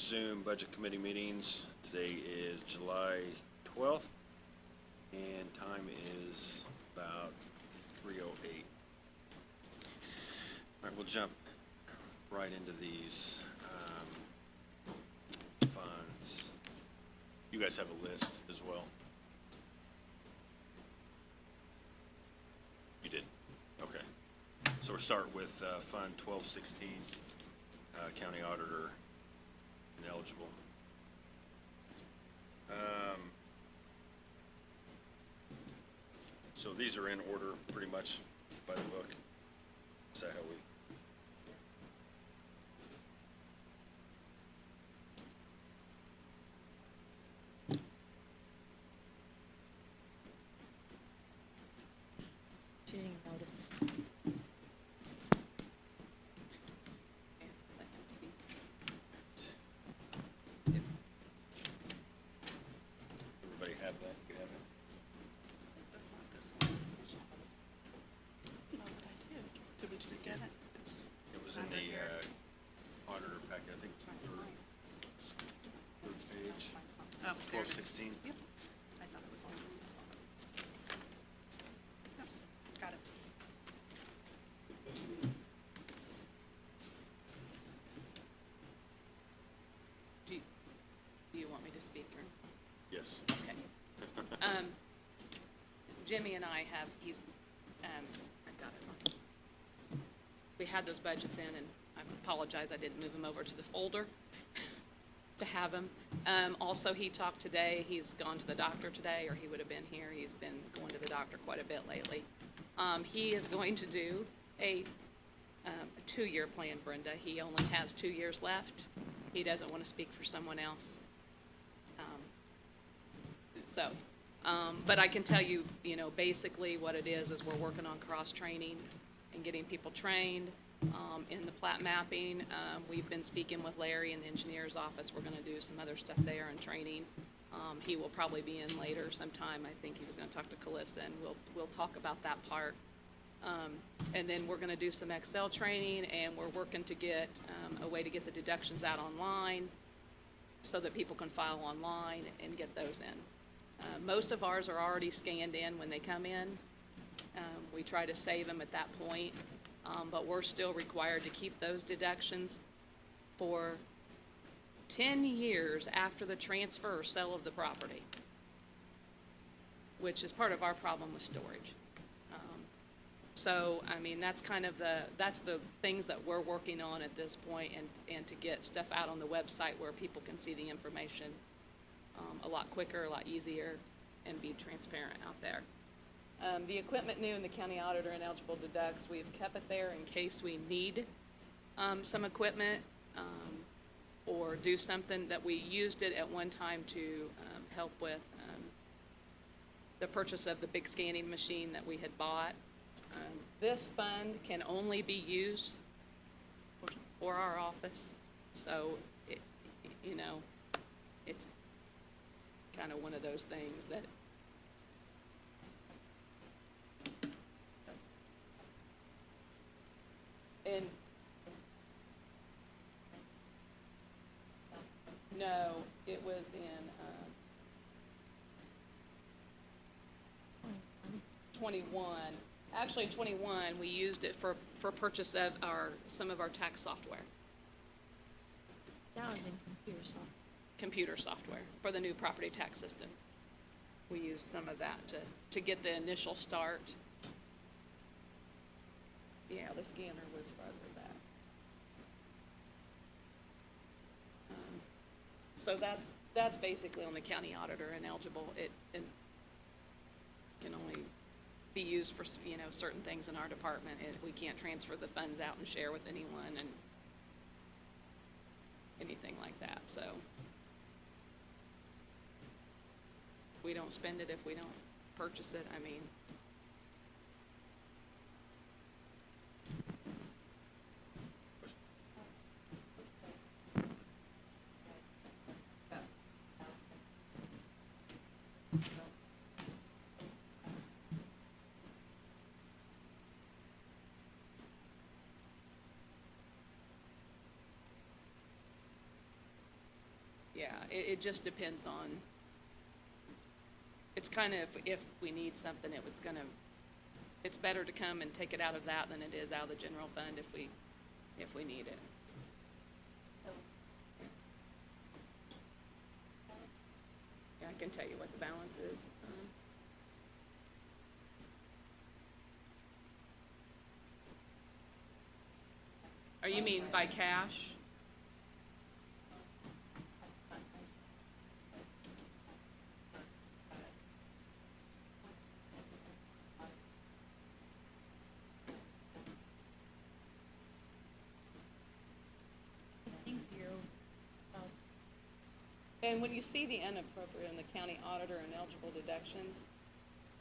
resume budget committee meetings. Today is July 12th, and time is about 3:08. All right, we'll jump right into these funds. You guys have a list as well? You did? Okay. So we'll start with Fund 1216, County Auditor ineligible. So these are in order pretty much by the book. Is that how we? She didn't even notice. Everybody have that? You have it? That's not this one. No, but I did. Did we just get it? It was in the auditor packet, I think, third page, Oh, there it is. 1216. Yep. I thought it was on this one. Yep, got it. Do you want me to speak, or? Yes. Okay. Jimmy and I have, I got it. We had those budgets in, and I apologize, I didn't move them over to the folder to have them. Also, he talked today, he's gone to the doctor today, or he would have been here. He's been going to the doctor quite a bit lately. He is going to do a 2-year plan, Brenda. He only has 2 years left. He doesn't want to speak for someone else. But I can tell you, basically what it is we're working on cross-training and getting people trained in the plat mapping. We've been speaking with Larry in the engineer's office. We're gonna do some other stuff there and training. He will probably be in later sometime. I think he was gonna talk to Calissa, and we'll talk about that part. And then we're gonna do some Excel training, and we're working to get a way to get the deductions out online so that people can file online and get those in. Most of ours are already scanned in when they come in. We try to save them at that point, but we're still required to keep those deductions for 10 years after the transfer or sale of the property, which is part of our problem with storage. So, I mean, that's kind of that's the things that we're working on at this point, and to get stuff out on the website where people can see the information a lot quicker, a lot easier, and be transparent out there. The equipment new in the county auditor ineligible deducts, we've kept it there in case we need some equipment or do something that we used it at one time to help with the purchase of the big scanning machine that we had bought. This fund can only be used for our office, so it's kind of one of those things that no, it was in 21. Actually, 21, we used it for purchase of some of our tax software. That was in Computer software for the new property tax system. We used some of that to get the initial start. Yeah, the scanner was further back. So that's basically on the county auditor ineligible. It can only be used for certain things in our department. We can't transfer the funds out and share with anyone and anything like that. So we don't spend it if we don't purchase it. I mean, Yeah, it just depends on, it's kind of, if we need something, it's better to come and take it out of that than it is out of the general fund if we need it. Yeah, I can tell you what the balance is. Or you mean by cash? And when you see the unappropriate in the county auditor and eligible deductions,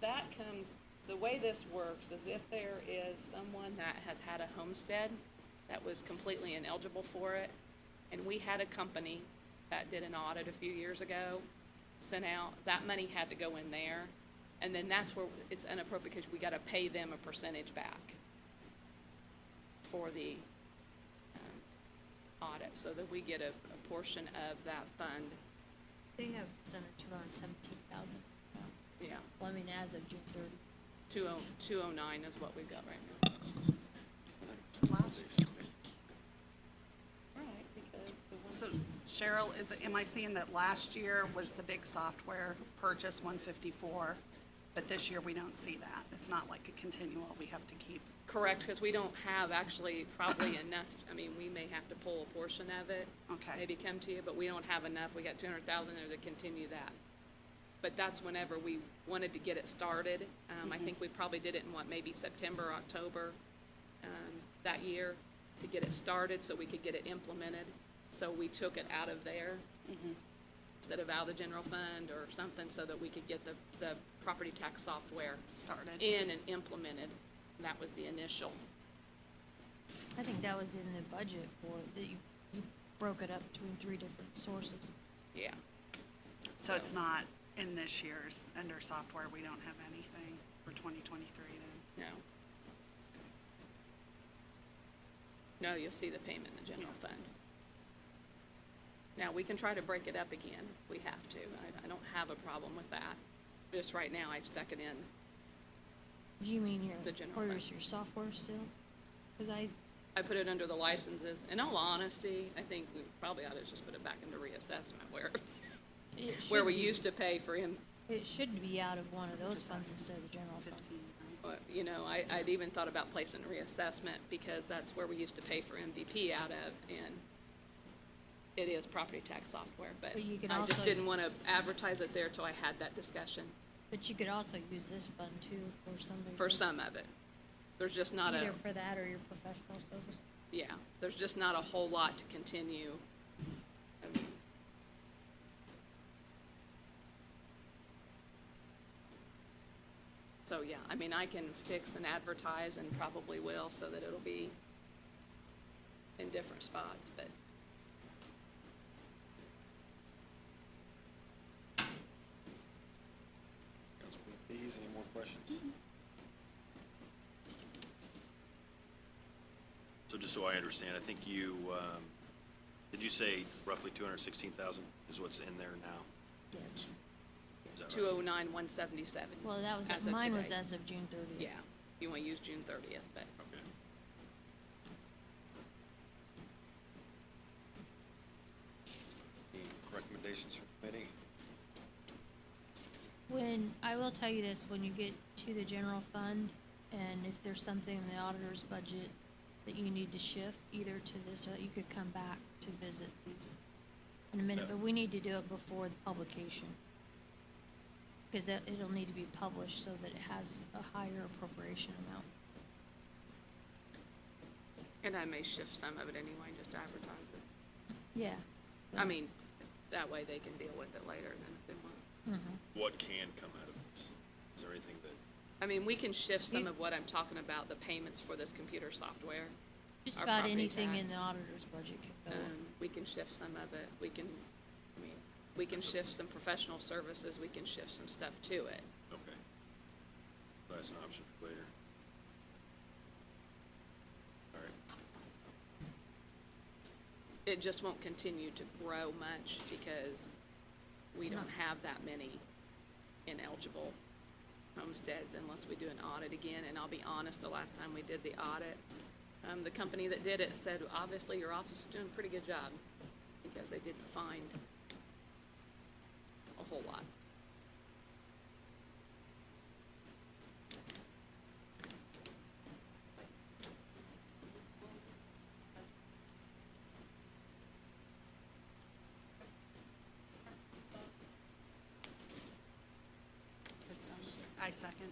that comes, the way this works is if there is someone that has had a homestead that was completely ineligible for it, and we had a company that did an audit a few years ago, sent out, that money had to go in there, and then that's where it's inappropriate because we gotta pay them a percentage back for the audit, so that we get a portion of that fund. They have just under 217,000. Yeah, Well, I mean, as of June 30. 209 is what we've got right now. Last. Right, because the one. So Cheryl, am I seeing that last year was the big software purchase, 154, but this year we don't see that? It's not like a continual, we have to keep. Correct, because we don't have actually probably enough, I mean, we may have to pull a portion of it. Okay. Maybe come to you, but we don't have enough, we got 200,000 there to continue that. But that's whenever we wanted to get it started. I think we probably did it in maybe September, October, that year to get it started so we could get it implemented. So we took it out of there instead of out of the general fund or something so that we could get the property tax software Started. in and implemented. That was the initial. I think that was in the budget for, that you broke it up between 3 different sources. Yeah. So it's not in this year's, under software, we don't have anything for 2023 then? No. No, you'll see the payment in the general fund. Now, we can try to break it up again if we have to. I don't have a problem with that. Just right now, I stuck it in. Do you mean The general where's fund. your software still? Because I put it under the licenses. In all honesty, I think we probably ought to just put it back into reassessment where we used to pay for him. It should be out of one of those funds instead of the general fund. 15, right? You know, I'd even thought about placing reassessment because that's where we used to pay for MVP out of, and it is property tax software, but But you could I just also- didn't want to advertise it there till I had that discussion But you could also use this fund too for somebody. for some of it. There's just not Either for that or your professional service. yeah, there's just not a whole lot to continue. So, yeah, I mean, I can fix and advertise and probably will so that it'll be in different spots, but Councilman Fees, any more questions? So just so I understand, I think you, did you say roughly 216,000 is what's in there now? Yes. Is that right? 209,177. Well, that was, as of mine was today. as of June 30th. Yeah, you want to use June 30th, but Okay. Any recommendations from committee? I will tell you this, when you get to the general fund, and if there's something in the auditor's budget that you need to shift, either to this or that you could come back to visit these in a minute, Yeah. but we need to do it before the publication. Because it'll need to be published so that it has a higher appropriation amount. and I may shift some of it anyway, just to advertise it. Yeah. I mean, that way they can deal with it later then if they want. What can come out of this? Is there anything that, I mean, we can shift some You- of what I'm talking about, the payments for this computer software. Just Our about property anything in tax. the auditor's budget could go. We can shift some of it. We can, I mean, we can shift some professional services. We can shift some stuff to it. okay. That's an option for later. All right. it just won't continue to grow much because we It's don't not- have that many ineligible homesteads unless we do an audit again. And I'll be honest, the last time we did the audit, the company that did it said, obviously, your office is doing a pretty good job because they didn't find a whole lot. It's done. I second.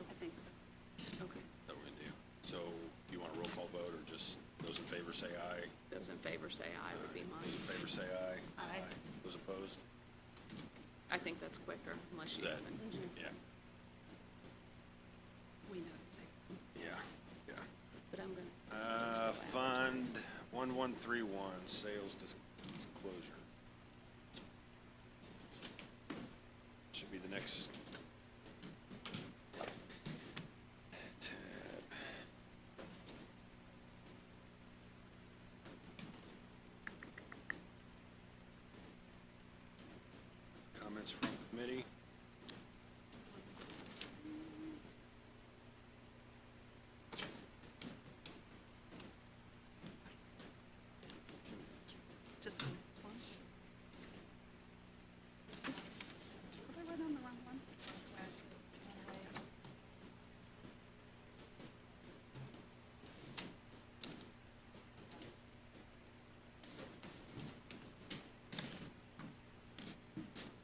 I think so. Okay. That we're gonna do. So you want a roll call vote, or just those in favor say aye? Those in favor say aye would be Those in mine. favor say aye? Aye. Those opposed? I think that's quicker unless Is you that, have an. yeah, We know. So, yeah. But I'm gonna. Fund 1131, sales disclosure. Should be the next tab. Comments from committee? just the next one. Did I write on the wrong one?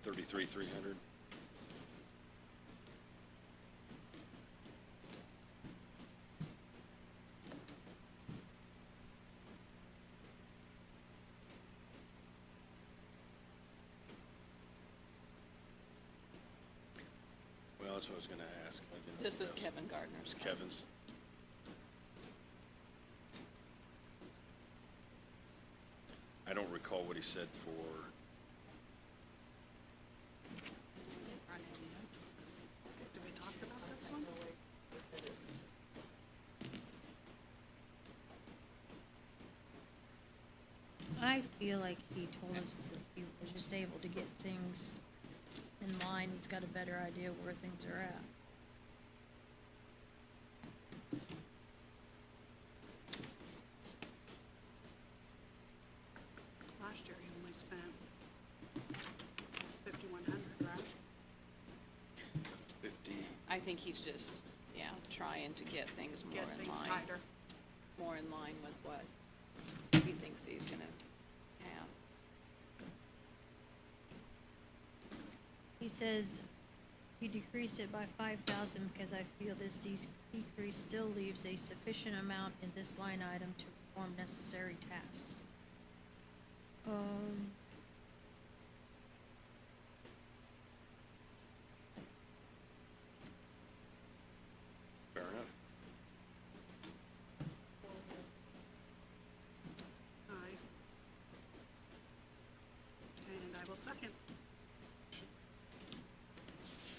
$33,300. Well, that's what I was gonna ask. I didn't know This if is that was- Kevin Gardner's. It's Kevin's. I don't recall what he said for, Run any notes on this one. Did we talk about this one? I feel like he told us that he was just able to get things in line. He's got a better idea where things are at. Last year, he only spent 5,100, right? 50, I think he's just, yeah, trying to get things more Get in things line. tighter. More in line with what he thinks he's gonna have. He says he decreased it by 5,000 because I feel this decrease still leaves a sufficient amount in this line item to perform necessary tasks. fair enough. Ayes. And I will second.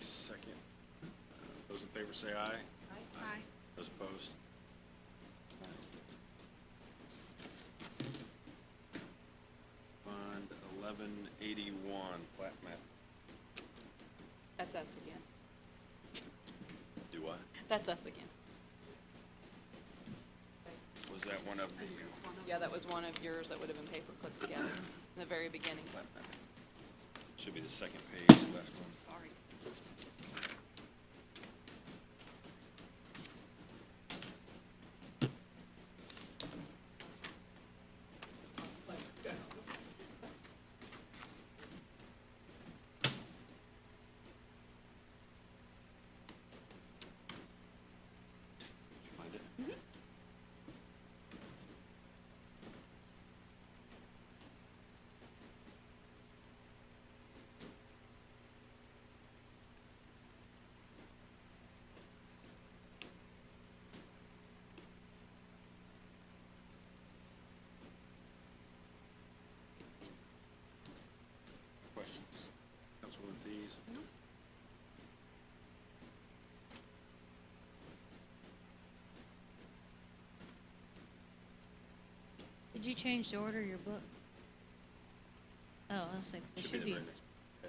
Second. Those in favor say aye. Aye. Those opposed? Fund 1181, plat map. That's us again. Do what? That's us again. Was that one of the It's one of Yeah, them. that was one of yours that would have been paper clipped together in the very beginning. plat map? Should be the second page left on. Sorry. Did you find it? Questions? Councilwoman Thies? you change the order of your book? Oh, I was like, they Should be should the be, very next. Yeah.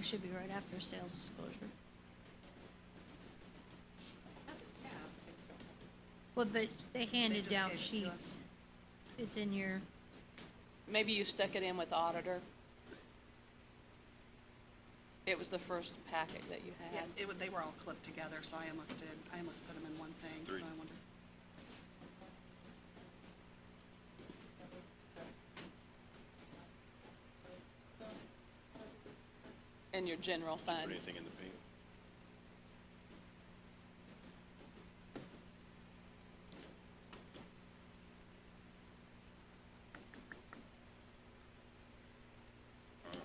it should be right after sales disclosure. Well, but they handed just down gave it to sheets. us. It's in your, Maybe you stuck it in with auditor. It was the first packet that you Yeah, had. they were all clipped together, so I almost put them in one thing, so Three. I wondered. In your general Put fund. anything in the pink?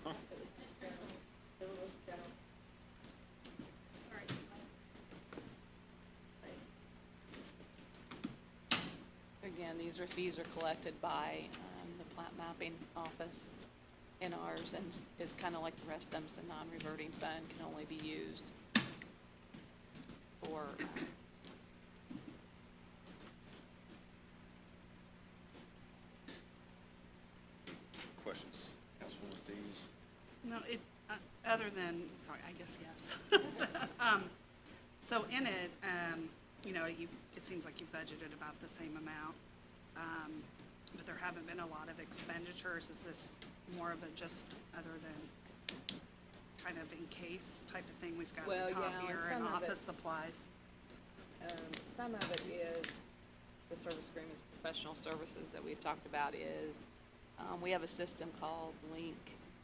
Uh-huh. Again, these fees are collected by the plat mapping office in ours, and it's kind of like the rest of them, it's a non-reverting fund, can only be used for, Questions, Councilwoman with these? No, other than, sorry, I guess yes. So in it, it seems like you've budgeted about the same amount, but there haven't been a lot of expenditures. Is this more of a just other than kind of in case type of thing? We've got Well, the yeah, and copier and some of it- office supplies. some of it is, the service agreements, professional services that we've talked about is, we have a system called Link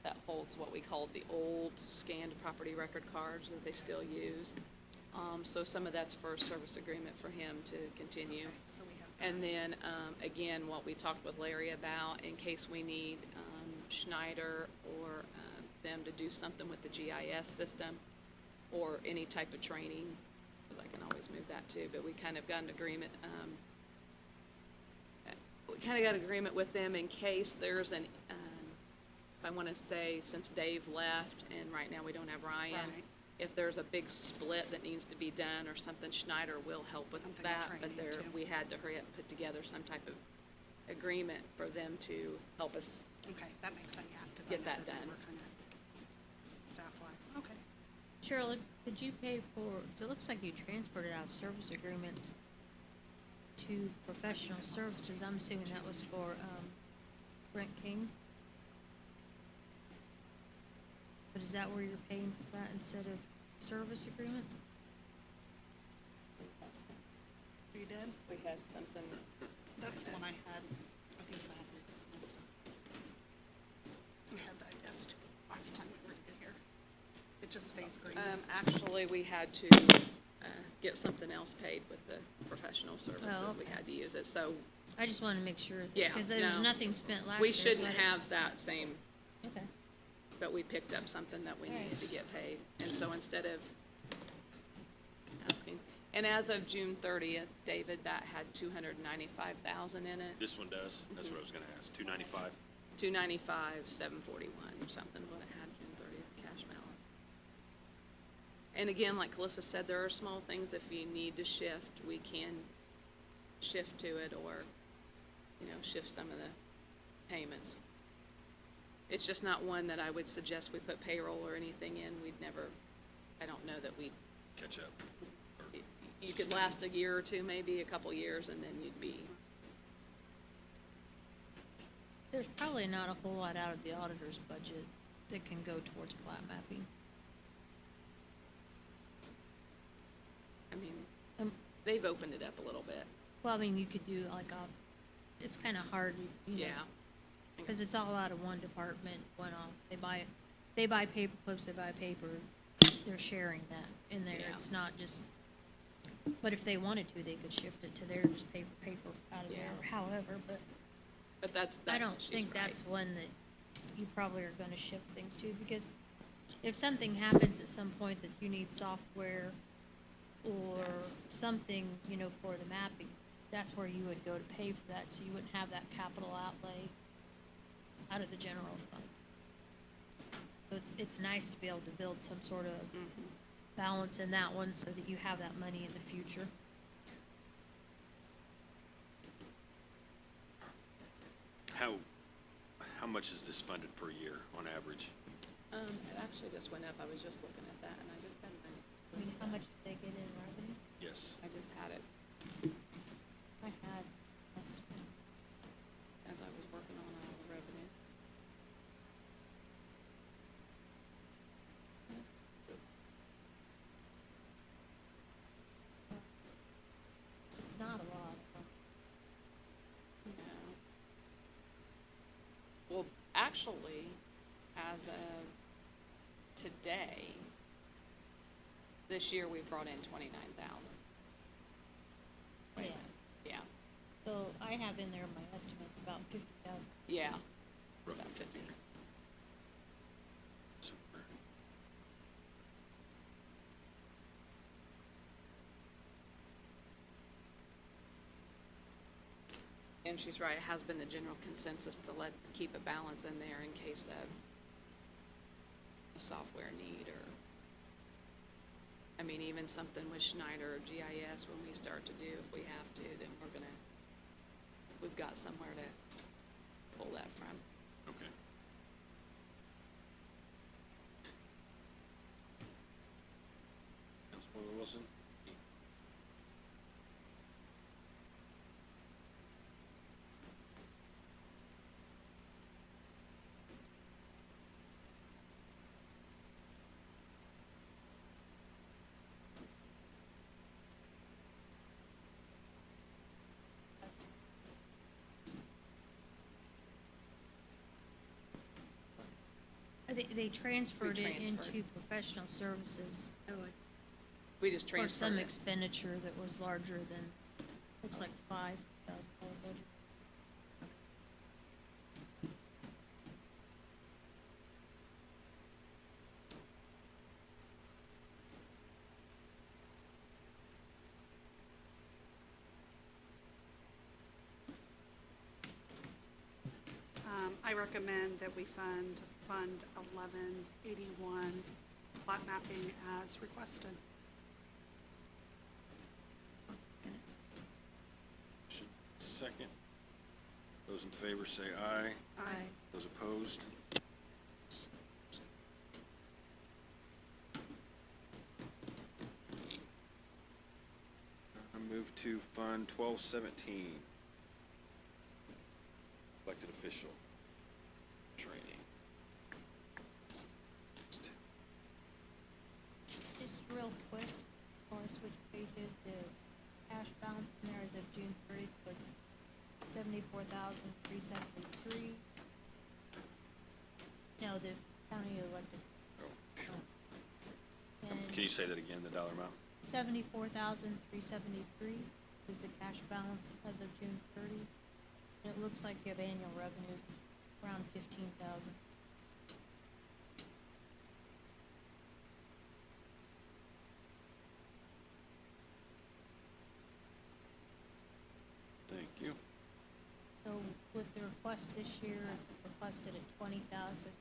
that holds what we call the old scanned property record cards that they still use. So some of that's for a service agreement for him to continue. Okay, so we have that. And then, again, what we talked with Larry about, in case we need Schneider or them to do something with the GIS system or any type of training, 'cause I can always move that too, but we kind of got an agreement, with them in case there's an, I want to say, since Dave left and right now we don't have Ryan, Right. if there's a big split that needs to be done or something, Schneider will help with Something that, with but training, too. we had to hurry up and put together some type of agreement for them to help us. Okay, that makes sense, yeah, because I Get know that that they done. were kind of staff-wise. Okay. Cheryl, could you pay for, so it looks like you transferred it out of service agreements to professional services. I'm assuming that was for, Brent King? But is that where you're paying for that instead of service agreements? You did? We had something. That's the one I had, I think batteries and stuff. We had that last time we were here. It just stays green. Actually, we had to get something else paid with the professional services. We okay. had to use it, so I just wanna make sure, Yeah, because there was no. nothing spent last year. we so shouldn't I didn't- have that same, Okay, but we picked up something that we Alright. needed to get paid. And so instead of asking, and as of June 30th, David, that had 295,000 in it. This one does? That's what I was gonna ask. 295? 295,741, something, what it had June 30th, cash balance. And again, like Calissa said, there are small things, if you need to shift, we can shift to it or, shift some of the payments. It's just not one that I would suggest we put payroll or anything in. I don't know that we, Catch up. Or- you could last a year or two, maybe a couple years, and then you'd be, there's probably not a whole lot out of the auditor's budget that can go towards plat mapping. I mean, Um, they've opened it up a little bit. Well, I mean, you could do like it's kinda hard, you know. Yeah. Cause it's all out of one department, one off, they buy paper clips, they buy paper, they're sharing that in there, Yeah. it's not just, but if they wanted to, they could shift it to there, just pay for paper out of there, Yeah. or however, but But that's I don't she's think right. that's one that you probably are gonna shift things to, because if something happens at some point that you need software or That's- something, for the mapping, that's where you would go to pay for that, so you wouldn't have that capital outlay out of the general fund. So it's nice to be able to build some sort of Mhm. balance in that one so that you have that money in the future. How much is this funded per year on average? It actually just went up. I was just looking at that, and I just had my I mean, list how up. much did they get in revenue? Yes. I just had it I had estimate. as I was working on all the revenue. It's not a lot. No. Well, actually, as of today, this year we've brought in 29,000. Yeah. Yeah, So I have in there my estimates about 50,000. yeah. Roughly About 50. Super. And she's right, it has been the general consensus to keep a balance in there in case of a software need or, I mean, even something with Schneider or GIS when we start to do, if we have to, then we've got somewhere to pull that from. Okay. Councilwoman Wilson? They transferred it transferred. into professional services We just for transferred some it. expenditure that was larger than, looks like $5,000 budget. I recommend that we fund Fund 1181, plat mapping as requested. Second. Those in favor say aye. Aye. Those opposed? I move to Fund 1217. Elected official training. Just real quick, before I switch pages, the cash balance in there as of June 30th was 74,373. No, the county elected. Oh, sure. And Can you say that again, the dollar amount? 74,373 is the cash balance as of June 30. And it looks like you have annual revenues around 15,000. Thank you. So with the request this year, it's requested at 20,000,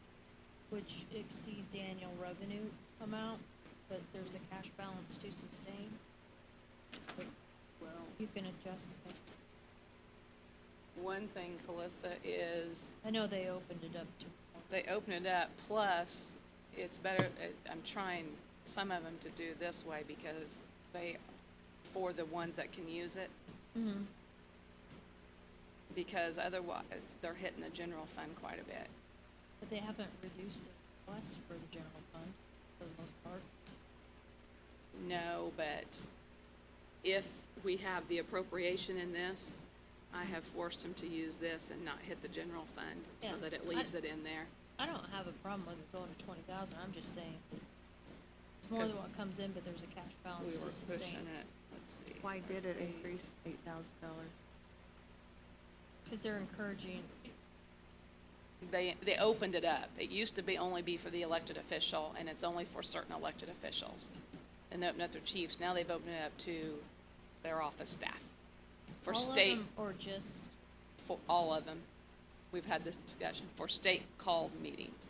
which exceeds the annual revenue amount, but there's a cash balance to sustain. But Well, you can adjust that. one thing, Calissa, is I know they opened it up to, they open it up, plus it's better, I'm trying some of them to do this way because for the ones that can use it, because otherwise they're hitting the general fund quite a bit. but they haven't reduced the request for the general fund for the most part. No, but if we have the appropriation in this, I have forced them to use this and not hit the general fund so Yeah, that it leaves it in there. I don't have a problem with it going to 20,000, I'm just saying that it's more than what comes in, but there's a cash We balance were to sustain. pushing it, let's see. Why did it increase $8,000? Because they're encouraging, They opened it up. It used to only be for the elected official, and it's only for certain elected officials. And they opened up their chiefs. Now they've opened it up to their office staff. For all of state, them, or just, for all of them. We've had this discussion, for state called meetings.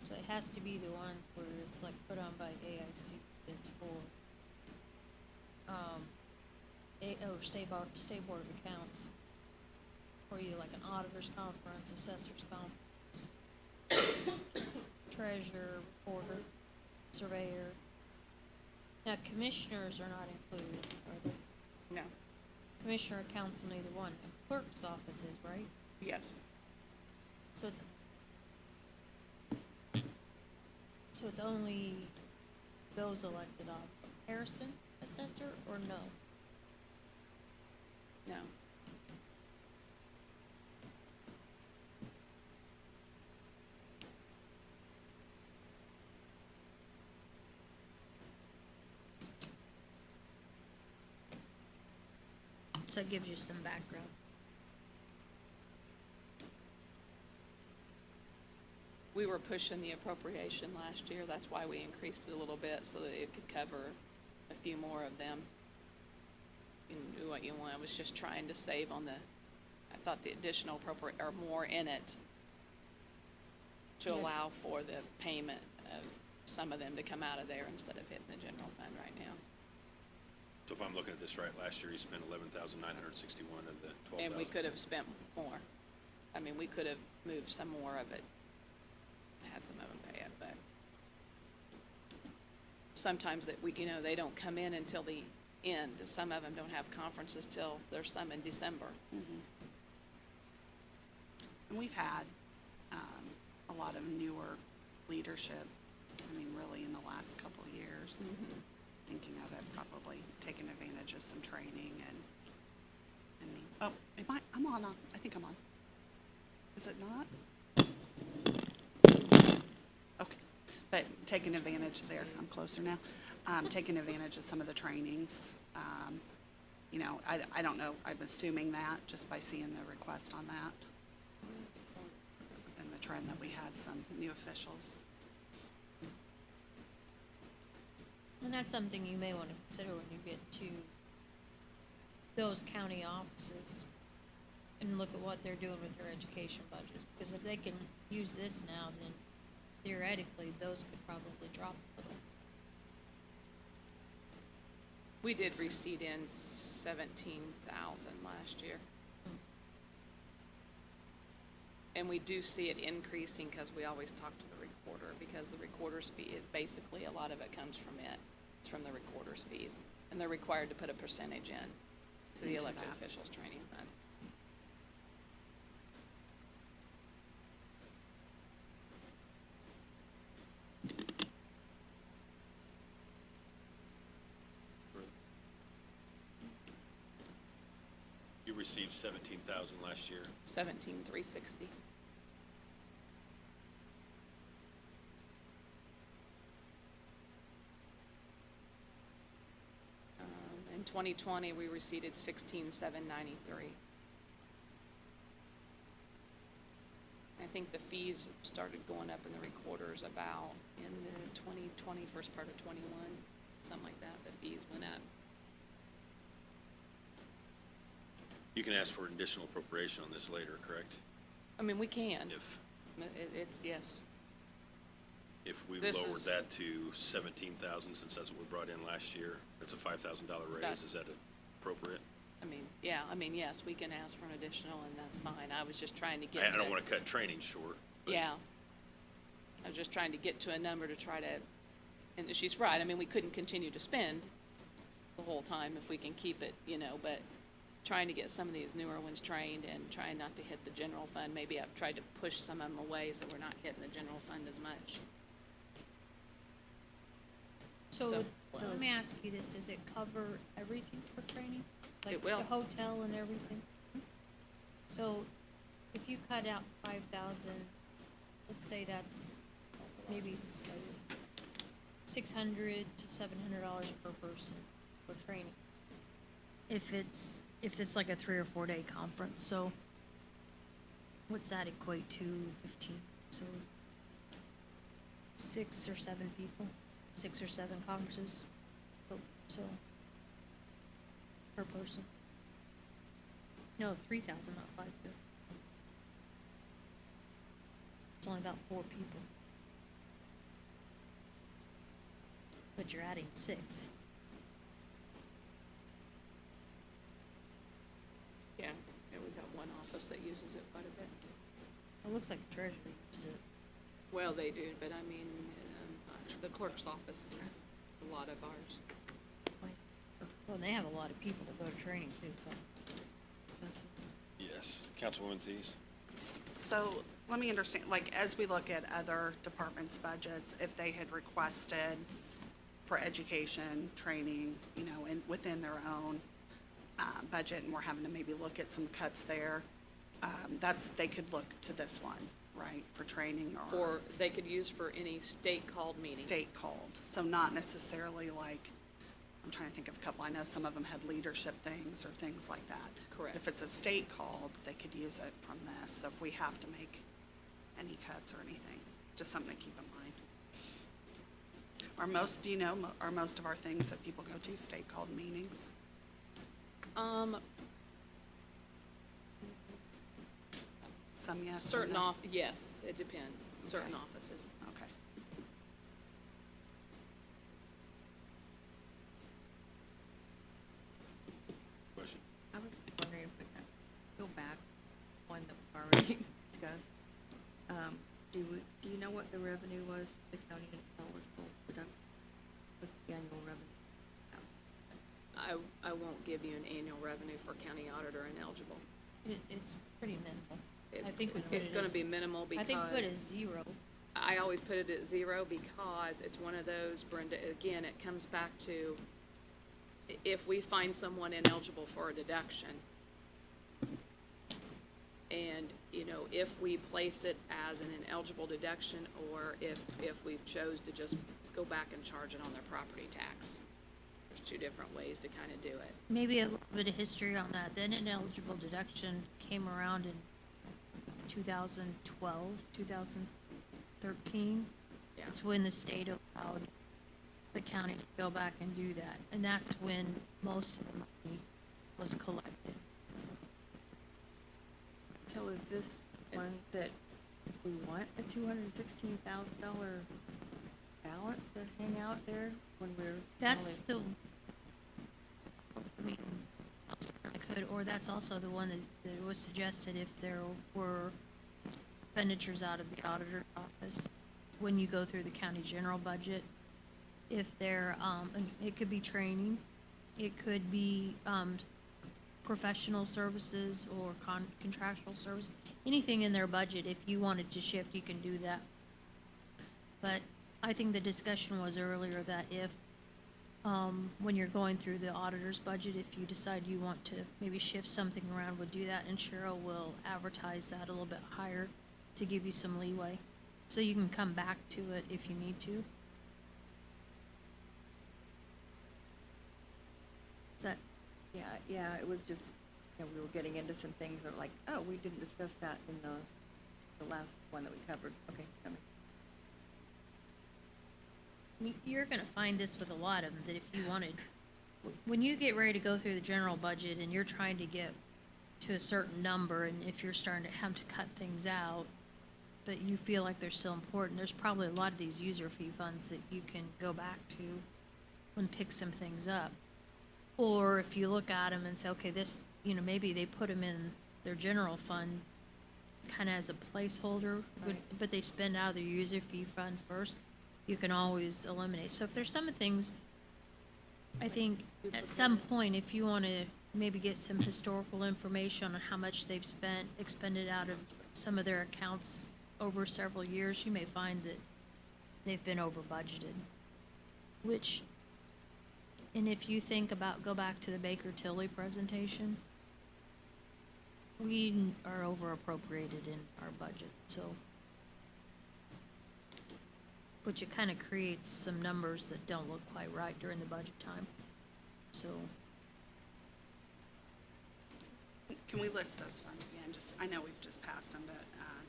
So it has to be the ones where it's like put on by AIC, that's for, State Board of Accounts. Or either like an auditor's conference, assessor's conference, treasurer, reporter, surveyor. Now, commissioners are not included, are they? No, Commissioner, council, neither one. And clerk's office is, right? yes. So it's only those elected off. Harrison assessor or no? No. So it gives you some background. We were pushing the appropriation last year, that's why we increased it a little bit, so that it could cover a few more of them. And do what you want, I was just trying to save on the, I thought the additional appropriate, or more in it to Yeah. allow for the payment of some of them to come out of there instead of hitting the general fund right now. So if I'm looking at this right, last year you spent 11,961 of the 12,000. And we could have spent more. I mean, we could have moved some more of it, had some of them pay it, but sometimes that we, they don't come in until the end. Some of them don't have conferences till, there's some in December. And we've had a lot of newer leadership, I mean, really in the last couple of years. Thinking of it, probably taking advantage of some training I'm on, I think I'm on. Is it not? Okay, but taking advantage there, I'm closer now, taking advantage of some of the trainings. I don't know, I'm assuming that just by seeing the request on that. And the trend that we had some new officials. And that's something you may wanna consider when you get to those county offices and look at what they're doing with their education budgets, because if they can use this now, then theoretically, those could probably drop a little. We did receipt in 17,000 last year. And we do see it increasing because we always talk to the recorder, because the recorder's fee, basically, a lot of it comes from it. It's from the recorder's fees. And they're required to put a percentage in to the Into elected that. officials training fund. You received 17,000 last year. 17,360. In 2020, we received 16,793. I think the fees started going up in the recorders about in the 2020, first part of 21, something like that. The fees went up. You can ask for an additional appropriation on this later, correct? I mean, we can. If It's, yes. we This lowered is- that to 17,000, since that's what we brought in last year, that's a $5,000 raise, That- is that appropriate? I mean, yeah, yes, we can ask for an additional, and that's fine. I was just trying to get I to. don't want to cut training short. But Yeah. I was just trying to get to a number to try to, and she's right, I mean, we couldn't continue to spend the whole time if we can keep it, but trying to get some of these newer ones trained and trying not to hit the general fund. Maybe I've tried to push some of them away so we're not hitting the general fund as much. So, let me ask you this, does it cover everything for training? It will. Like the hotel and everything? So, if you cut out 5,000, let's say that's maybe $600 to $700 per person for training. If it's like a 3 or 4 day conference, so what's that equate to? 15, so 6 or 7 people, 6 or 7 conferences, so per person. No, 3,000, not 5. It's only about 4 people. but you're adding 6. Yeah, we've got one office that uses it quite a bit. It looks like the treasurer uses it. Well, they do, but I mean, the clerk's office is a lot of ours. Well, they have a lot of people that go to training too, so. Yes. Councilwoman Tees? So let me understand, like, as we look at other departments' budgets, if they had requested for education, training, you know, within their own budget, and we're having to maybe look at some cuts there, they could look to this one, right, for training or They could use for any state-called meeting. state called. So not necessarily like, I'm trying to think of a couple, I know some of them had leadership things or things like that. Correct. If it's a state called, they could use it from this, so if we have to make any cuts or anything, just something to keep in mind. Do you know, are most of our things that people go to state called meetings? Some yes, some Certain no? yes, it depends, certain Okay. offices. Okay. Question? I was wondering if we could go back, one that we've already discussed. Do you know what the revenue was for the county eligible production, with the annual revenue? I won't give you an annual revenue for county auditor ineligible. It's pretty minimal. It- I think we put It's it gonna as- be minimal I think we put it because as 0. I always put it at 0 because it's one of those, Brenda, again, it comes back to if we find someone ineligible for a deduction, and, you know, if we place it as an ineligible deduction, or if we chose to just go back and charge it on their property tax. There's 2 different ways to kind of do it. Maybe a little bit of history on that. Then ineligible deduction came around in 2012, 2013. Yeah. It's when the state allowed the counties to go back and do that. And that's when most of the money was collected. So is this one that we want a $216,000 balance to hang out there when we're? That's only- I mean, I could, or that's also the one that was suggested if there were expenditures out of the auditor's office when you go through the county general budget. If there, and it could be training, it could be, professional services or contractual service, anything in their budget, if you wanted to shift, you can do that. But I think the discussion was earlier that if, when you're going through the auditor's budget, if you decide you want to maybe shift something around, we'll do that, and Cheryl will advertise that a little bit higher to give you some leeway. So you can come back to it if you need to. Is that, Yeah, it was just, we were getting into some things that were like, oh, we didn't discuss that in the last one that we covered. Okay, that makes you're gonna find this with a lot of them, that if you wanted, when you get ready to go through the general budget and you're trying to get to a certain number, and if you're starting to have to cut things out, but you feel like they're still important, there's probably a lot of these user fee funds that you can go back to and pick some things up. Or if you look at them and say, okay, this, maybe they put them in their general fund kind of as a placeholder, Right. but they spend out of their user fee fund first, you can always eliminate. So if there's some things, I think at some point, if you want to maybe get some historical information on how much they've expended out of some of their accounts over several years, you may find that they've been over budgeted, which, and if you think about, go back to the Baker Tilly presentation, we are over appropriated in our budget, so. Which it kind of creates some numbers that don't look quite right during the budget time, so. Can we list those funds again? I know we've just passed them, but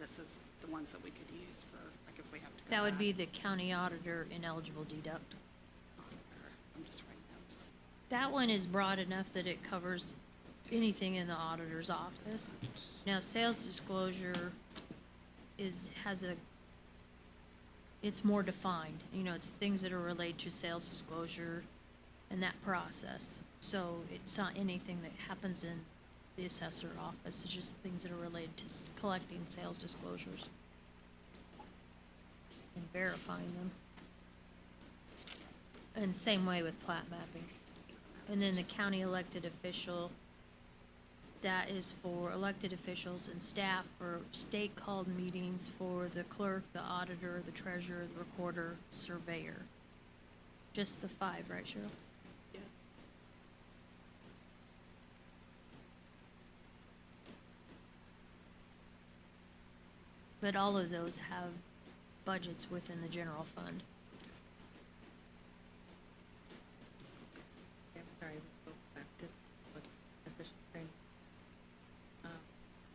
this is the ones that we could use for, like, if we have to go That would back be the county auditor ineligible deduct. on, or I'm just writing notes. That one is broad enough that it covers anything in the auditor's office. Now, sales disclosure has a it's more defined, you know, it's things that are related to sales disclosure and that process. So it's not anything that happens in the assessor office, it's just things that are related to collecting sales disclosures and verifying them. And same way with plat mapping. And then the county elected official, that is for elected officials and staff for state-called meetings for the clerk, the auditor, the treasurer, the recorder, surveyor. Just the 5, right, Cheryl? Yes. But all of those have budgets within the general fund. I'm sorry, we'll go back to what's official training.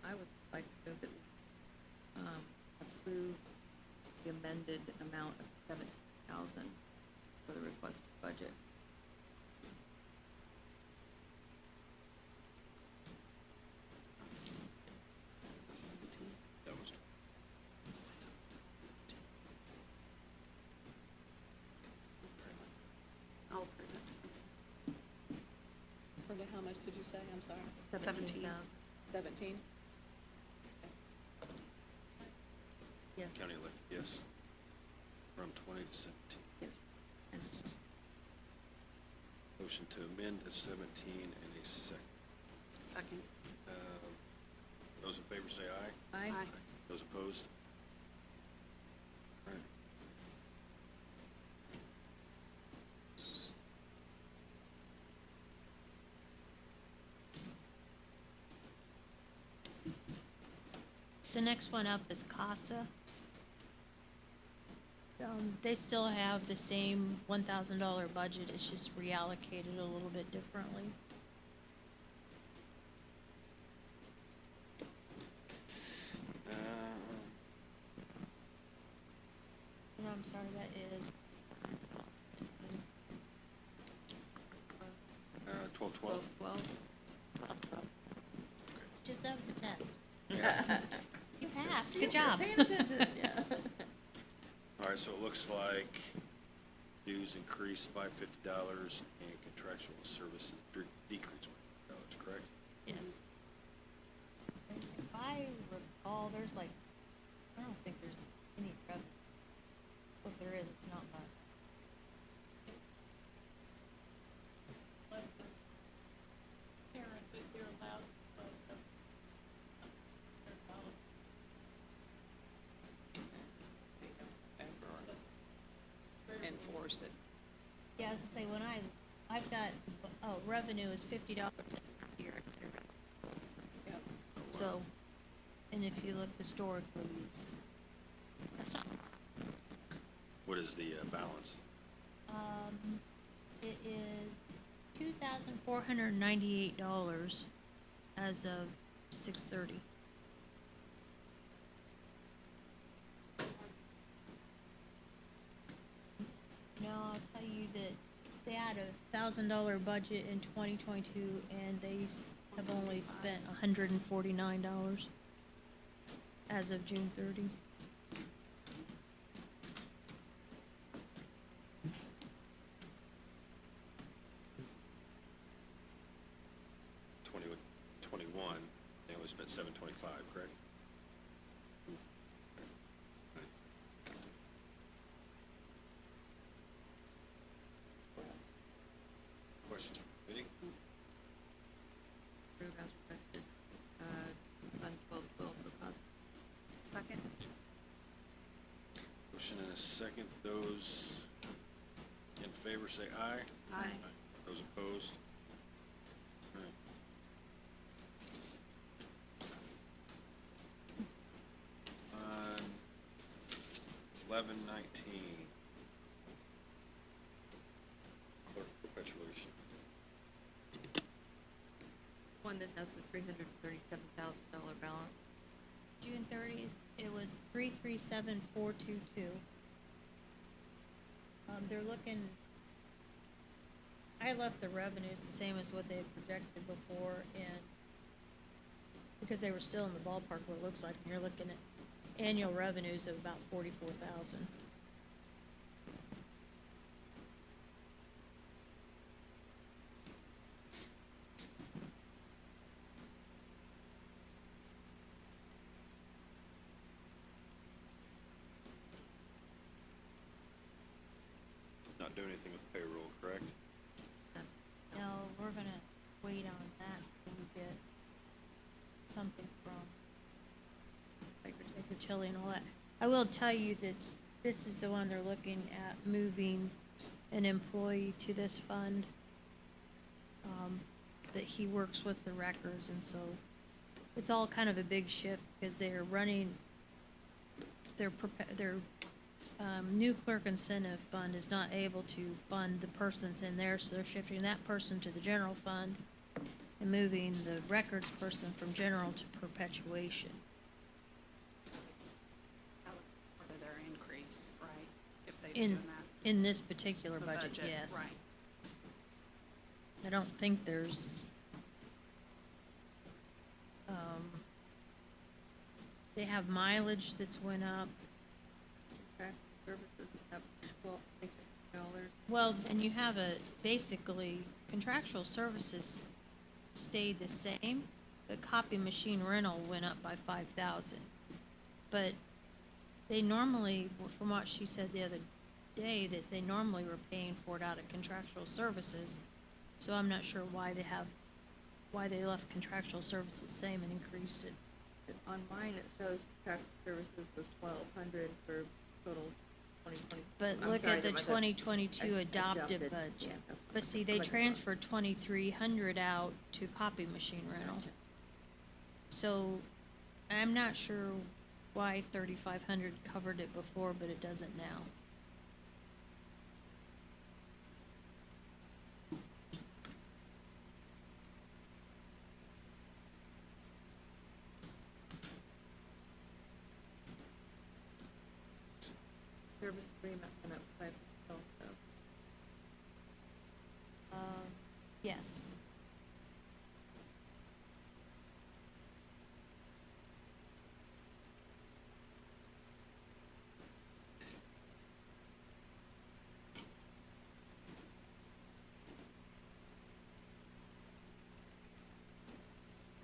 I would like to know that we, approve the amended amount of 17,000 for the requested budget. That was, I'll approve it. That's For the, how much did you say? I'm sorry. 17. 17? Yes, county elected, yes. From 20 to 17. yes. And Motion to amend to 17 and a second. Second. Those in favor say aye. I, Aye. Those opposed? All right. The next one up is CASA. They still have the same $1,000 budget, it's just reallocated a little bit differently. No, I'm sorry, that is, 1212? 12. just, that was a test. Yeah. You passed, good job. Paying attention, yeah. All right, so it looks like dues increased by $50 and contractual services decreased by $50, correct? Yes. If I recall, there's like, I don't think there's any revenue. Well, if there is, it's not much. Enforce it. Yeah, I was gonna say, when I've got, revenue is $50 here. Yep. So, and if you look historically, that's not, What is the balance? it is $2,498 as of 6/30. Now, I'll tell you that they had a $1,000 budget in 2022, and they have only spent $149 as of June 30. They only spent $725, correct? Questions from the committee? Approve as requested, Fund 1212 for cost. Second. Motion and a second. Those in favor say aye. Aye. Those opposed? All right. On 1119, clerk perpetuation. One that has a $337,000 balance. June 30th, it was 337,422. They're looking, I left the revenues the same as what they had projected before, and because they were still in the ballpark, what it looks like, and you're looking at annual revenues of about 44,000. do anything with payroll, correct? No, we're gonna wait on that till we get something from Baker Tilly and all that. I will tell you that this is the one they're looking at, moving an employee to this fund. That he works with the records, and so it's all kind of a big shift because they're running, their new clerk incentive fund is not able to fund the person that's in there, so they're shifting that person to the general fund and moving the records person from general to perpetuation. That was part of their increase, right? If they've In, been doing that. in this particular The budget, yes. Right. I don't think there's, they have mileage that's went up. Contract services up $12. Well, and you have basically, contractual services stayed the same. The copy machine rental went up by 5,000. But they normally, from what she said the other day, that they normally were paying for it out of contractual services. So I'm not sure why they left contractual services same and increased it. On mine, it shows contract services was 1,200 for total 2020. But I'm look sorry, at the that was a 2022 adopted adopted, budget. yeah, that's But see, they I'm looking wrong. transferred 2,300 out to copy machine rental. Gotcha. So I'm not sure why 3,500 covered it before, but it doesn't now. Service agreement went up 5 also. Yes.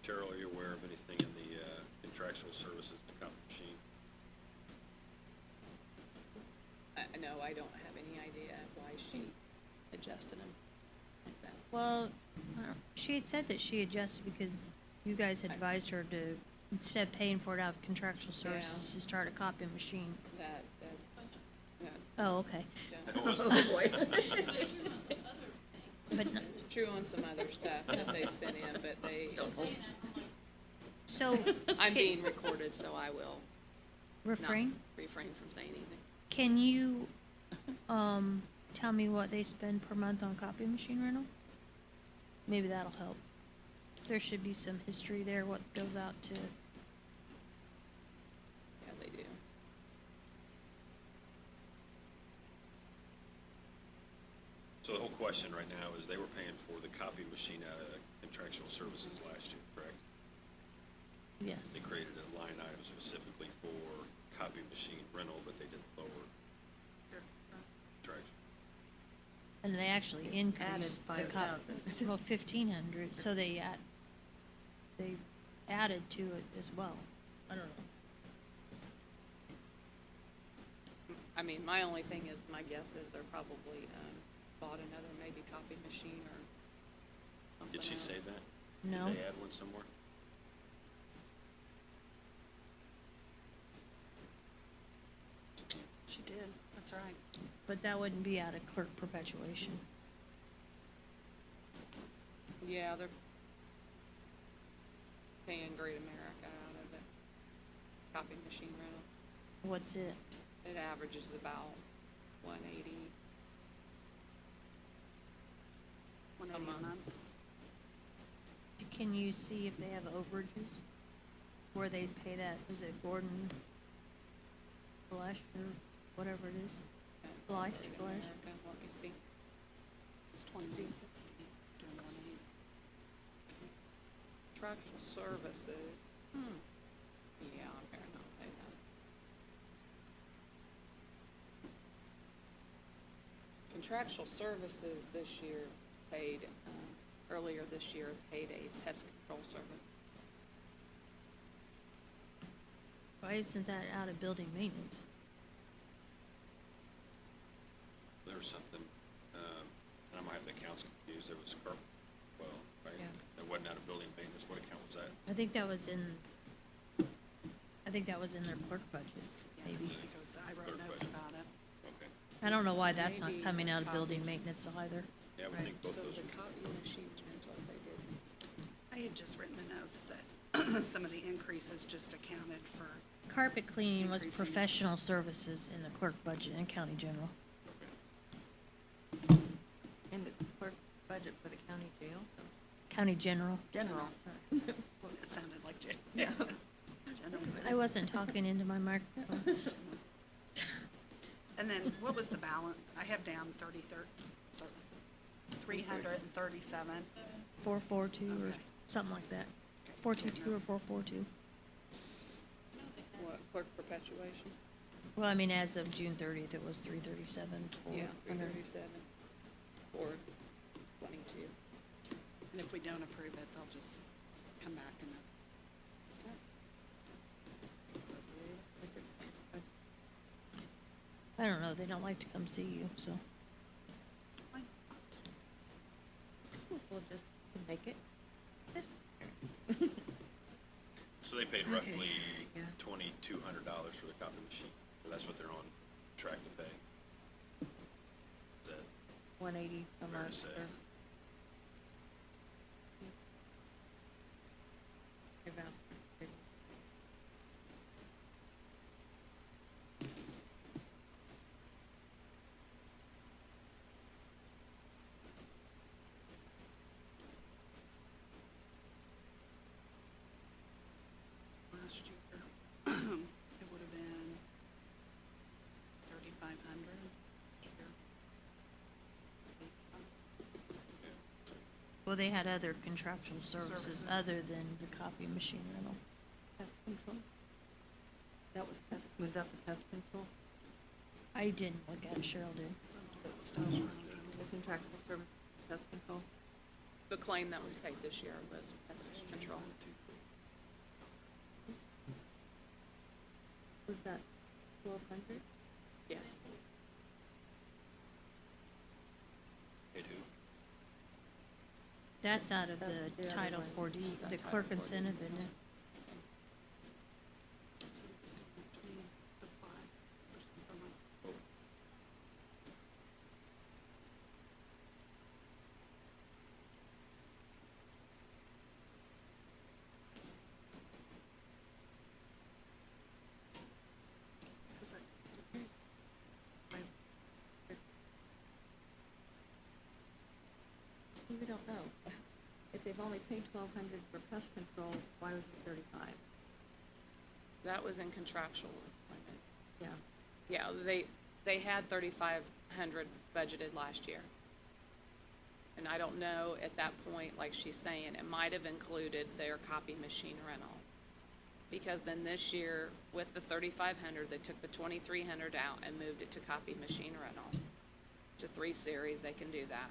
Cheryl, are you aware of anything in the contractual services and copy machine? No, I don't have any idea why she adjusted them like that. Well, she had said that she adjusted because you guys had advised her to, instead of paying for it out of contractual services, to start a copy machine. Yeah, Oh, okay. yeah. Oh, boy. But, It's true on some other stuff that they sent in, but they, so. I'm being recorded, so I will not Refrain? refrain from saying anything. Can you, tell me what they spend per month on copy machine rental? Maybe that'll help. There should be some history there, what goes out to, Yeah, they do. So the whole question right now is they were paying for the copy machine out of contractual services last year, correct? yes. They created a line item specifically for copy machine rental, but they didn't lower contractual. And they actually increased the Added 5,000. well, 1,500, so they added to it as well. I don't know. I mean, my only thing is, my guess is they're probably, bought another maybe copy machine or something Did she else. say that? No. Did they add one somewhere? She did, that's right. But that wouldn't be out of clerk perpetuation. Yeah, they're paying Great America out of it, copy machine rental. What's it? It averages about 180. 180 a month. month. Can you see if they have overages? Where they'd pay that, was it Gordon Flesh or whatever it is? Flesh, Great Flesh. America, let me see. It's 2260, doing 180. Contractual services, yeah, I better not pay that. Contractual services this year paid, earlier this year paid a pest control service. Why isn't that out of building maintenance? There's something it was well, right? Yeah. It wasn't out of building maintenance, what account was that? I think that was in their clerk budget, Yeah, I maybe. think it was, I wrote Clerk notes budget. about it. Okay, I don't know why that's not Maybe coming out of copy. building maintenance either. yeah, I would Right. think both So those the would. copy machine rental, they did. I had just written the notes that some of the increases just accounted for, Carpet cleaning was Increasing. professional services in the clerk budget and county general. Okay. And the clerk budget for the county jail? County general. General, sorry. well, it sounded like Jay. Yeah. I wasn't talking into my microphone. And then what was the balance? I have down 337. 442 or Okay. something like that. 422 or 442. What, clerk perpetuation? Well, I mean, as of June 30th, it was 337. Yeah, 337, 422. And if we don't approve it, they'll just come back and. I don't know, they don't like to come see you, so. Why not? We'll just make it. So they paid roughly Yeah. $2,200 for the copy machine, so that's what they're on track to pay. Is that 180 a fair to month say? for. They've asked for- Last year, it would have been 3,500. Well, they had other contractual services Services. other than the copy machine rental. Pest control? That was pest, was that the pest control? I didn't look at it, Cheryl did. That stuff around The contractual service, pest control? The claim that was paid this year was pest control. Was that 1,200? Yes. Paid who? That's out of That's the the other Title one. 4D, That's the Title clerk 4D. incentive, isn't it? So it was between the 5% per month. Oh, Because I used to pay We don't know. If they've only paid 1,200 for pest control, why was it 35? That was in contractual employment. Yeah. Yeah, they had 3,500 budgeted last year. And I don't know at that point, like she's saying, it might have included their copy machine rental. Because then this year, with the 3,500, they took the 2,300 out and moved it to copy machine rental. To 3 series, they can do that.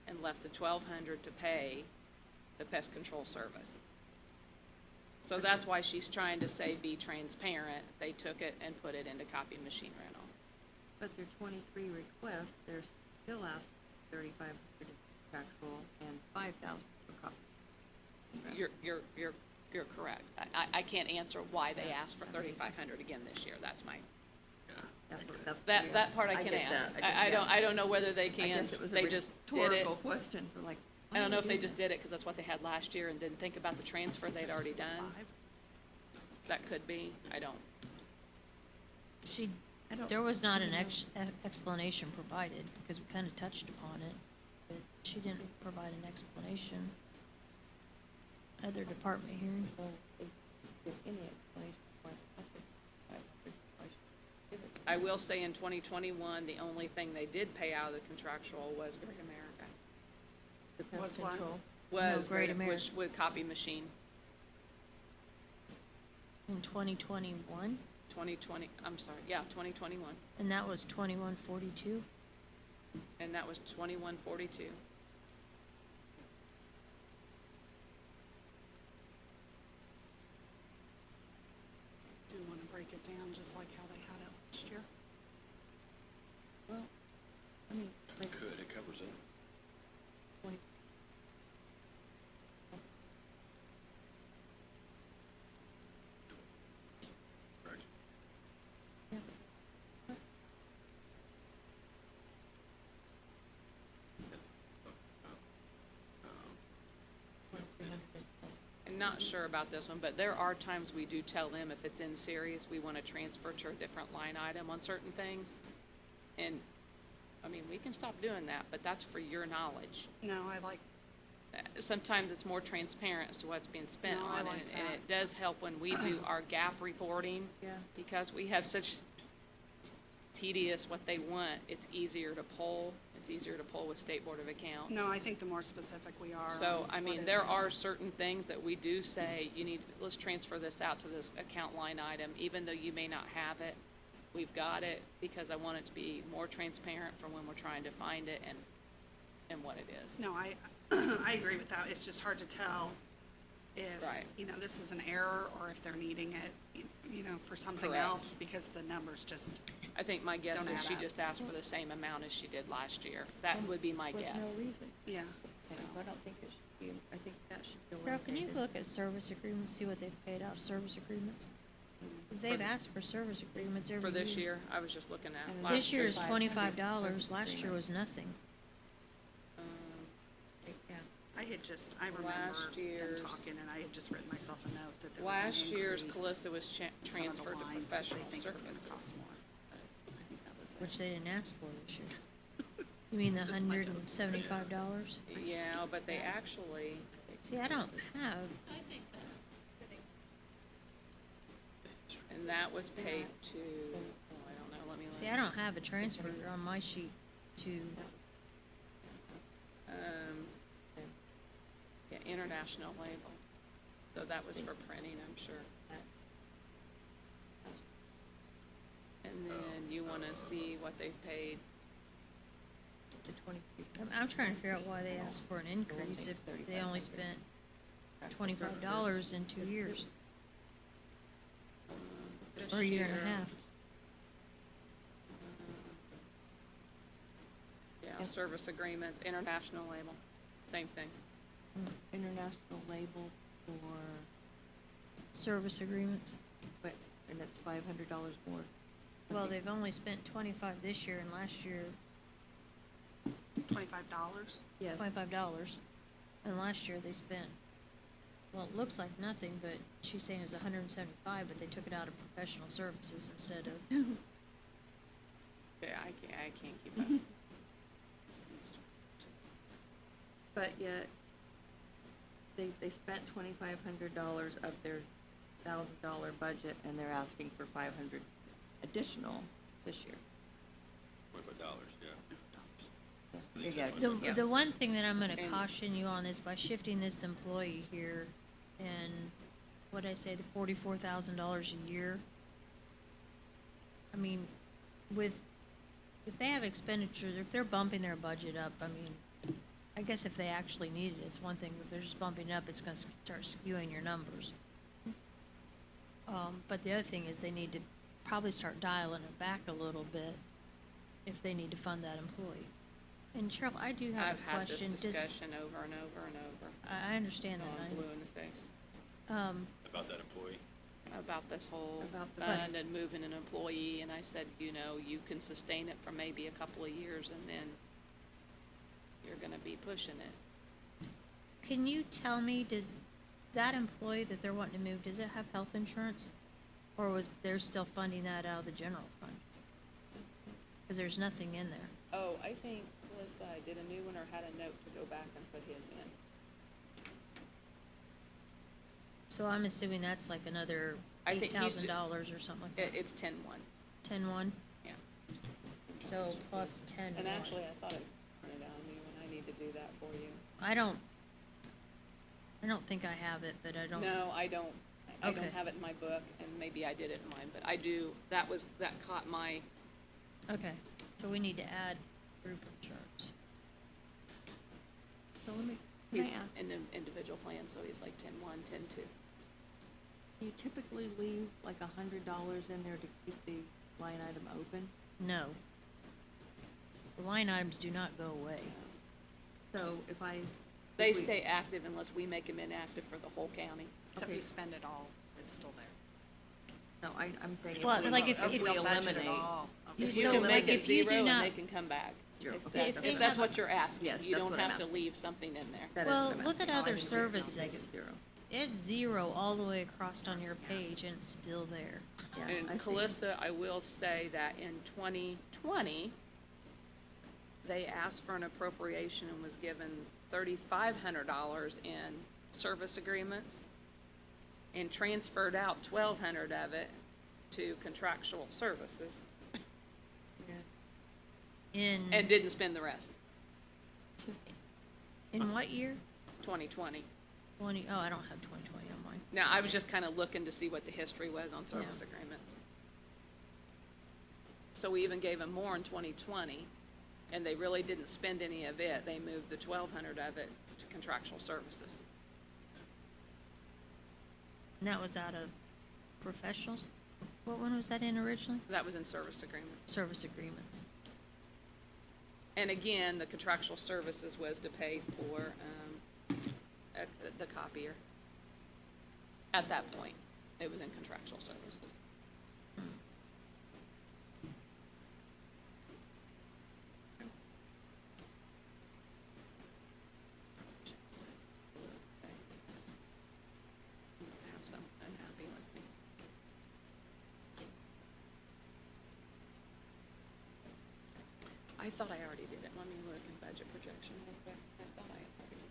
And left the 1,200 to pay the pest control service. So that's why she's trying to say, be transparent. They took it and put it into copy machine rental. But their 23 requests, they're still asking 3,500 contractual and 5,000 for copy. You're correct. I can't answer why they asked for 3,500 again this year. That's my, yeah. that part I can get ask. that. I don't know whether they I can. guess it was a They just did it. rhetorical question for like. I why don't know would if they do just that? did it because that's what they had last year and didn't think about the transfer they'd already done. 5. That could be. I don't. She, I don't there was not an even know. explanation provided, because we kind of touched upon it, but she didn't provide an explanation. Other department hearing. Well, if there's any explanation why it has to be 500, why should we give it? I will say in 2021, the only thing they did pay out of the contractual was Great America. The pest Was what? control. Was Great was America. with copy machine. In 2021, 2020, I'm sorry, yeah, 2021. and that was 2142. And that was 2142. Do you want to break it down just like how they had it last year? Well, I mean, like Could, it covers it. 23 I'm not sure about this one, but there are times we do tell them if it's in series, we wanna transfer to a different line item on certain things. And, I mean, we can stop doing that, but that's for your knowledge. No, I like, Sometimes it's more transparent as to what's being spent No, I on it, like and that. it does help when we do our gap reporting. Yeah. Because we have such tedious what they want, it's easier to pull, it's easier to pull with State Board of Accounts. no, I think the more specific we are. So, on I mean, what there it's- are certain things that we do say, you need, let's transfer this out to this account line item, even though you may not have it. We've got it, because I want it to be more transparent from when we're trying to find it and what it is. No, I, I agree with that. It's just hard to tell if, Right. this is an error or if they're needing it, for something Correct. else because the numbers just, I think my guess Don't is add she up. just asked for the same amount as she did last year. That would be my With guess. no reason. yeah. So, I don't think it should be, I think that should go in. Carol, can you dated. look at service agreements, see what they've paid out service agreements? Because For they've the- asked for service agreements every For year. this year, I was just looking at And last This year is year's. $25, service last year agreement. was nothing. Yeah. I remember Last them year's- talking and I had just written myself a note that there was an Last year's increase Calissa was in some of the transferred to lines 'cause professional they think it's services. gonna cost more. But I think that was it. Which they didn't ask for this year. You mean the Just my $175? Yeah, but they actually, See, I don't have, and that was paid to, oh, I don't know, let me look. see, I don't have a transfer on my sheet to, Yeah, international label. So that was for printing, I'm sure. And then you wanna see what they've paid. The 23. I'm trying to figure out why they asked for an increase if they only spent $25 in 2 years, This or a year and a year, half. Yeah, service agreements, international label, same thing. International label for, Service agreements. but, and it's $500 more. Well, they've only spent 25 this year, and last year, $25? Yes. $25. And last year they spent, well, it looks like nothing, but she's saying it was 175, but they took it out of professional services instead of, Yeah, I can't keep up. This needs to- But yet, they spent $2,500 of their $1,000 budget, and they're asking for 500 additional this year. $25, yeah. Yeah, the, the one thing that I'm gonna And- caution you on is by shifting this employee here and, what'd I say, the $44,000 a year. I mean, if they have expenditures, if they're bumping their budget up, I mean, I guess if they actually need it, it's one thing, if they're just bumping it up, it's gonna start skewing your numbers. But the other thing is they need to probably start dialing it back a little bit if they need to fund that employee. And Cheryl, I do have I've a had this question, does, discussion over and over and over. I understand till that, I'm blue in the face. About that employee. About this whole About the fund and moving an employee, and I said, you can sustain it for maybe a couple of years, and then you're gonna be pushing it. can you tell me, does that employee that they're wanting to move, does it have health insurance? Or was they're still funding that out of the general fund? Cause there's nothing in there. Oh, I think Melissa did a new one or had a note to go back and put his in. So I'm assuming that's like another I think he's ju- $8,000 or something like that. It's 10-1, 10-1, yeah. so plus 10 And more. actually, I thought it printed out on me when I need to do that for you. I don't think I have it, but I don't. No, I don't Okay. have it in my book, and maybe I did it in mine, but I do, that caught my, Okay, so we need to add group insurance. So let me, he's can I ask, in an individual plan, so he's like 10-1, 10-2. do you typically leave like $100 in there to keep the line item open? No. The line items do not go away. So if They if we- stay active unless we make them inactive for the whole county. So if Okay. you spend it all, it's still there. No, I'm saying Well, if we, like if if we don't budget it eliminate. all, You- You so, can like, make it if you do zero and not- they can come back. Zero, If okay, that- If they if that's have what a- you're asking, Yes, you that's don't what I'm have to asking. leave something in there. That is Well, what I'm look at asking. other I just didn't know if they services. get zero. it's 0 all the way across on your page, and it's still there. Yeah, And I see. Calissa, I will say that in 2020, they asked for an appropriation and was given $3,500 in service agreements and transferred out 1,200 of it to contractual services Yeah. and didn't spend the rest, In what year? 2020. 20, oh, I don't have 2020 on mine. Now, I was just kind of looking to see what the history was on service Yeah. agreements. So we even gave them more in 2020, and they really didn't spend any of it. They moved the 1,200 of it to contractual services. And that was out of professionals? What one was that in originally? That was in service agreements. Service agreements. And again, the contractual services was to pay for the copier. At that point, it was in contractual services. Have some unhappy with me. I thought I already did it. Let me look in budget projection real quick. I thought I already.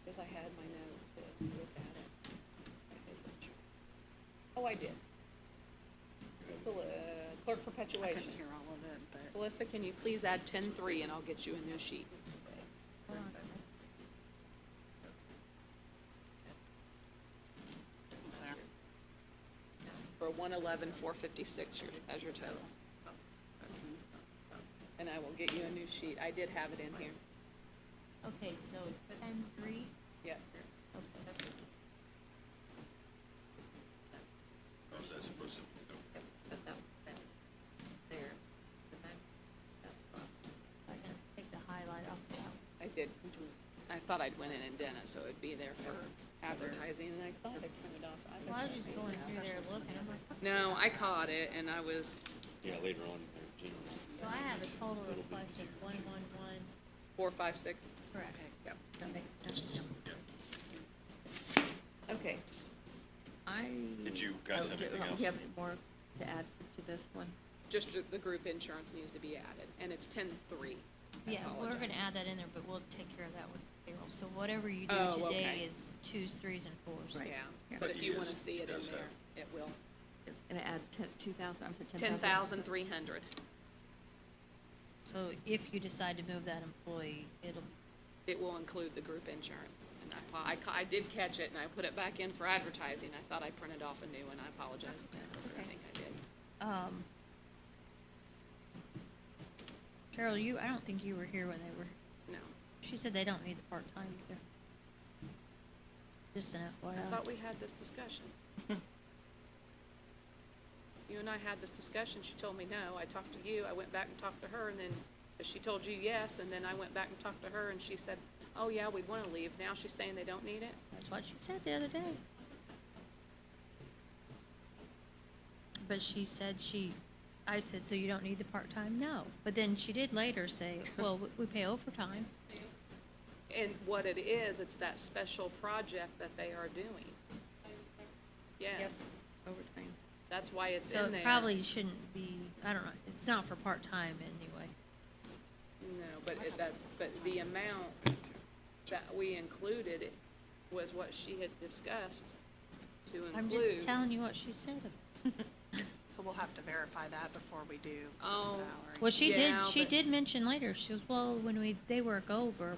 Because I had my note to look at it. Oh, I did. Clerk I perpetuation. couldn't hear all of it, but Melissa, can you please add 10-3 and I'll get you a new sheet? Hold on a second. it's there. For 111,456 as your total. And I will get you a new sheet. I did have it in here. Okay, so 10-3? Yeah. Okay. Or is that supposed to? But that was spent there. The bank, I can take the highlight off that. I did. I thought I'd went in and done it, so it'd be there for advertising, and I thought I printed off. Well, I was just going through there looking, I'm like, what's No, I caught it, and I was Yeah, later on, generally. So I have a total request of 111, 456. correct. Yep. That makes sense. Okay. Did you guys have anything Do else? you have any more to add to this one? Just the group insurance needs to be added, and it's 10-3. Yeah, we're gonna add that in there, but we'll take care of that with payroll. So whatever you do Oh, today okay. is 2s, 3s, and 4s. Right. Yeah, Yeah. but But if he you wanna is- see it in does there, have- it will. It's gonna add 2,000, I'm sorry, 10,000. 10,300. So if you decide to move that employee, It will include the group insurance. And I did catch it, and I put it back in for advertising. I thought I printed off a new one. I apologize. I think I did. Cheryl, I don't think you were here when they were, No. she said they don't need the part-time either. Just an I FYI. thought we had this discussion. You and I had this discussion, she told me no, I talked to you, I went back and talked to her, and then she told you yes, and then I went back and talked to her, and she said, oh yeah, we wanna leave, now she's saying they don't need it? That's what she said the other day. But she said I said, so you don't need the part-time? No. But then she did later say, well, we pay overtime. And what it is, it's that special project that they are doing. Yep, Yes, overtime. that's why it's So in there. it probably shouldn't be, I don't know, it's not for part-time anyway. No, but the amount that we included was what she had discussed to include. I'm just telling you what she said. So we'll have to verify that before we do the Oh. salary. Well, she Yeah, she but- did mention later, she goes, well, when they work over,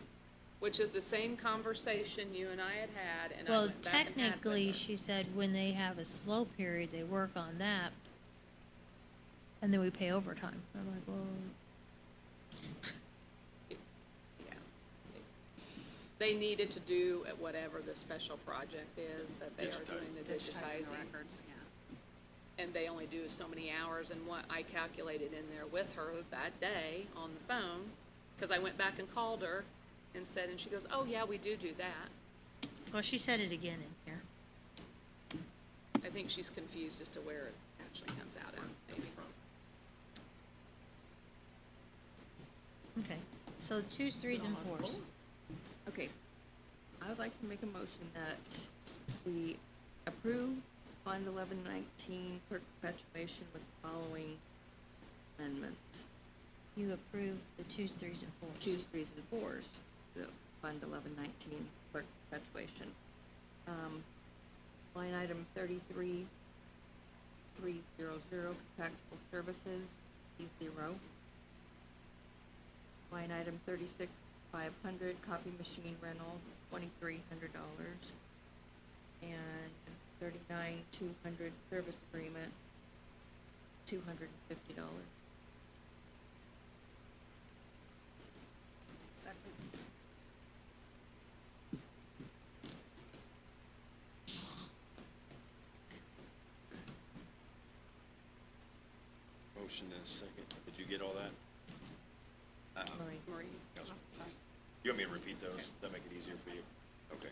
Which is the same conversation you and I had, and I well, went back and had with technically, her. she said when they have a slow period, they work on that, and then we pay overtime. I'm like, well, Yeah. They needed to do whatever the special project is that they are doing the Digitizing the digitizing. records, yeah. And they only do so many hours, and what I calculated in there with her that day on the phone, because I went back and called her and said, and she goes, oh yeah, we do that. well, she said it again in here. I think she's confused as to where it actually comes out at, maybe. Okay, so 2s, 3s, and 4s. Okay. I I would like to make a motion that we approve Fund 1119 clerk perpetuation with the following amendments. You approve the twos, threes, and fours. Twos, threes, and fours, the Fund 1119 clerk perpetuation. Line item 33300 contractual services, E0. Line item 36500 copy machine rental, $2,300. And 39200 service agreement, $250. Second. Motion and a second. Did you get all that? Maureen. Marie, Yes. sorry. You want me to repeat those? Does that make it easier for you? Okay.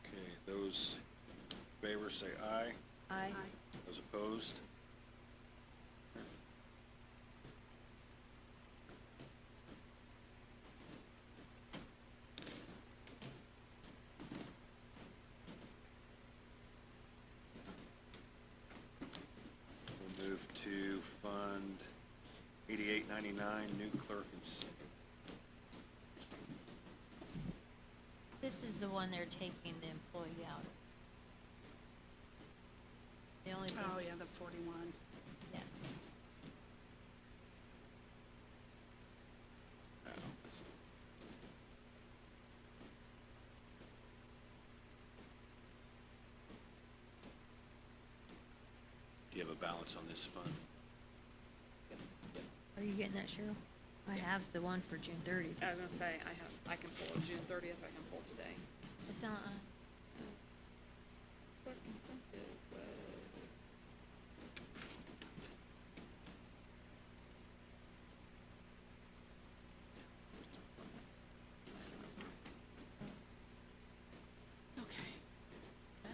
Okay, those in favor say aye. Aye. Those opposed? We'll move to Fund 8899, new clerk and second. This is the one they're taking the employee out of. The only thing. Oh, yeah, the 41. Yes. Oh, I see. Do you have a balance on this fund? Are you getting that, Cheryl? I have the one for June 30th. I was gonna say, I can pull June 30th, I can pull today. It's not, Clerk incentive was. Okay. Well,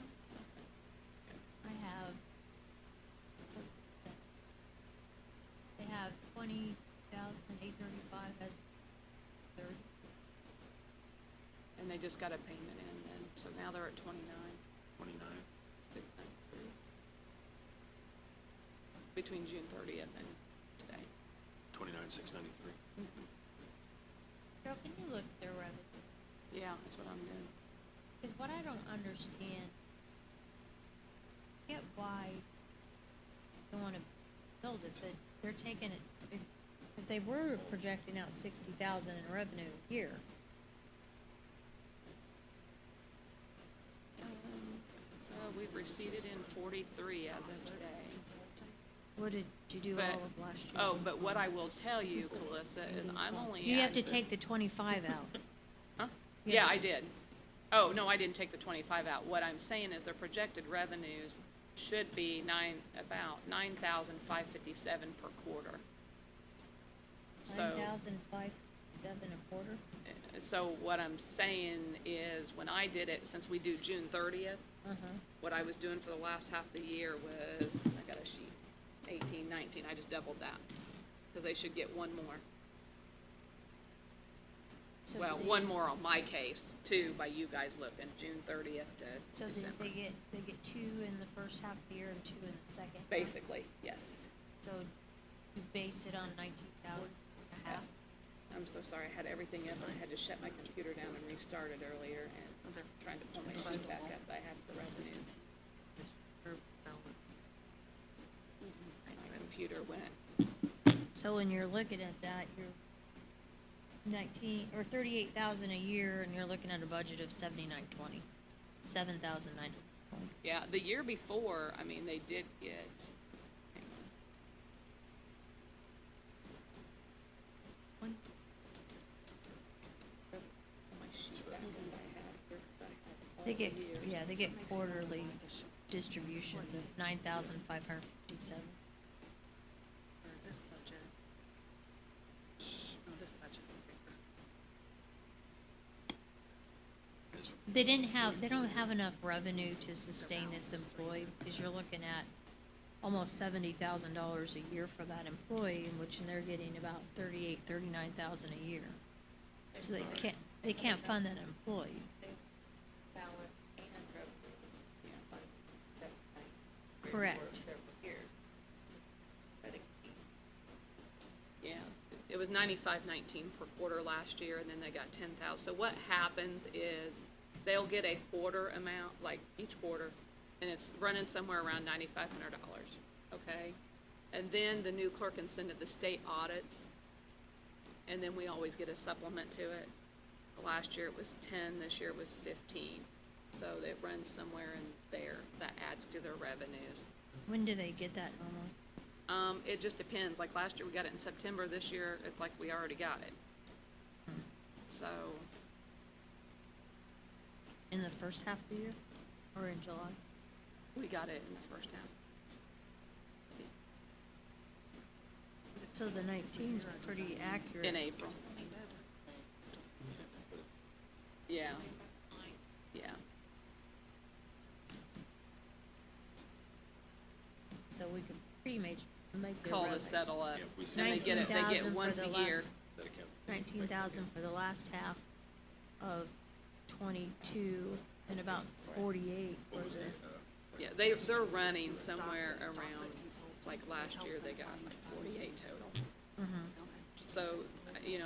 I have, they have 20,835 as 30. and they just got a payment in then, so now they're at 29, 29? 693. Between June 30th and today. 29,693. Cheryl, can you look at their revenue? Yeah, that's what I'm doing. Because what I don't understand, I get why they want to build it, but they're taking it, because they were projecting out 60,000 in revenue a year. So we've receipted in 43 as of today. What did you do But, all of last year? oh, but what I will tell you, Calissa, is I'm only You have at to the- take the 25 out. Huh? You Yeah, have I to- did. Oh, no, I didn't take the 25 out. What I'm saying is their projected revenues should be about 9,557 per quarter. So, 9,507 a quarter? so what I'm saying is, when I did it, since we do June 30th, Uh-huh. what I was doing for the last half of the year was, I got a sheet, 18, 19, I just doubled that, because they should get one more. So Well, they- one more on my case, two by you guys looking, June 30th to So December. they get 2 in the first half of the year and 2 in the second? half? Basically, yes. So you based it on 19,000 and a half? I'm so sorry, I had everything up, and I had to shut my computer down and restart it earlier, and they're trying to pull my sheet back up that I had for revenues. My computer went, So when you're looking at that, you're 38,000 a year, and you're looking at a budget of 7,920, 7,920. yeah, the year before, I mean, they did get, hang on. Pull my sheet back up I had here, 'cause I had all They the get, years. yeah, they get quarterly distributions of 9,557. For this budget. Oh, this budget's bigger. They don't have enough revenue to sustain this employee, because you're looking at almost $70,000 a year for that employee, in which they're getting about 39,000 a year. So they can't fund that employee. Balance and revenue, fund separate Correct. for several years. But it- Yeah, it was 95.19 per quarter last year, and then they got 10,000. So what happens is they'll get a quarter amount, like each quarter, and it's running somewhere around $9,500, okay? And then the new clerk can send it to state audits, and then we always get a supplement to it. Last year it was 10, this year it was 15. So it runs somewhere in there. That adds to their revenues. When do they get that normally? It just depends. Like last year we got it in September. This year it's like we already got it. So, In the first half of the year, or in July? we got it in the first half. See, So the 19 is pretty accurate. in April. Yeah. Yeah. So we could pretty much make the Call to revenue. settle up. Yeah, if we And they get it, they 19,000 get for once the a year. last- That account. 19,000 for the last half of 22, and about 48 for What was the, it? Yeah, they're running somewhere around, like last year they got like 48 total. So,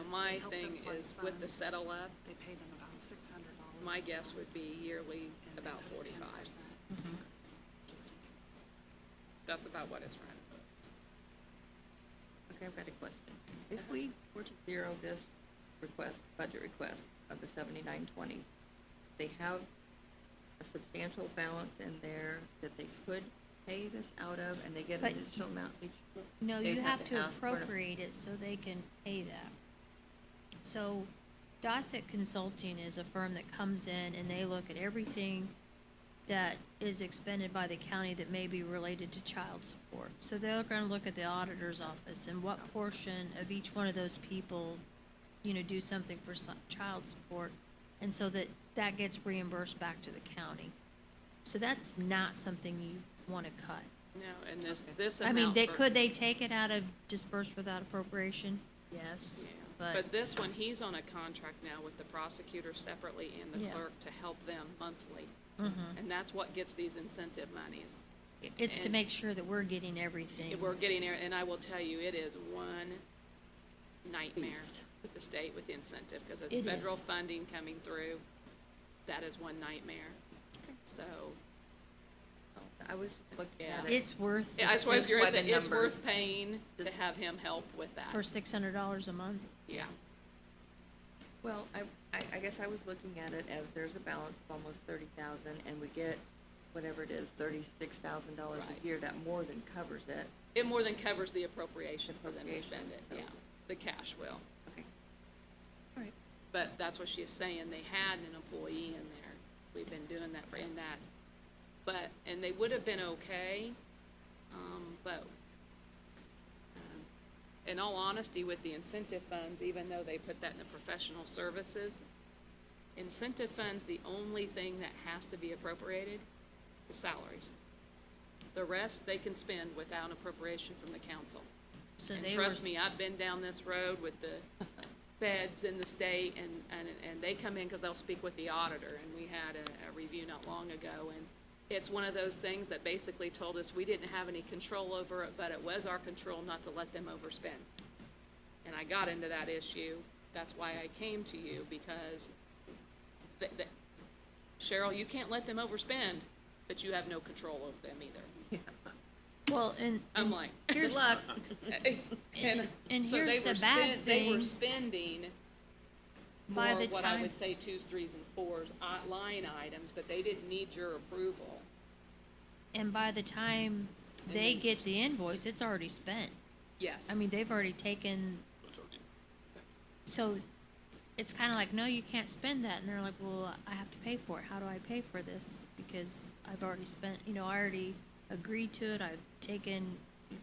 my thing is with the settle up, They pay them about $600. my guess would be yearly and they about put a 45. 10% Mm-hmm. increase, just in case. That's about what it's running. Okay, I've got a question. If we were to zero this budget request of the 7920, they have a substantial balance in there that they could pay this out of, and they get an But- additional amount each? no, They'd you have to ask for it. appropriate it so they can pay that. So Dossett Consulting is a firm that comes in and they look at everything that is expended by the county that may be related to child support. So they're gonna look at the auditor's office and what portion of each one of those people, do something for child support. And so that gets reimbursed back to the county. So that's not something you wanna cut. No, and this I mean, amount for. could they take it out of dispersed without appropriation? Yes, Yeah, but, but this one, he's on a contract now with the prosecutor separately and the Yeah. clerk to help them monthly. Mhm. And that's what gets these incentive monies. it's to and- make sure that we're getting everything. We're getting there, and I will tell you, it is one nightmare Beast. with the state with the incentive, because it's It is. federal funding coming through. That is one nightmare. So, I was looking Yeah. at it. It's worth yeah, I It's was just gonna what say, the it's numbers- worth paying to Just- have him help with that. for $600 a month. Yeah, Well, I guess I was looking at it as there's a balance of almost 30,000, and we get whatever it is, $36,000 Right. a year, that more than covers it. it more than covers the appropriation for them to Appropriation, spend it, so- yeah, the cash will. Okay. Right. But that's what she is saying, they had an employee in there, we've been doing that in that. But, and they would have been okay, but, in all honesty, with the incentive funds, even though they put that in the professional services, incentive funds, the only thing that has to be appropriated is salaries. The rest, they can spend without appropriation from the council. So And they trust were, me, I've been down this road with the feds in the state, and they come in because they'll speak with the auditor, and we had a review not long ago, and it's one of those things that basically told us we didn't have any control over it, but it was our control not to let them overspend. And I got into that issue, that's why I came to you, because Cheryl, you can't let them overspend, but you have no control over them either. well, and. I'm like, Good luck. And So here's they were the bad They were thing, spending by more the what I time, would say 2s, 3s, and 4s, line items, but they didn't need your approval. and by the time And they then- get the invoice, it's already spent. Yes. I mean, they've already taken, so it's kinda like, no, you can't spend that, and they're like, well, I have to pay for it, how do I pay for this? Because I've already spent, I already agreed to it, I've taken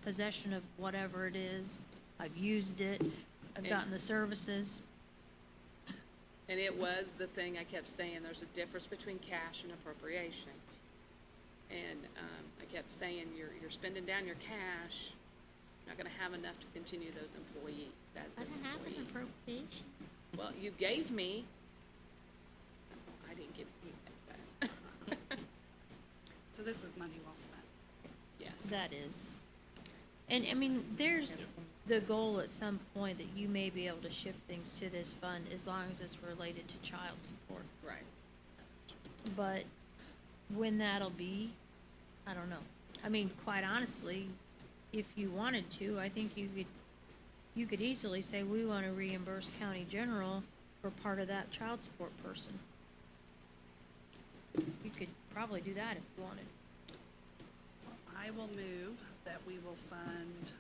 possession of whatever it is, I've used it, I've And- gotten the services. And it was the thing I kept saying, there's a difference between cash and appropriation. And, I kept saying, you're spending down your cash, you're not gonna have enough to continue this employee. appropriation. Well, you gave me, I didn't give you that. So this is money well spent. Yes. That is. And, I mean, there's the goal at some point that you may be able to shift things to this fund as long as it's related to child support. Right. But when that'll be, I don't know. I mean, quite honestly, if you wanted to, I think you could easily say, we wanna reimburse county general for part of that child support person. You could probably do that if you wanted. I will move that we will fund,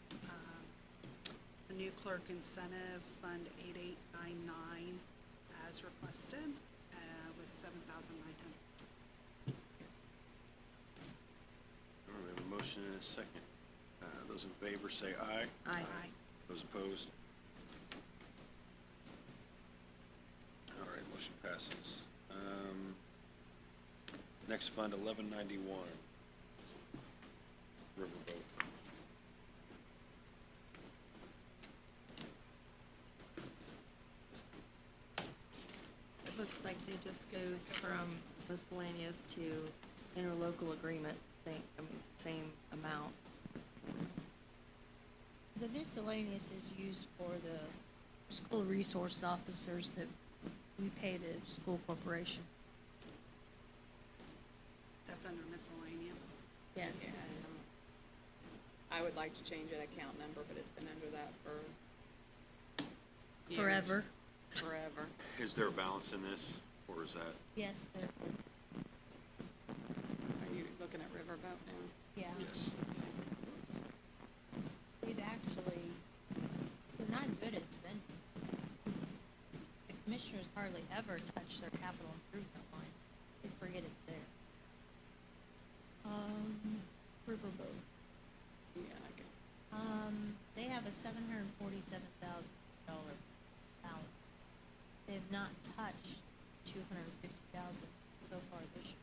the new clerk incentive, Fund 8899, as requested, with $7,900. All right, we have a motion and a second. Those in favor say aye. Aye. Those opposed? All right, motion passes. Next fund, 1191. Riverboat. It looks like they just moved from miscellaneous to interlocal agreement, same amount. The miscellaneous is used for the school resource officers that we pay the school corporation. That's under miscellaneous. Yes. I would like to change that account number, but it's been under that for years. Forever. Forever. Is there a balance in this, or is that? Yes, there, Are you looking at Riverboat now? yeah. Yes. We've actually, we're not good at spending. The commissioners hardly ever touch their capital improvement line. They forget it's there. Riverboat. Yeah, I can. They have a $747,000 balance. They have not touched $250,000 so far this year.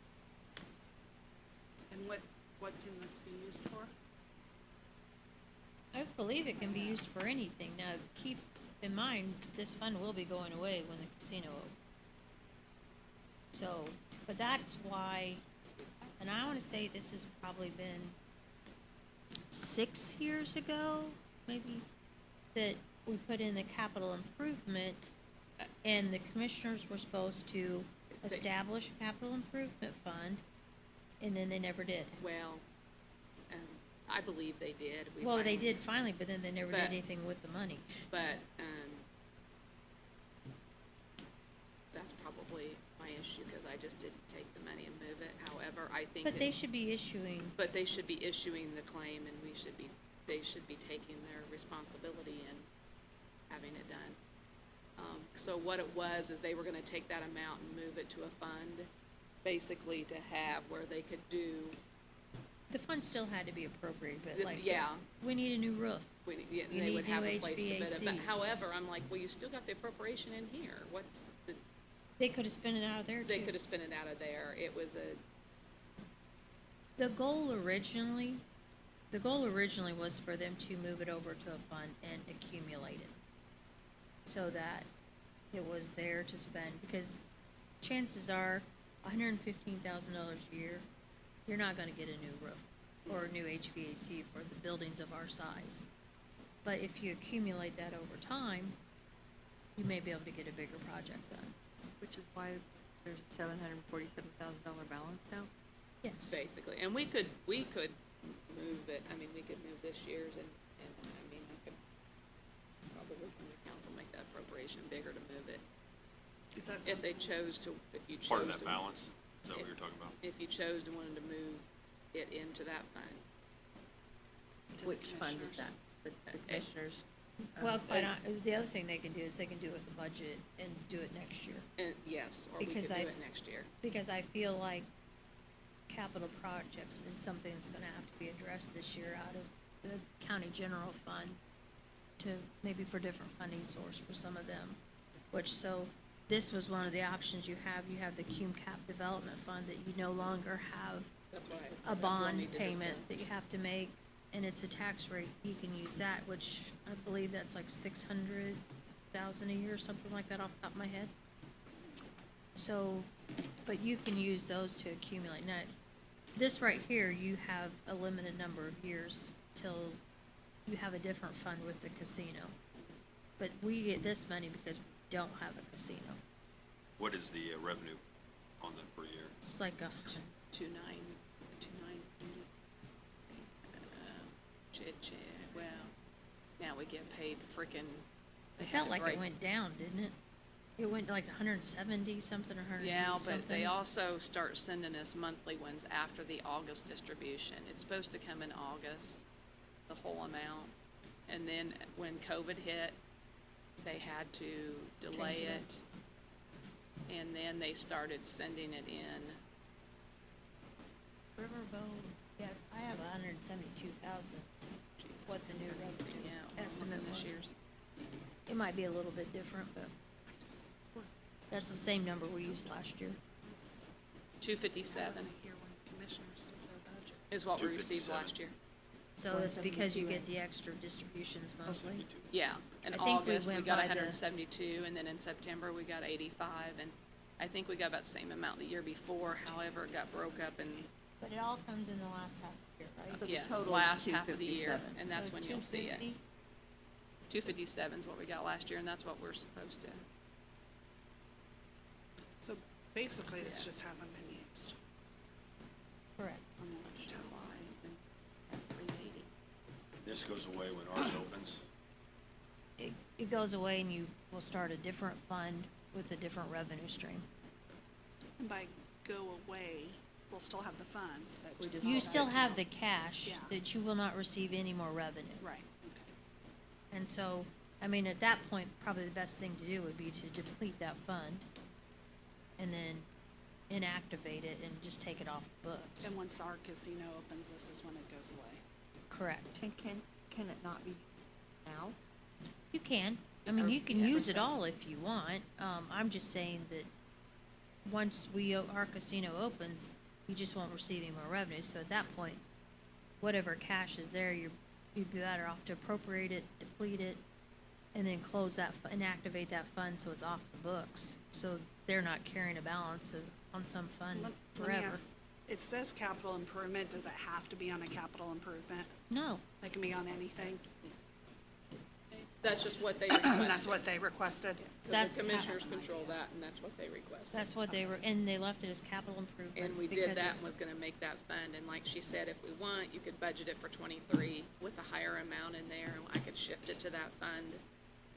And what can this be used for? I believe it can be used for anything. Now, keep in mind, this fund will be going away when the casino opens. So, but that's why, and I wanna say this has probably been 6 years ago, maybe, that we put in the capital improvement, and the commissioners were supposed to establish a capital improvement fund, and then they never did. Well, I believe they did. We Well, they finally- did finally, but then they never did But- anything with the money. But, that's probably my issue, cause I just didn't take the money and move it. However, I think But that- they should be issuing, But they should be issuing the claim, and they should be taking their responsibility and having it done. So what it was, is they were gonna take that amount and move it to a fund, basically to have where they could do, the fund still had to be appropriated, but like, yeah, we need a new roof. yeah, You they need would have new a place to bid it. But HVAC. however, I'm like, well, you still got the appropriation in here. They could have spent it out of there They too. could have spent it out of there. It was The goal originally was for them to move it over to a fund and accumulate it. So that it was there to spend, because chances are, $115,000 a year, you're not gonna get a new roof or a new HVAC for the buildings of our size. But if you accumulate that over time, you may be able to get a bigger project done. Which is why there's a $747,000 balance now? Yes. basically, and we could move it. I mean, we could move this year's, and I mean, I could probably from the council make that appropriation bigger to move it. Is that If they something? chose to, if you chose to. Part of that balance? Is that what you're talking about? If you chose to wanted to move it into that fund. To the Which fund is commissioners? that? The commissioners? Well, the other thing they can do is they can do it with the budget and do it next year. And yes, or we could Because do I- it next year. Because I feel like capital projects is something that's gonna have to be addressed this year out of the county general fund to, maybe for different funding source for some of them. Which, so, this was one of the options you have the CUME cap development fund that you no longer have That's why. a we'll bond need to payment discuss. that you have to make, and it's a tax rate, you can use that, which I believe that's like 600,000 a year, something like that off the top of my head. So, but you can use those to accumulate. Now, this right here, you have a limited number of years till you have a different fund with the casino. But we get this money because we don't have a casino. What is the revenue on that per year? It's like a, 2.9, is it 2.9? Well, now we get paid frickin'. they it had felt to like break- it went down, didn't it? It went like 170 something or 180 Yeah, something. but they also start sending us monthly ones after the August distribution. It's supposed to come in August, the whole amount. And then when COVID hit, they had to delay Change it up. it. And then they started sending it in. Riverboat, yes, I have 172,000, Jesus, what the new revenue yeah, estimate this was. year's. It might be a little bit different, but that's the same number we used last year. It's- I 257 wasn't here when commissioners did their budget. is what we received 257. last year. So it's because you 172, get the extra distributions monthly. Yeah, in I think we August, we went got by the- 172, and then in September, we got 85, and I think we got about the same amount the year before, however, it got broke up and, But it all comes in the last half of the year, right? So the yes, total is last half of the year, 257. and that's So when you'll see it. 250? 257 is what we got last year, and that's what we're supposed to. So basically, this Yeah. just hasn't been used. Correct. From what I can tell. At 380. This goes away when ours opens. It goes away and you will start a different fund with a different revenue stream. And by go away, we'll still have the funds, but We just. just You won't still have have the cash Yeah. that you will not receive any more revenue. Right, okay. And so, I mean, at that point, probably the best thing to do would be to deplete that fund and then inactivate it and just take it off the books. And once our casino opens, this is when it goes away. Correct. And can it not be now? You can. I mean, Or you can never use it can. all if you want. I'm just saying that once our casino opens, you just won't receive any more revenue. So at that point, whatever cash is there, you'd be better off to appropriate it, deplete it, and then close that, and activate that fund so it's off the books. So they're not carrying a balance on some fund Let me forever. ask, it says capital improvement, does it have to be on a capital improvement? No, It can be on anything? That's just what they requested. That's what they requested? That's The how- commissioners control that, and that's what they requested. that's what they were, and they left it as capital And improvements we did because that and it's- was gonna make that fund, and like she said, if we want, you could budget it for 23 with a higher amount in there, and I could shift it to that fund,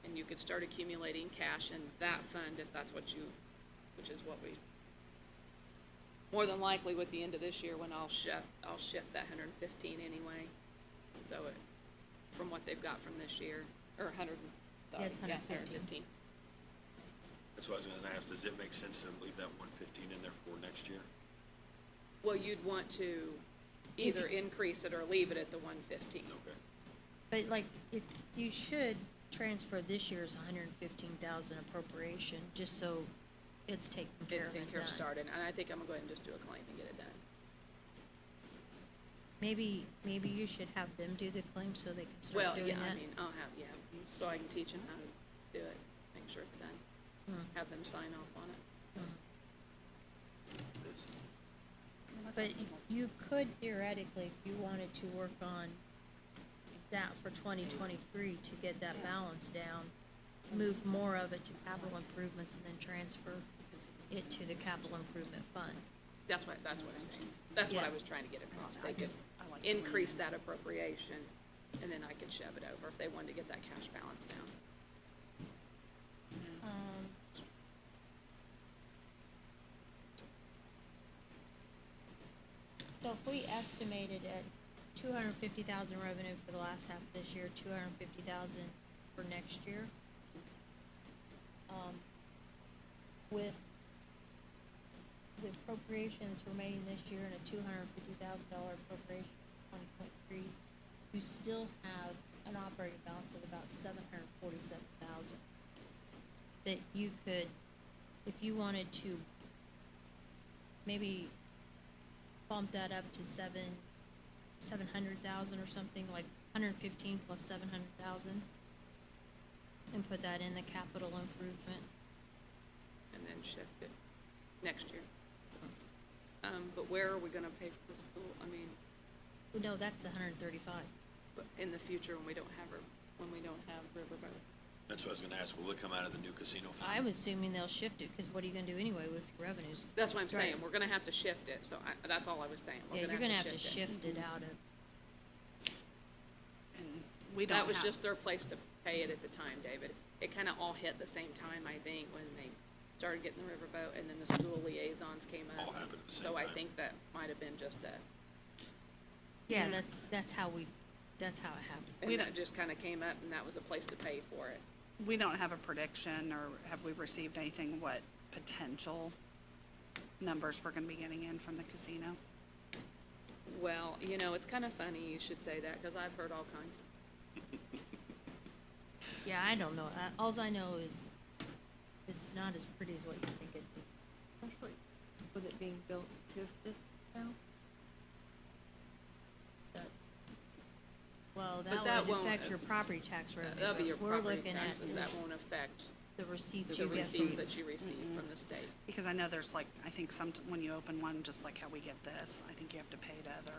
and you could start accumulating cash in that fund if that's what you, which is what we, more than likely with the end of this year, when I'll shift that 115 anyway. So it, from what they've got from this year, or 100, Yeah, it's 115. 115. That's what I was gonna ask, does it make sense to leave that 115 in there for next year? Well, you'd want to either increase it or leave it at the 115. Okay. But like, if you should transfer this year's 115,000 appropriation, just so it's taken care It's of taken and care of done. started, and I think I'm gonna go ahead and just do a claim and get it done. Maybe you should have them do the claim so they can Well, start doing yeah, that. I mean, I'll have, yeah, so I can teach them how to do it, make sure it's done, Hmm. have them sign off on it. But you could theoretically, if you wanted to work on that for 2023 to get that balance down, move more of it to capital improvements and then transfer it to the capital improvement fund. That's what I'm saying, that's what I Yeah. was trying to get across, I they could I like the way you- increase that appropriation, and then I could shove it over if they wanted to get that cash balance down. Um, So if we estimated at 250,000 revenue for the last half of this year, 250,000 for next year, with the appropriations remaining this year and a $250,000 appropriation for 2023, you still have an operating balance of about 747,000 that you could, if you wanted to maybe bump that up to 700,000 or something, like 115 plus 700,000. And put that in the capital improvement. And then shift it next year. But where are we gonna pay for the school? I mean, No, that's 135. but in the future when we don't have Riverboat. That's what I was gonna ask, will it come out of the new casino fund? I'm assuming they'll shift it, because what are you gonna do anyway with your revenues? That's what I'm saying, Right. we're gonna have to shift it, so that's all I was saying. We're Yeah, you're gonna have to shift it. shift it out of, And we don't That was have- just their place to pay it at the time, David. It kinda all hit the same time, I think, when they started getting the Riverboat, and then the school liaisons came up. All happened at the same So I time. think that might have been just a, yeah, Yeah. that's how it happened. We and that don't- just kinda came up, and that was a place to pay for it. We don't have a prediction, or have we received anything, what potential numbers we're gonna be getting in from the casino? Well, it's kinda funny you should say that, 'cause I've heard all kinds. Yeah, I don't know, alls I know is, it's not as pretty as what you think it'd be. Especially with it being built TIF district now? Well, But that that would won't, affect your property tax revenue. That'll be your What property we're looking at taxes, that is won't affect the receipts the you get receipts from, that you receive from the state. Because I know there's like, I think when you open one, just like how we get this, I think you have to pay to other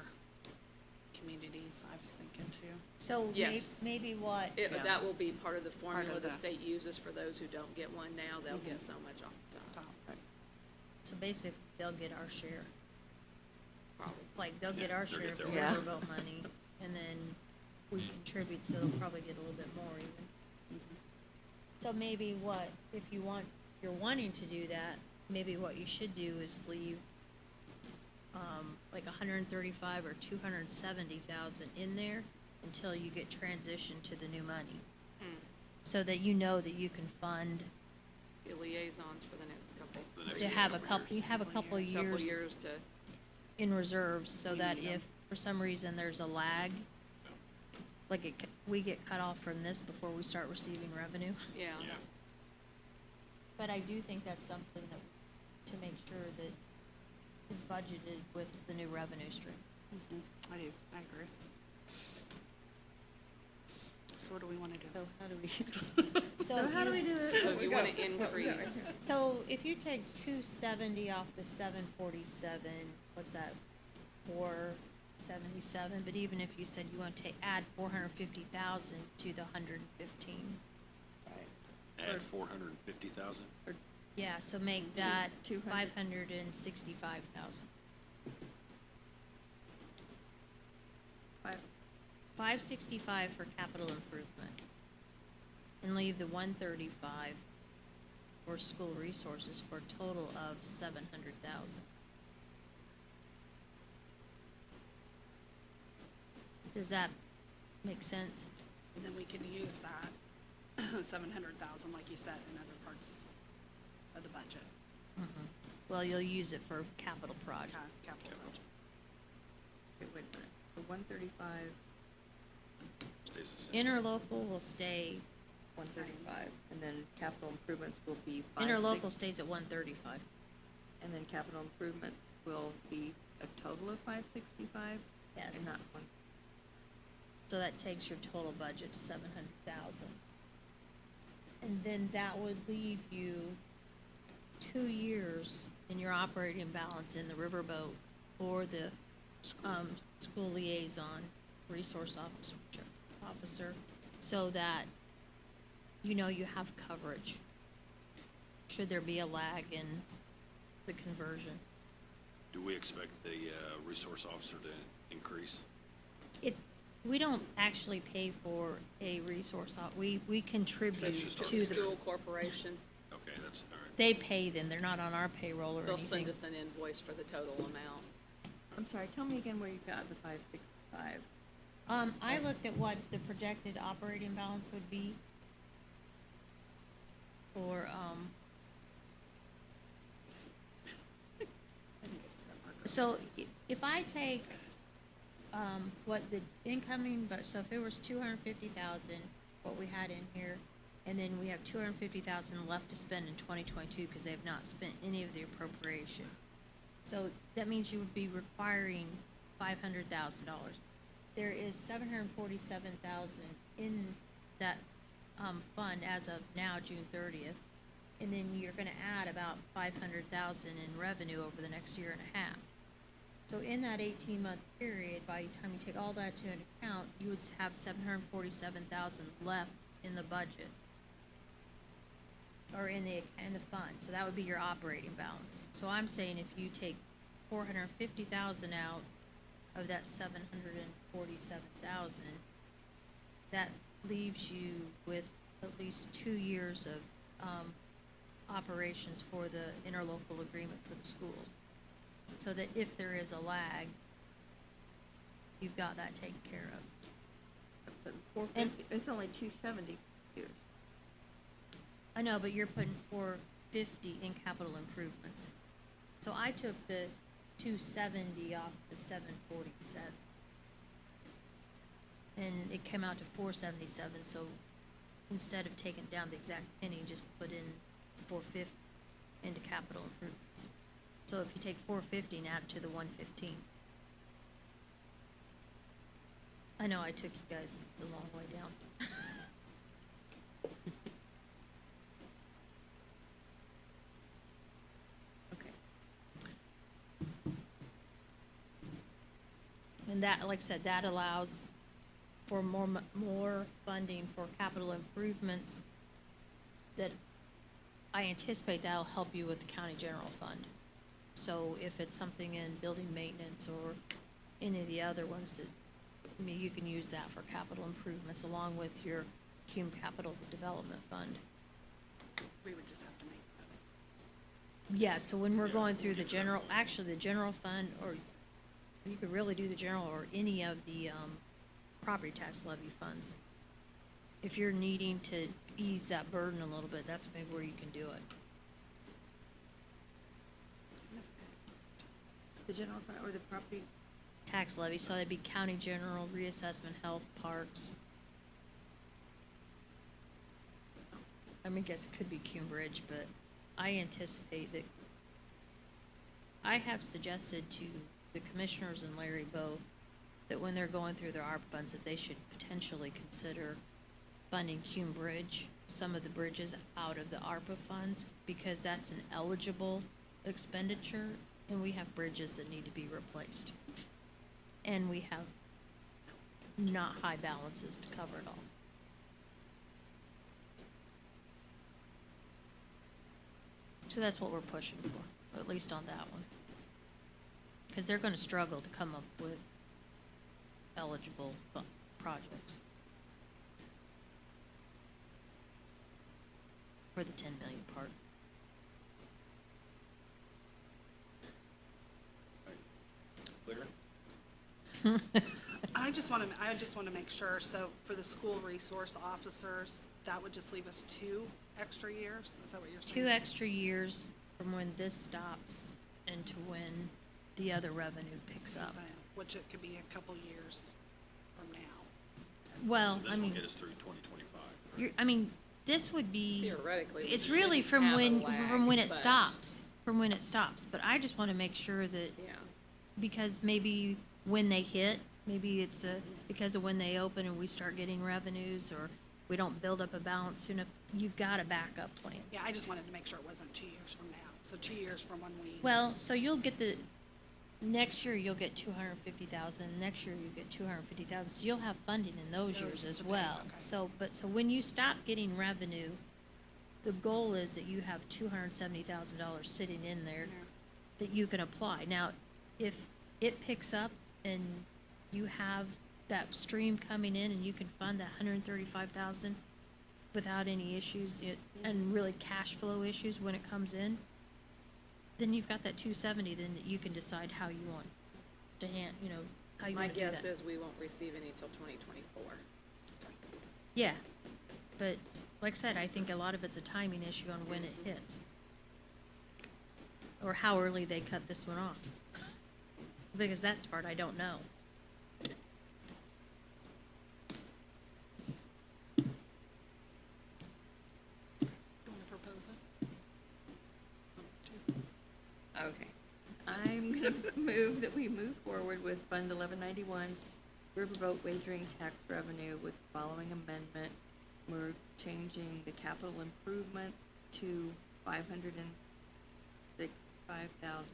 communities, I was thinking too. so Yes. maybe what, Yeah. That will be part of the formula the the- state uses for those who don't get one now, they'll get so much off the top, Top. so basically, they'll get our share. probably. Like, they'll get our they'll share get of the their own. riverboat money, and then we contribute, so they'll probably get a little bit more even. So maybe if you're wanting to do that, maybe what you should do is leave, like 135 or 270,000 in there until you get transitioned to the new money. So that you know that you can fund, The liaisons for the next couple, The next to have a couple couple, you have a couple couple years years to, in reserves, so We that need 'em. if for some reason there's a lag, like we get cut off from this before we start receiving revenue. yeah. Yeah, But I do think that's something that, to make sure that is budgeted with the new revenue stream. I do, I agree. So what do we wanna do? So how do we, So how do we do it? So if you wanna increase, So if you take 270 off the 747, what's that, 477, but even if you said you want to add 450,000 to the 115. add 450,000? Yeah, so make that 200. 565,000. 565 for capital improvement. And leave the 135 for school resources for a total of 700,000. Does that make sense? And then we can use that 700,000, like you said, in other parts of the budget, Well, you'll use it for capital project. capital budget. wait a minute, the 135, Stays the same. Interlocal will stay, 135, and then capital improvements will be 560. interlocal stays at 135. And then capital improvements will be a total of 565? Yes. And not one, So that takes your total budget to 700,000. And then that would leave you 2 years in your operating balance in the riverboat or the, school liaison, resource officer, so that you know you have coverage, should there be a lag in the conversion. Do we expect the resource officer to increase? We don't actually pay for a resource, we That's contribute just to our the, school corporation, Okay, that's, all right. they pay them, they're not on our payroll or they'll send anything. us an invoice for the total amount. I'm sorry, tell me again where you got the 565. I looked at what the projected operating balance would be for, so if I take, what the incoming, but, so if it was 250,000, what we had in here, and then we have 250,000 left to spend in 2022, because they have not spent any of the appropriation. So So that means you would be requiring $500,000. There is $747,000 in that, fund as of now, June 30th. And then you're gonna add about 500,000 in revenue over the next year and a half. So in that 18-month period, by the time you take all that into account, you would have 747,000 left in the budget. Or in the fund, so that would be your operating balance. So I'm saying if you take 450,000 out of that 747,000, that leaves you with at least 2 years of, operations for the interlocal agreement for the schools. So that if there is a lag, you've got that taken care of. But 450, it's only 270 years. I know, but you're putting 450 in capital improvements. So I took the 270 off the 747. And it came out to 477, so instead of taking down the exact penny, just put in 450 into capital improvements. So if you take 450 and add it to the 115. I know I took you guys the long way down. Okay. And that, like I said, that allows for more funding for capital improvements that I anticipate that'll help you with the county general fund. So if it's something in building maintenance or any of the other ones that, I mean, you can use that for capital improvements along with your cum capital development fund. We would just have to make that. Yeah, so when we're going through the general, actually the general fund, or you could really do the general or any of the, property tax levy funds. If you're needing to ease that burden a little bit, that's maybe where you can do it. The general fund or the property, Tax levy, so that'd be county general, reassessment, health, parks. I mean, I guess it could be Cume Bridge, but I anticipate that, I have suggested to the commissioners and Larry both, that when they're going through their ARP funds, that they should potentially consider funding Cume Bridge, some of the bridges out of the ARPA funds, because that's an eligible expenditure, and we have bridges that need to be replaced. And we have not high balances to cover it all. So that's what we're pushing for, at least on that one. Because they're gonna struggle to come up with eligible projects for the 10 million part. Clear? I just want to make sure, so for the school resource officers, that would just leave us 2 extra years? Is that what you're saying? 2 extra years from when this stops and to when the other revenue picks up. Which it could be a couple years from now. Well, So I this will mean, get us through 2025. you're, I mean, this would be, Theoretically, we it's really shouldn't from have a when, lag, from when it but- stops, but I just wanna make sure that, Yeah, because maybe when they hit, maybe it's because of when they open and we start getting revenues, or we don't build up a balance soon enough, you've got a backup plan. Yeah, I just wanted to make sure it wasn't 2 years from now. So 2 years from when we. Well, so you'll get next year you'll get 250,000, next year you get 250,000, so you'll have funding in those years Those as to pay, well. okay. So when you stop getting revenue, the goal is that you have $270,000 sitting in there Yeah. that you can apply. Now, if it picks up and you have that stream coming in and you can fund that 135,000 without any issues, and really cash flow issues when it comes in, then you've got that 270, then that you can decide how you want to how you my want to do that. guess is we won't receive any till 2024. Yeah, but like I said, I think a lot of it's a timing issue on when it hits. Or how early they cut this one off. Because that's the part I don't know. You want to propose it? okay. I'm gonna move that we move forward with Fund 1191, Riverboat Wagering Tax Revenue with the following amendment. We're changing the capital improvement to 565,000,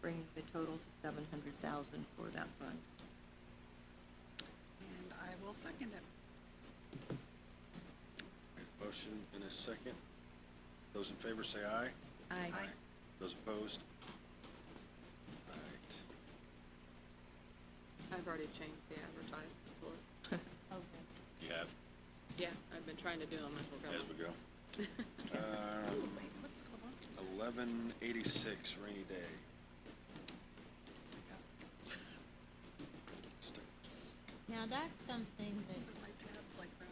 bringing the total to 700,000 for that fund. And I will second it. Motion and a second. Those in favor say aye. Aye. Those opposed? All right. I've already changed the advertising for us. Okay. You have, Yeah, I've been trying to do them as we're as going. we go. Wait, what's going on? 1186, rainy day. Stick. Now, that's something that My tab's like round.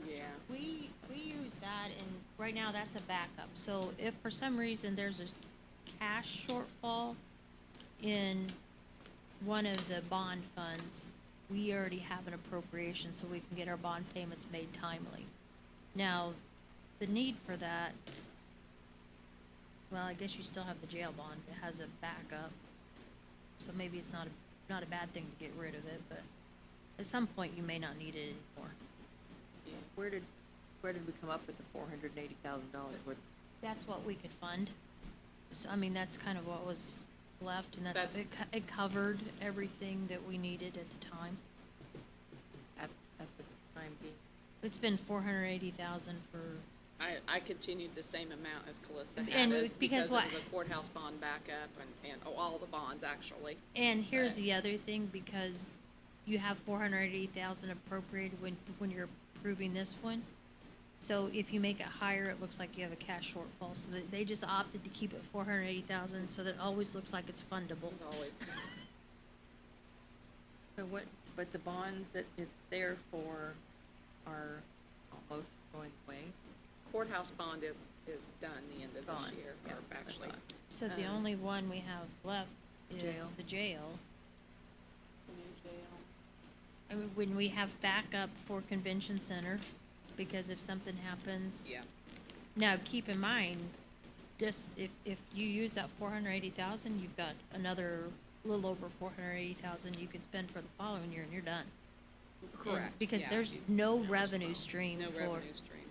Yeah, we use that, and right now that's a backup. So if for some reason there's a cash shortfall in one of the bond funds, we already have an appropriation so we can get our bond payments made timely. Now, the need for that, well, I guess you still have the jail bond that has a backup. So maybe it's not a bad thing to get rid of it, but at some point you may not need it anymore. yeah. Where did we come up with the $480,000? That's what we could fund. So, I mean, that's kind of what was left, and That's- it covered everything that we needed at the time. At the time being? It's been 480,000 for, I continued the same amount as Calista And had it us was because because what- it was a courthouse bond backup and all the bonds, actually. and here's Right. the other thing, because you have 480,000 appropriated when you're approving this one. So if you make it higher, it looks like you have a cash shortfall, so they just opted to keep it 480,000, so that it always looks like it's fundable. As always. So but the bonds that it's there for are almost going away? Courthouse bond is done the end of Gone. this year, Yeah, or I actually. thought. So the Um, only one we have left is Jail. the jail. New jail. I mean, when we have backup for convention center, because if something happens. Yeah, Now, keep in mind, if you use that 480,000, you've got another little over 480,000 you can spend for the following year and you're done. correct. Because yeah. there's no revenue stream No for. revenue stream.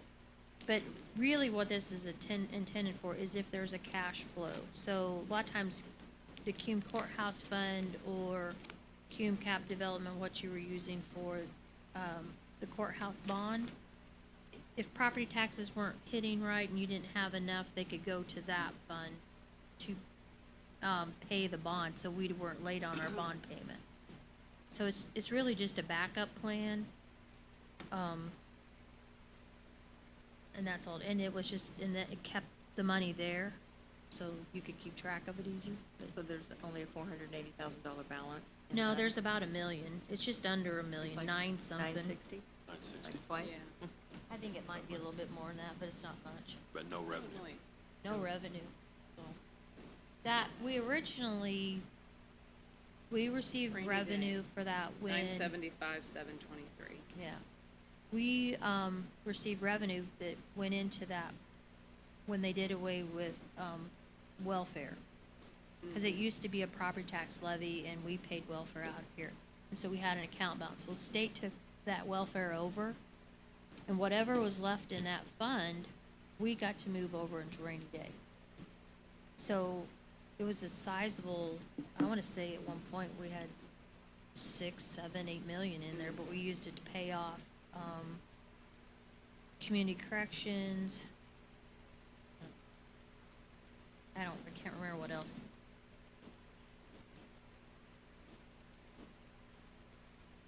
But really what this is intended for is if there's a cash flow. So a lot of times, the Cume Courthouse Fund or Cume Cap Development, what you were using for, the courthouse bond, if property taxes weren't hitting right and you didn't have enough, they could go to that fund to, pay the bond, so we weren't late on our bond payment. So it's really just a backup plan. And that's all, and it was just, and that it kept the money there, so you could keep track of it easier. But So there's only a $480,000 balance? in no, that? there's about 1 million. It's just under 1 million, like 9 something. 960? 960, Like twice? Yeah. I think it might be a little bit more than that, but it's not much. but no That was revenue. only- No revenue. So that, we received Rainy revenue day. for that when. 975, 723. Yeah. We, received revenue that went into that when they did away with, welfare. Cause it used to be a property tax levy and we paid welfare out here. And so we had an account balance. Well, the state took that welfare over, and whatever was left in that fund, we got to move over into rainy day. So it was a sizable, I wanna say at one point we had 6, 7, 8 million in there, but we used it to pay off, community corrections. I can't remember what else.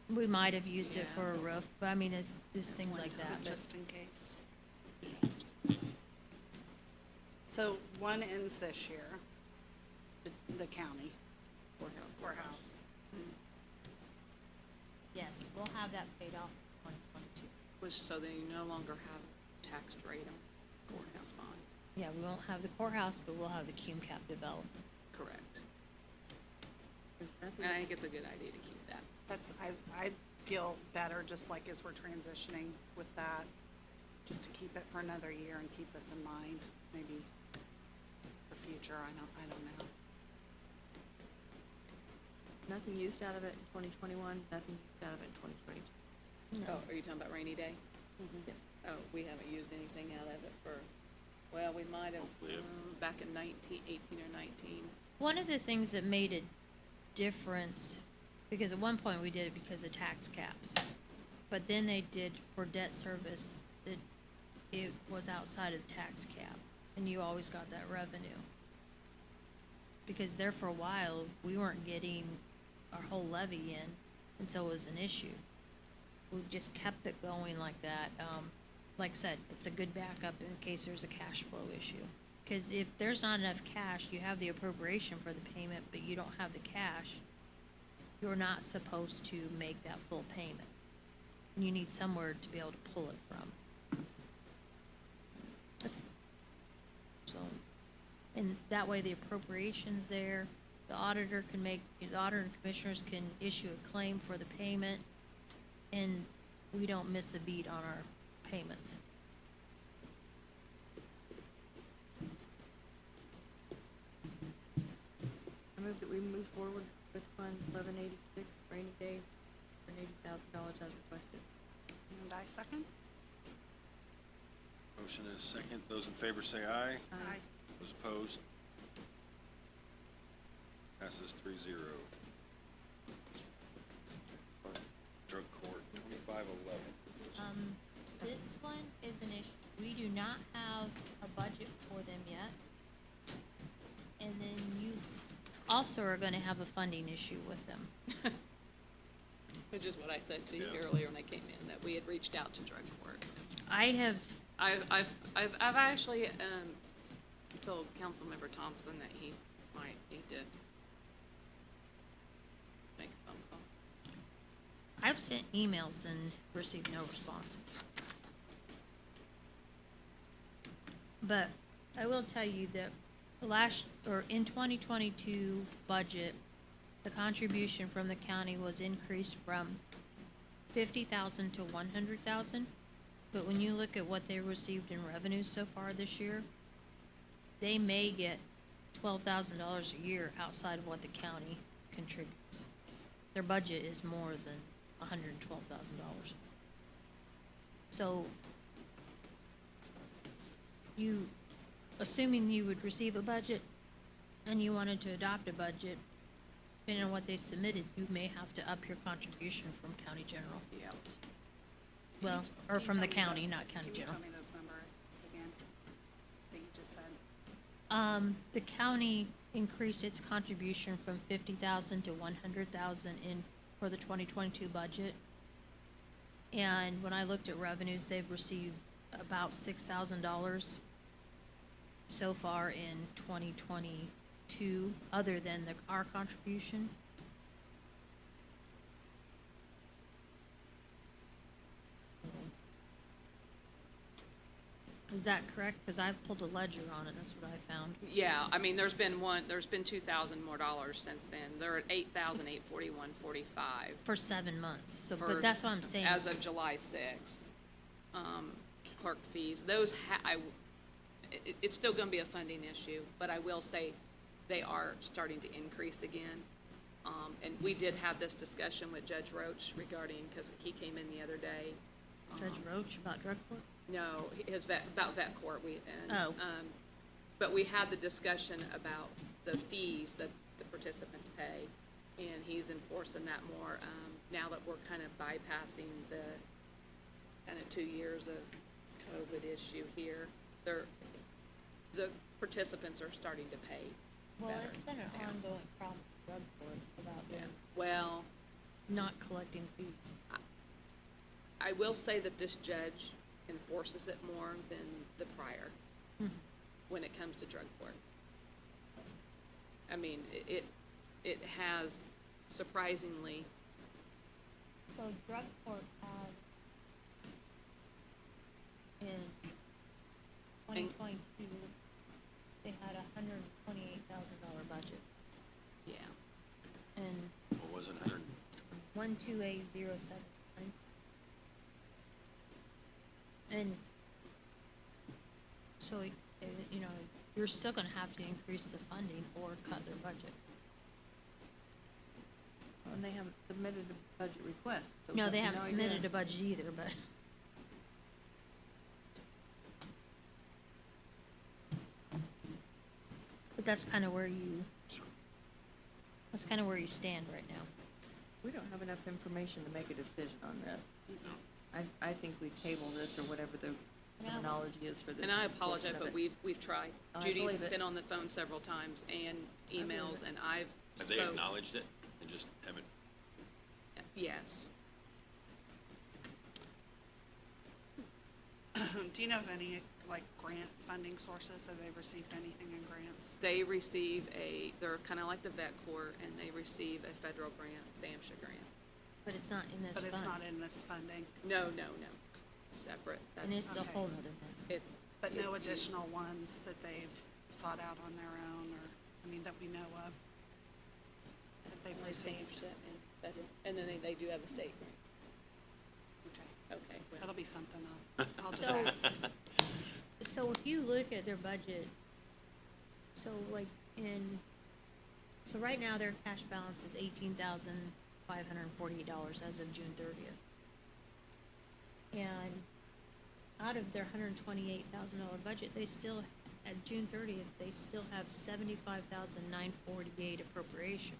We might have used it Yeah. for a roof, but I mean, it's things like that, but. Just in case. So one ends this year, the county courthouse. Yes, we'll have that paid off in 2022. Which, so they no longer have taxed rate on courthouse bond. Yeah, we won't have the courthouse, but we'll have the Cume Cap development. Correct. There's nothing. And I think it's a good idea to keep that. I feel better, just like as we're transitioning with that, just to keep it for another year and keep this in mind, maybe for future, I don't know. nothing used out of it in 2021, nothing used out of it in 2022. Oh, are you talking about rainy day? Yes. Oh, we haven't used anything out of it for, well, we might have, Hopefully it- back in 18 or 19. One of the things that made a difference, because at one point we did it because of tax caps, but then they did for debt service, that it was outside of the tax cap, and you always got that revenue. Because there for a while, we weren't getting our whole levy in, and so it was an issue. We just kept it going like that. Like I said, it's a good backup in case there's a cash flow issue. Because if there's not enough cash, you have the appropriation for the payment, but you don't have the cash, you're not supposed to make that full payment. You need somewhere to be able to pull it from. So, and that way the appropriation's there, the auditor and commissioners can issue a claim for the payment, and we don't miss a beat on our payments. I move that we move forward with Fund 1186, rainy day, for $80,000 as requested. And I second. Motion is second. Those in favor say aye. Aye. Those opposed? Passes 3-0. Drug court, 2511. This one is an issue. We do not have a budget for them yet. And then you also are gonna have a funding issue with them. Which is what I said to you Yeah. earlier when I came in, that we had reached out to drug court. I have, I've actually, told Councilmember Thompson that he might need to make a phone call. I've sent emails and received no response. But I will tell you that in 2022 budget, the contribution from the county was increased from 50,000 to 100,000. But when you look at what they received in revenues so far this year, they may get $12,000 a year outside of what the county contributes. Their budget is more than $112,000. So you, assuming you would receive a budget and you wanted to adopt a budget, depending on what they submitted, you may have to up your contribution from county general. Yeah. Well, or Can you from the tell me county, those- not county general. Can you tell me those numbers again that you just said? The county increased its contribution from 50,000 to 100,000 for the 2022 budget. And when I looked at revenues, they've received about $6,000 so far in 2022, other than our contribution. Is that correct? Because I've pulled a ledger on it, that's what I found. Yeah, I mean, there's been 2,000 more dollars since then. They're at 8,841.45. For 7 months, so, for but that's what I'm saying. As is- of July 6th. Clerk fees, those it's still gonna be a funding issue, but I will say they are starting to increase again. And we did have this discussion with Judge Roach regarding, because he came in the other day. Judge Roach about drug court? No, about vet court, Oh. But we had the discussion about the fees that the participants pay, and he's enforcing that more, now that we're kind of bypassing the kind of 2 years of COVID issue here. The participants are starting to pay Well, better it's been an now. ongoing problem with drug court about Yeah, them well, not collecting fees. I will say that this judge enforces it more than the prior when it comes to drug court. I mean, it has surprisingly, So drug court had in 2022, they had $128,000 budget, yeah, and What was it, 100? 128,079. And so, you know, you're still gonna have to increase the funding or cut their budget. And they haven't submitted a budget request. so No, we they have haven't no submitted idea. a budget either, but. But that's kind of where you, that's kind of where you stand right now. We don't have enough information to make a decision on this. I think we table this or whatever the terminology is for this. And I portion apologize, of but it. we've tried. I Judy's believe it. been on the phone several times and believe emails, it. and I've Have they spoke. acknowledged it and just haven't? Yes. Do you know of any, like, grant funding sources? Have they received anything in grants? They receive they're kind of like the vet court, and they receive a federal grant, SAMHSA grant. But it's not in this But fund. it's not in this funding, No, It's separate. And it's a Okay. whole nother mess. It's. but no it's- additional ones that they've sought out on their own, or, I mean, that we know of, that they've Only received? SAMHSA and federal, and then they do have a state grant. Okay, Okay, well. that'll be something I'll just So- ask. So if you look at their budget, so like so right now their cash balance is $18,548 as of June 30th. And out of their $128,000 budget, they still, at June 30th, they still have $75,948 appropriation.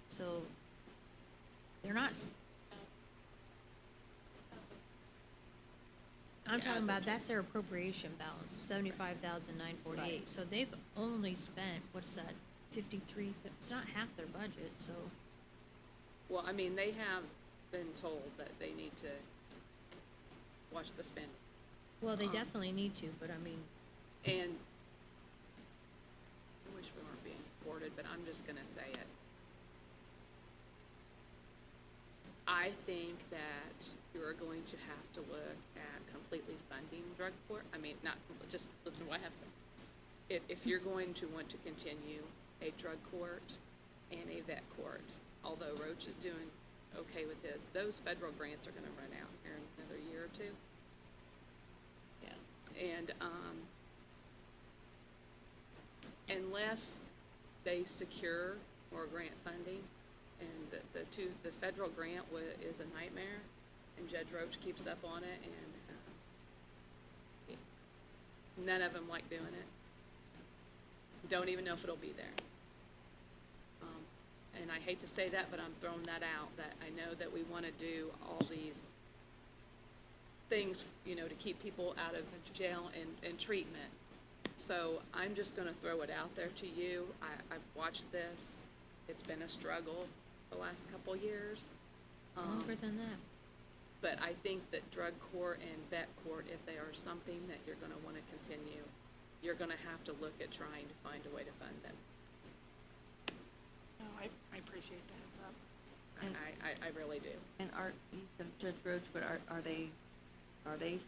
So they're not, I'm Yeah, talking as of about, June. that's their appropriation balance, 75,948. Right. So they've only spent, what's that, 53, it's not half their budget, so. Well, I mean, they have been told that they need to watch the spending. Well, they Um, definitely need to, but I mean, And I wish we weren't being recorded, but I'm just gonna say it. I think that you're going to have to look at completely funding drug court. I mean, not, just listen to what I have to say. If you're going to want to continue a drug court and a vet court, although Roach is doing okay with his, those federal grants are gonna run out here in another year or two. Yeah. And, unless they secure more grant funding, and the federal grant is a nightmare, and Judge Roach keeps up on it, and, none of them like doing it. Don't even know if it'll be there. And I hate to say that, but I'm throwing that out, that I know that we wanna do all these things, to keep people out of jail and treatment. So I'm just gonna throw it out there to you. I've watched this. It's been a struggle the last couple years. longer than that. But I think that drug court and vet court, if they are something that you're gonna wanna continue, you're gonna have to look at trying to find a way to fund them. No, I appreciate the heads up. And- I really do. And you said Judge Roach, but are they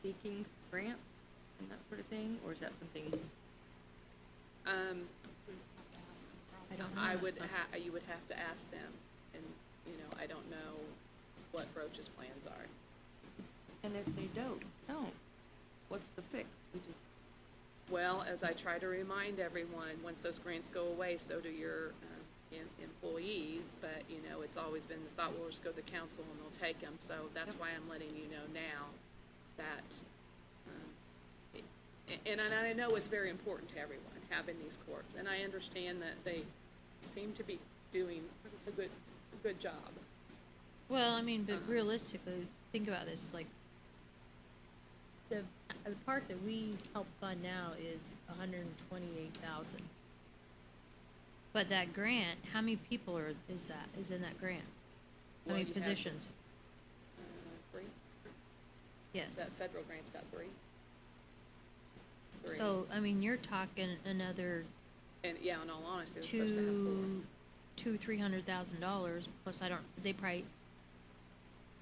seeking grants and that sort of thing, or is that something? We have to ask them I probably. don't know. You would have to ask them, and, I don't know what Roach's plans are. And if they don't, what's the fix? We just, Well, as I try to remind everyone, once those grants go away, so do your employees, but, it's always been the thought, well, we'll just go to the council and they'll take them, so that's Yep. why I'm letting you know now that, and I know it's very important to everyone, having these courts, and I understand that they seem to be doing a good job. Well, I mean, but realistically, think about this, like, the part that we help fund now is 128,000. But that grant, how many people is in that grant? How Well, many you have- positions? 3, Yes. that federal grant's got 3. So, I mean, you're talking another And, yeah, in all honesty, we're supposed to have 4. $300,000, plus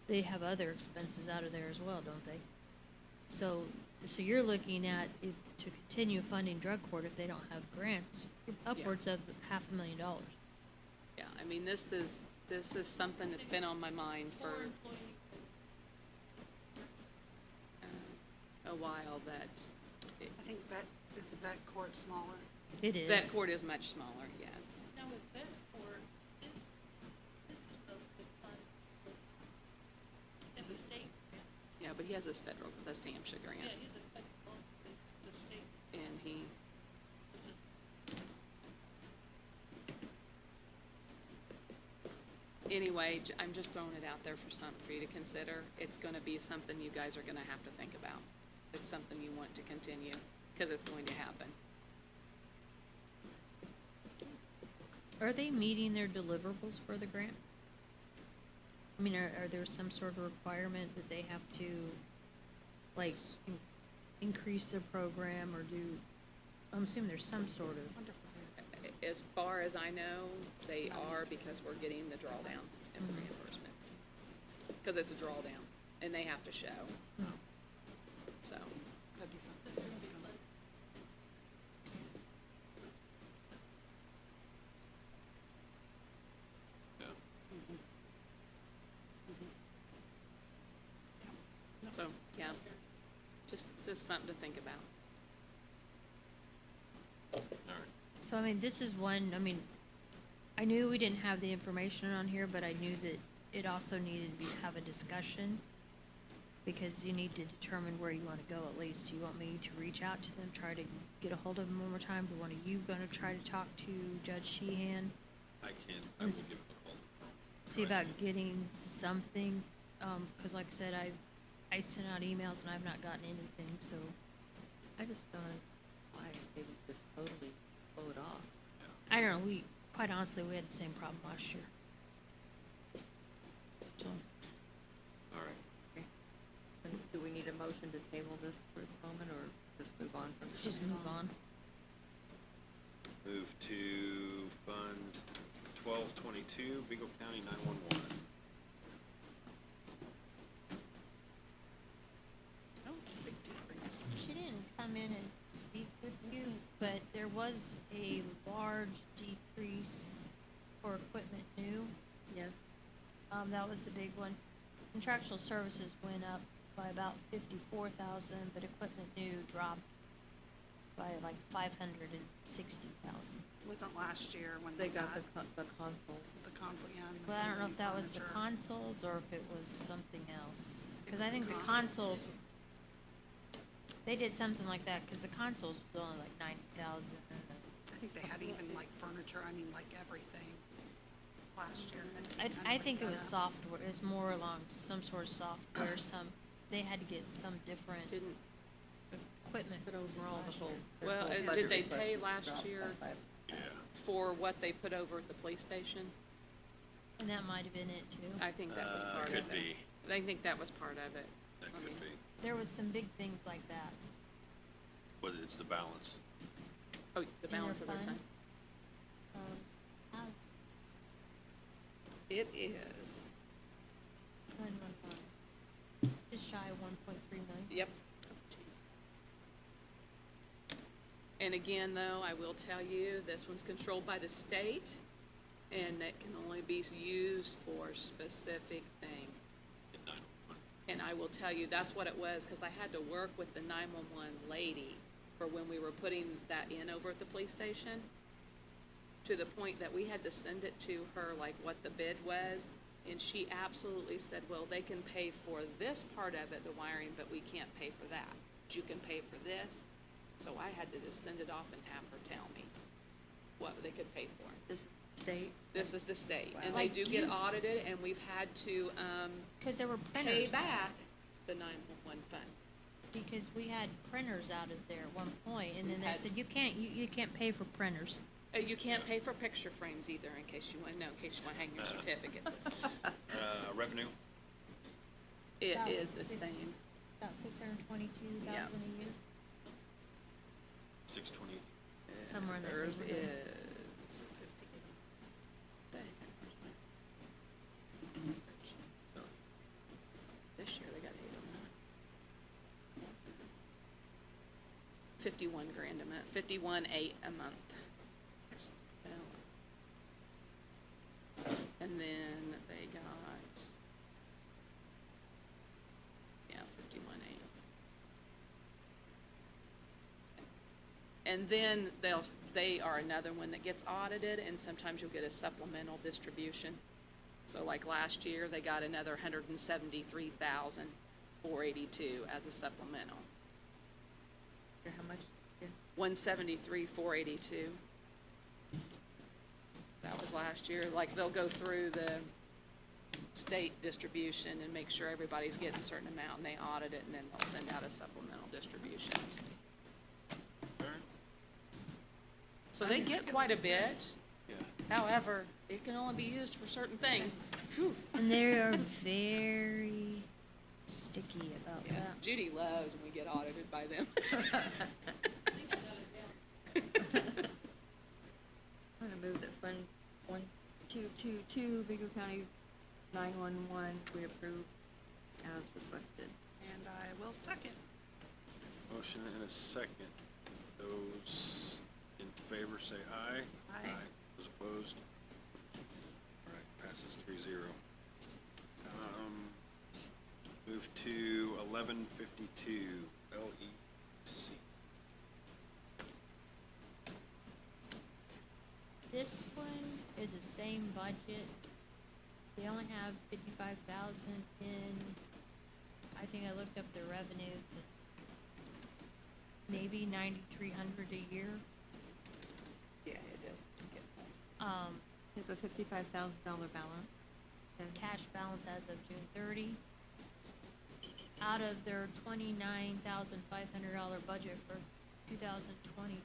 they have other expenses out of there as well, don't they? So you're looking at, to continue funding drug court if they don't have grants, upwards of $500,000. Yeah, I mean, this is something that's been on my mind for a while, that I think is vet court smaller? It is. vet court is much smaller, yes. Now with vet court, this is but he has his federal, the SAMHSA grant. Yeah, he's a federal, the state. And he, anyway, I'm just throwing it out there for something for you to consider. It's gonna be something you guys are gonna have to think about. It's something you want to continue, because it's going to happen. Are they meeting their deliverables for the grant? I mean, are there some sort of requirement that they have to, like, increase their program or do, I'm assuming there's some sort of, As far as I know, they are, because we're getting the drawdown and reimbursements. Because it's a drawdown, and they have to show, so. That'd be something that's gonna- So, yeah, just something to think about. All right. so I mean, this is one, I mean, I knew we didn't have the information on here, but I knew that it also needed to have a discussion, because you need to determine where you wanna go at least. Do you want me to reach out to them, try to get a hold of them one more time? Do one of you gonna try to talk to Judge Sheehan? I will And give s- it a call. See about getting something, 'cause like I said, I sent out emails and I've not gotten anything, so. I just don't know why they would just totally blow it off. I don't know, quite honestly, we had the same problem last year. So, All right. Okay. And do we need a motion to table this for the moment, or just move on from this? just move on. Move to Fund 1222, Beagle County 911. Oh, big decrease. She didn't come in and speak with you, but there was a large decrease for equipment new. Yes, That was the big one. Contractual services went up by about 54,000, but equipment new dropped by like 560,000. Wasn't last year when they they got got the console. the console, yeah. and Well, I some don't know of if the that was the furniture. consoles or if it was something else. It Cause was I think the consoles, they did something like that, cause the consoles was only like 90,000. I think they had even like furniture, I mean, like everything last year. I think it was set up. software, it was more along some sort of software, they had to get some different Didn't, equipment. But overall, the whole. their well, whole and budget did they request pay was last dropped by year? Yeah. for what they put over at the police station? And that might have been it too. I think that was part of it. Could be. I think that was part of it. That I could mean, be. There was some big things like that. But it's the balance. Oh, the In their balance of their fund? fund. How- It is, 911. Just shy of 1.3 million. yep. And again, though, I will tell you, this one's controlled by the state, and that can only be used for specific things. At 911. And I will tell you, that's what it was, because I had to work with the 911 lady for when we were putting that in over at the police station, to the point that we had to send it to her, like what the bid was, and she absolutely said, well, they can pay for this part of it, the wiring, but we can't pay for that. You can pay for this. So I had to just send it off and have her tell me what they could pay for. This state, This is the state, and Wow. they Like do get you- audited, and we've had to, Because there were pay printers. back the 911 fund. Because we had printers out of there at one point, and then We've they had- said, you can't pay for printers. You can't pay for picture frames either, in case you want to know, in case you want to hang your certificates. Revenue? It About is the six- same. About 622,000 a year. 620. Somewhere in that Hers neighborhood. is. The heck, where's my- This year they got 8 on that. 51 grand a month, 51,800 a month. There's the balance. And then they got, yeah, 51,800. And then they are another one that gets audited, and sometimes you'll get a supplemental distribution. So like last year, they got another 173,000 482 as a supplemental. Or how much? Yeah. 173, 482. That was last year. Like, they'll go through the state distribution and make sure everybody's getting a certain amount, and they audit it, and then they'll send out a supplemental distribution. All right. So they get quite a bit. Yeah. However, it can only be used for certain things. Phew. And they are very sticky about Yeah, that. Judy loves when we get audited by them. I'm gonna move that Fund 1222, Vigo County 911, we approve as requested. And I will second. Motion and a second. Those in favor say aye. Aye. Those opposed? All right, passes 3-0. Move to 1152, LEC. This one is the same budget. They only have 55,000 in, I think I looked up their revenues, maybe 9,300 a year. Yeah, it is. They have a $55,000 balance. And Cash balance as of June 30. Out of their $29,500 budget for 2020,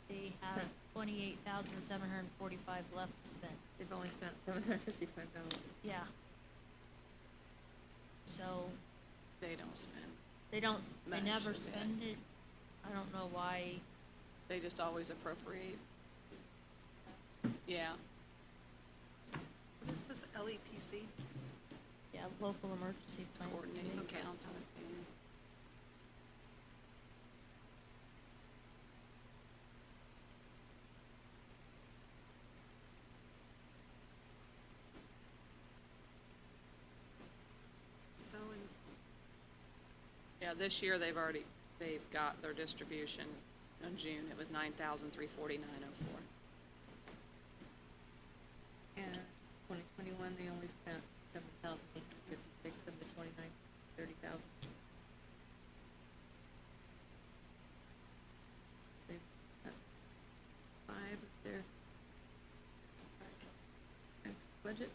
they have 28,745 left to spend. they've only spent $755. Yeah. So, They don't spend. they don't, they Much never of it. spend it. I don't know why. They just always appropriate. Yeah. What is this LEPC? Yeah, local emergency plan. Coordinating Okay. council. So, in Yeah, this year they've got their distribution. In June, it was 9,349.04. And 2021, they only spent 7,856 of the 30,000. That's 5 of their extra budget.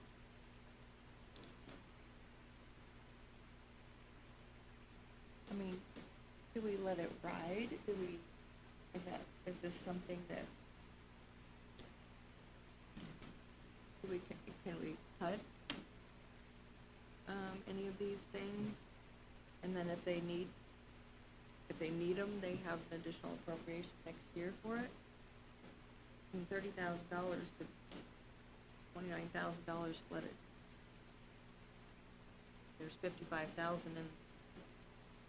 I mean, do we let it ride? Is this something that, can we cut, any of these things? And then if they need them, they have an additional appropriation next year for it? From $30,000 to $29,000, split it. There's 55,000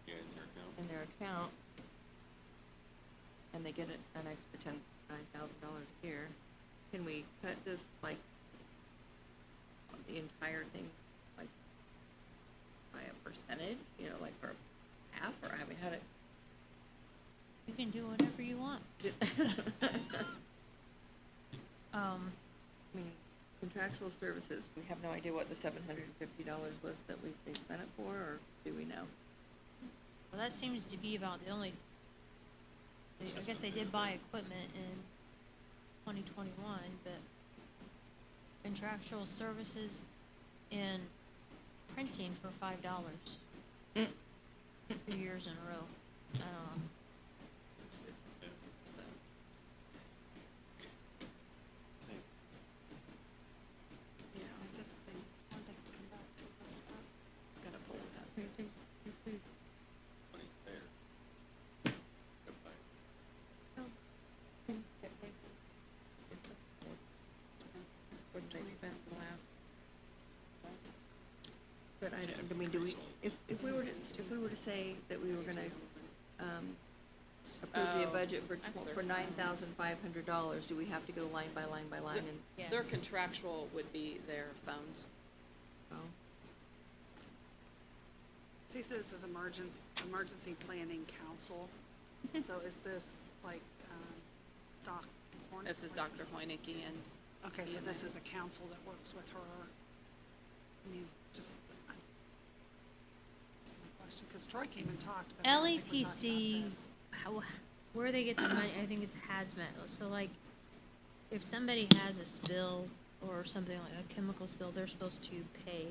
Yeah, in their account. in their account, and they get an extra $9,000 a year. Can we cut this, like, the entire thing, like, by a percentage, like for half, or, I mean, how to? You can do whatever you want. I mean, contractual services, we have no idea what the $750 was that they spent it for, or do we know? Well, that seems to be about the only, I guess they did buy equipment in 2021, but contractual services and printing for $5. 2 years in a row. I don't know. Yeah. So, yeah, I guess they, when they come back to us, it's gotta pull it up. I think if we, Money there. Goodbye. what they spent the last. But I mean, do we, if we were to say that we were gonna, approve the Oh, budget for that's their for $9,500, do we have to go line by line by line and? Yes. Their contractual would be their phones. Oh, so you said this is emergency planning council. So is this like, Doc Horn? This is Dr. Hoynicke and, Okay, so this is a council that works with her. I mean, just, question, because Troy came and talked, but I don't think we talked about LEPC, this. where they get the money, I think it's hazmat. So like, if somebody has a spill or something like a chemical spill, they're supposed to pay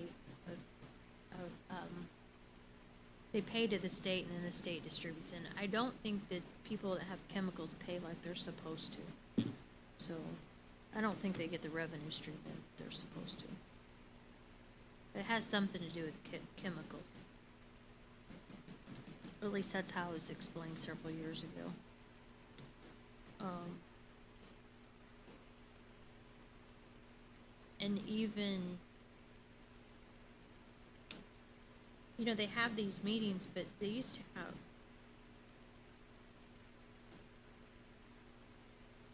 they pay to the state and then the state distributes it. And I don't think that people that have chemicals pay like they're supposed to. So I don't think they get the revenue stream that they're supposed to. It has something to do with chemicals. At least that's how it was explained several years ago. And even, you know, they have these meetings, but they used to have,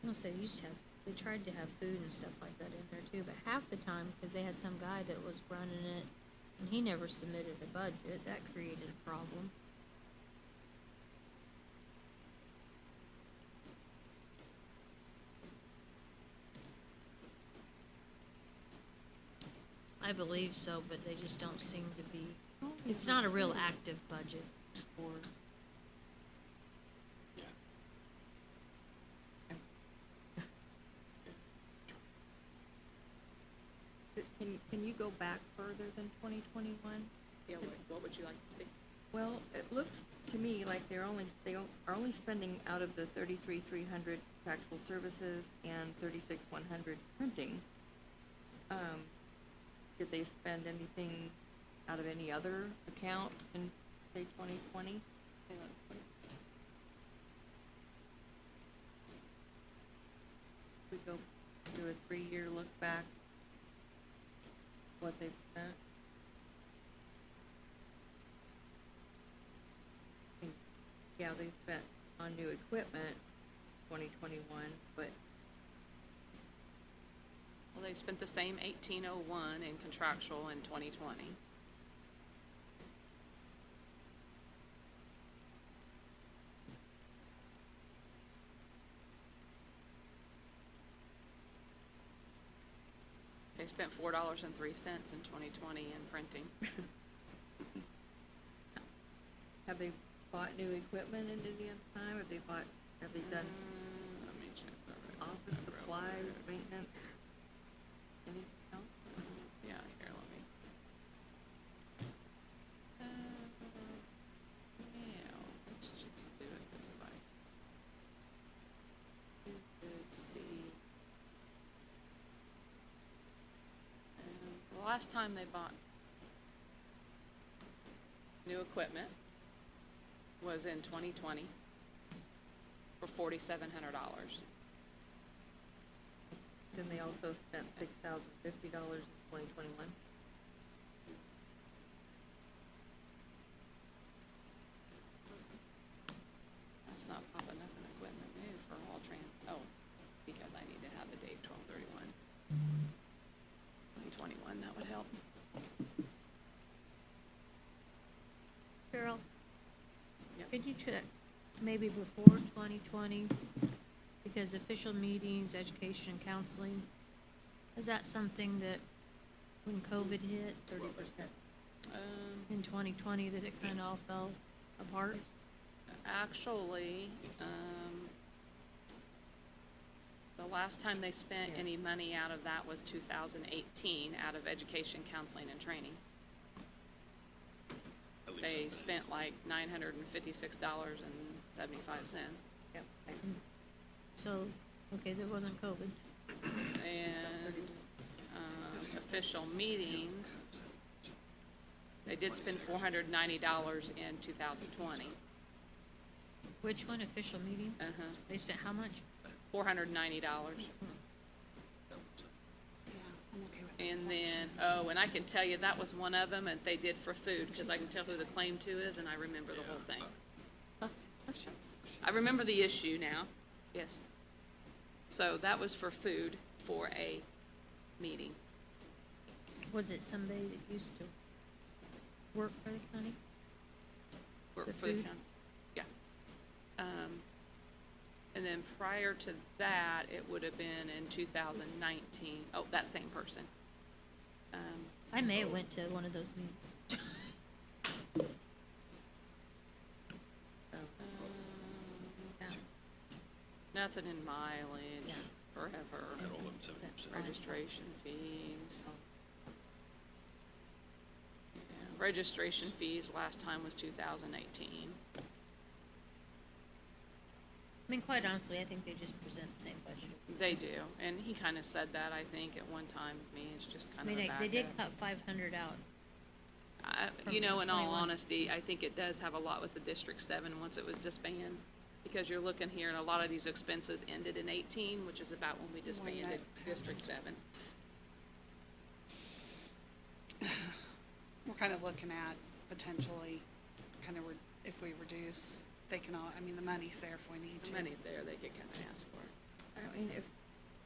I don't say they used to have, they tried to have food and stuff like that in there too, but half the time, because they had some guy that was running it, and he never submitted a budget, that created a problem. I believe so, but they just don't seem to be, it's not a real active budget for, Yeah. Can you go back further than 2021? Yeah, what would you like to see? Well, it looks to me like they are only spending out of the 33,300 contractual services and 36,100 printing. Did they spend anything out of any other account in, say, 2020? We go do a 3-year look back, what they've spent. And, yeah, they spent on new equipment 2021, but Well, they spent the same 1801 in contractual in 2020. They spent $4.03 in 2020 in printing. have they bought new equipment in any time? Have they done Let me check that. office supplies, maintenance? Anything else? Yeah, here, let me. Yeah, let's just do it this way. You could see. The last time they bought new equipment was in 2020 for $4,700. Then they also spent $6,050 in 2021. That's not popping up in equipment new for all because I need to have the date 12/31/2021, that would help. Carol, Yep. could you check maybe before 2020? Because official meetings, education, and counseling, is that something that when COVID hit, 30% in 2020, that it kind of all fell apart? Actually, the last time they spent any money out of that was 2018, out of education, counseling, and training. At least They something. spent like $956.75. Yep. So, okay, there wasn't COVID. And, official meetings, they did spend $490 in 2020. Which one, official meetings? They spent how much? $490. Yeah, I'm okay with that. And then, and I can tell you, that was one of them, and they did for food, because I can tell who the claim to is, and I remember the whole thing. I remember the issue now, yes. So that was for food for a meeting. Was it somebody that used to work for the county? For The the food? county. Yeah. And then prior to that, it would have been in 2019. Oh, that same person. I may have went to one of those meetings. Nothing in mileage, Yeah. forever, At 11.70%. registration fees. Yeah, registration fees last time was 2018. I mean, quite honestly, I think they just present the same budget. They do, and he kinda said that, I think, at one time to me, it's just I kind of mean, a backup. they did cut 500 out. You know, in all 21. honesty, I think it does have a lot with the District 7 once it was disbanded. Because you're looking here, and a lot of these expenses ended in 18, which is about when we disbanded District 7. We're kind of looking at potentially, if we reduce, they can all, I mean, the money's there if we need The to. money's there, they could kinda ask for it. I mean,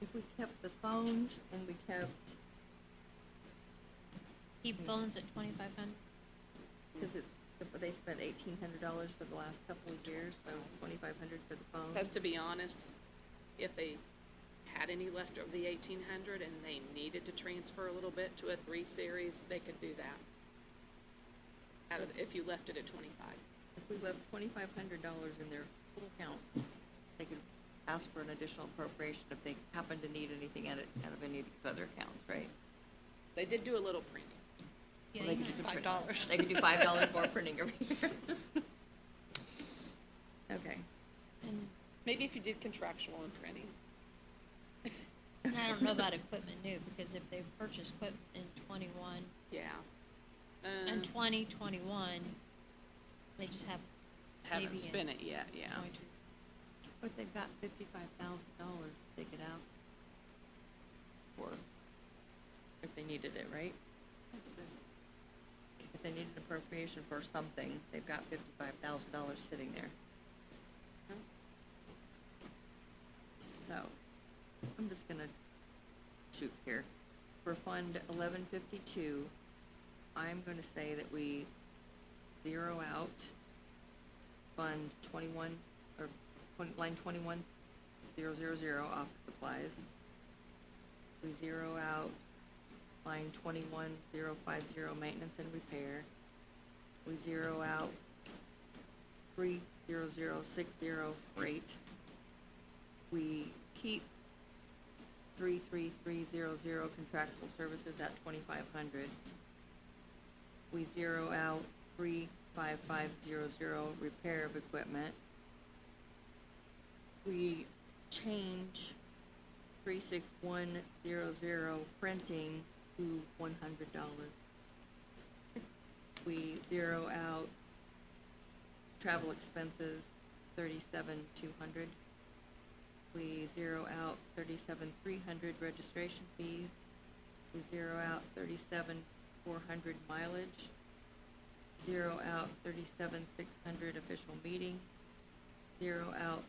if we kept the phones and we kept, Keep phones at 2,500. because they spent $1,800 for the last couple of years, so 2,500 for the phone. Because to be honest, if they had any left of the 1,800 and they needed to transfer a little bit to a 3 series, they could do that. If you left it at 25. If we left $2,500 in their full account, they could ask for an additional appropriation if they happen to need anything out of any of these other accounts, right? They did do a little printing. Yeah, Well, they you could might- do print- $5. They could do $5 more printing every year. Okay. and Maybe if you did contractual and printing. and I don't know about equipment new, because if they purchase equipment in 21 Yeah. and 2021, they just have Haven't maybe spent it yet, yeah. 22. But they've got $55,000 they could ask for if they needed it, right? What's this? If they need an appropriation for something, they've got $55,000 sitting there. So, I'm just gonna shoot here. For Fund 1152, I'm gonna say that we zero out Fund 21, or line 21000 office supplies. We zero out line 21050 maintenance and repair. We zero out 30060 freight. We keep 33300 contractual services at 2,500. We zero out 35500 repair of equipment. We change 36100 printing to $100. We zero out travel expenses, 37,200. We zero out 37,300 registration fees. We zero out 37,400 mileage. Zero out 37,600 official meeting. Zero out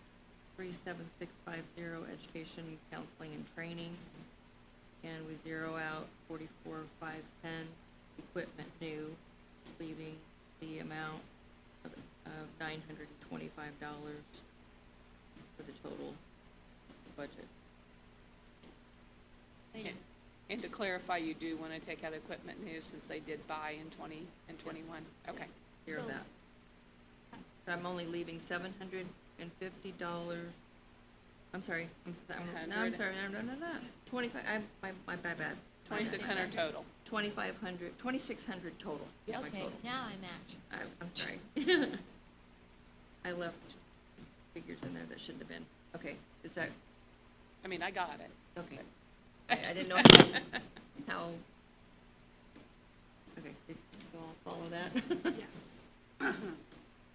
37650 education, counseling, and training. And we zero out 44,510 equipment new, leaving the amount of $925 for the total budget. They- And to clarify, you do want to take out equipment new since they did buy in 20 and 21? Okay. Zero So- that. So I'm only leaving $750. I'm sorry, I'm 100. sorry, no, 25, my bad. 2,600 total. 2,600 total. is my Okay, total. now I match. I'm sorry. I left figures in there that shouldn't have been. Okay, is that, I mean, I got it. okay. I didn't know how, okay, did you all follow that? Yes.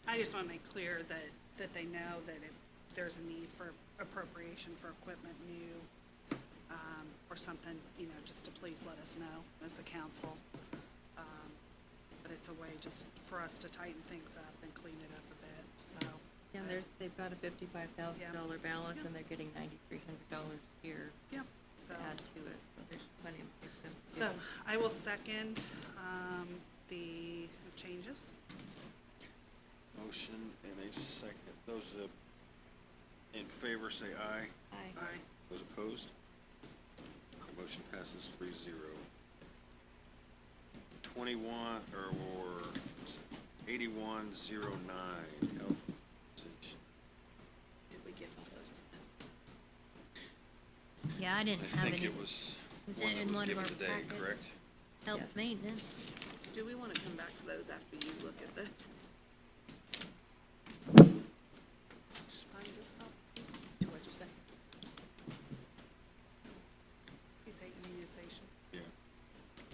I just want to make clear that they know that if there's a need for appropriation for equipment new, or something, just to please let us know as a council. But it's a way just for us to tighten things up and clean it up a bit, so. And they've got a $55,000 balance and they're getting $9,300 a year Yep, to so. add to it, so there's plenty of things to do. So I will second, the changes. Motion and a second. Those in favor say aye. Aye. Aye. Those opposed? The motion passes 3-0. 8109, health position. Did we give all those to them? Yeah, I didn't I have think any. it was Was one it that in was one of given our today, packets? correct? Help Yes. maintenance. Do we wanna come back to those after you look at those? Just find this up. What'd you say? You say immunization. Yeah.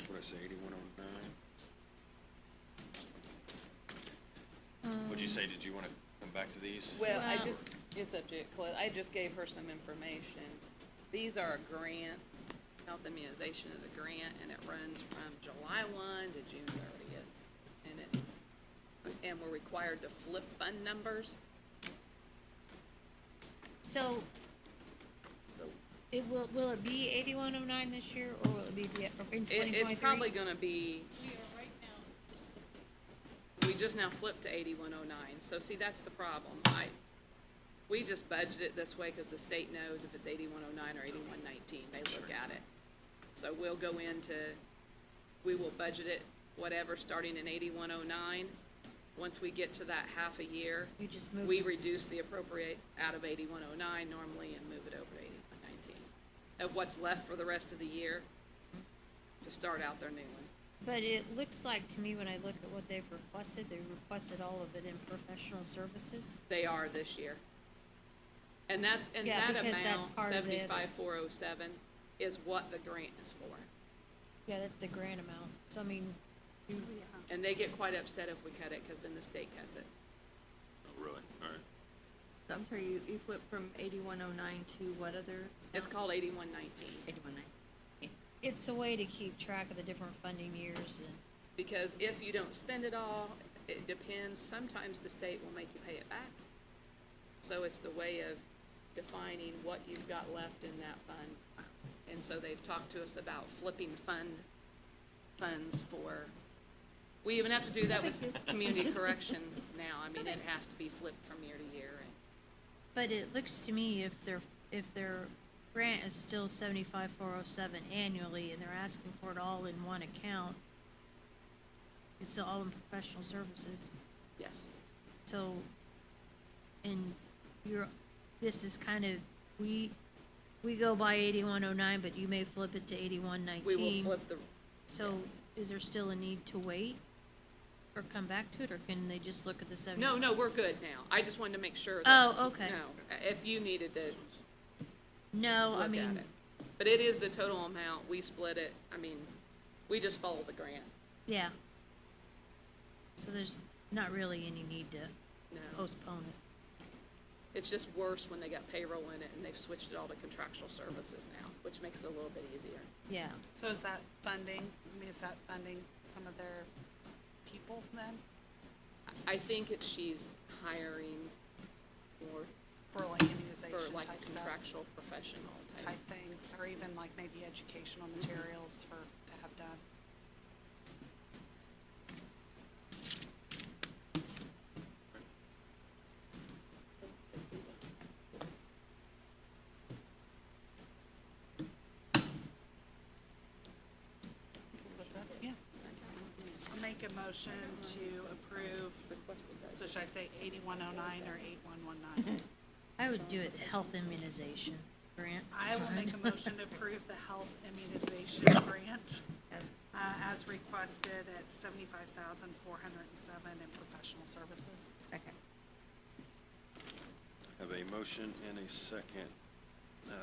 What'd I say, 8109? What'd you say, did you wanna come back to these? Well, Well- it's up to you, Cliff. I just gave her some information. These are grants. Health immunization is a grant, and it runs from July 1 to June 30th. And we're required to flip fund numbers, So so will it be 8109 this year, or will it be in 2023? it's probably gonna be, We are right now, just we just now flipped to 8109. So see, that's the problem. We just budget it this way because the state knows if it's 8109 or 8119, they look at it. So we'll go we will budget it, whatever, starting in 8109. Once we get to that half a year, You just moved we it. reduce the appropriate out of 8109 normally and move it over to 8119. Of what's left for the rest of the year to start out their new one. But it looks like to me, when I look at what they've requested, they requested all of it in professional services. They are this year. And Yeah, that because that's amount, part of the other- 75,407, is what the grant is for. Yeah, that's the grant amount. So I mean, you, Oh, yeah. And they get quite upset if we cut it, because then the state cuts it. Oh, really? All right. So I'm sorry, you flipped from 8109 to what other? It's called 8119, 8109. it's a way to keep track of the different funding years and, because if you don't spend it all, it depends, sometimes the state will make you pay it back. So it's the way of defining what you've got left in that fund. And so they've talked to us about flipping funds for, we even have to do that with community corrections now. I mean, it has to be flipped from year to year. but it looks to me if their grant is still 75,407 annually and they're asking for it all in one account, it's all in professional services. Yes. So, and this is kind of, we go by 8109, but you may flip it to 8119. We will flip the, So yes. is there still a need to wait or come back to it, or can they just look at the 70? no, we're good now. I just wanted to make sure that. Oh, okay. No, if you needed to No, I look at mean, it. But it is the total amount. We split it. I mean, we just follow the grant. yeah. So there's not really any need to No. postpone it. It's just worse when they got payroll in it and they've switched it all to contractual services now, which makes it a little bit easier. Yeah. So is that funding, is that funding some of their people then, I think she's hiring more for like immunization for like a type stuff? contractual professional Type things, or even like maybe educational materials to have done? Yeah. I'll make a motion to approve, so should I say 8109 or 8119? I would do it health immunization grant. I will make a motion to approve the health immunization grant as requested at $75,407 in professional services. Second. Have a motion and a second.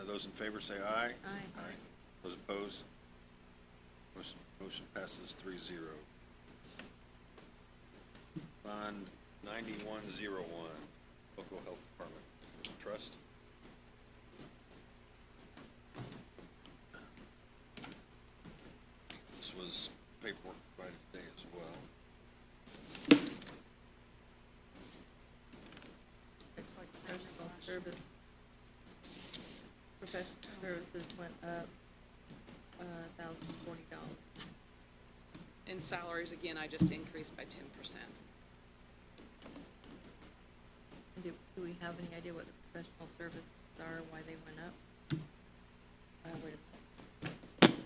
Those in favor say aye. Aye. Those opposed? Motion passes 3-0. Bond 9101, Local Health Department Trust. This was paperwork provided today as well. Looks like the same as Professional last year. service. Professional services went up, $1,040. In salaries, again, I just increased by 10%. Do we have any idea what the professional services are, why they went up? Wait a minute.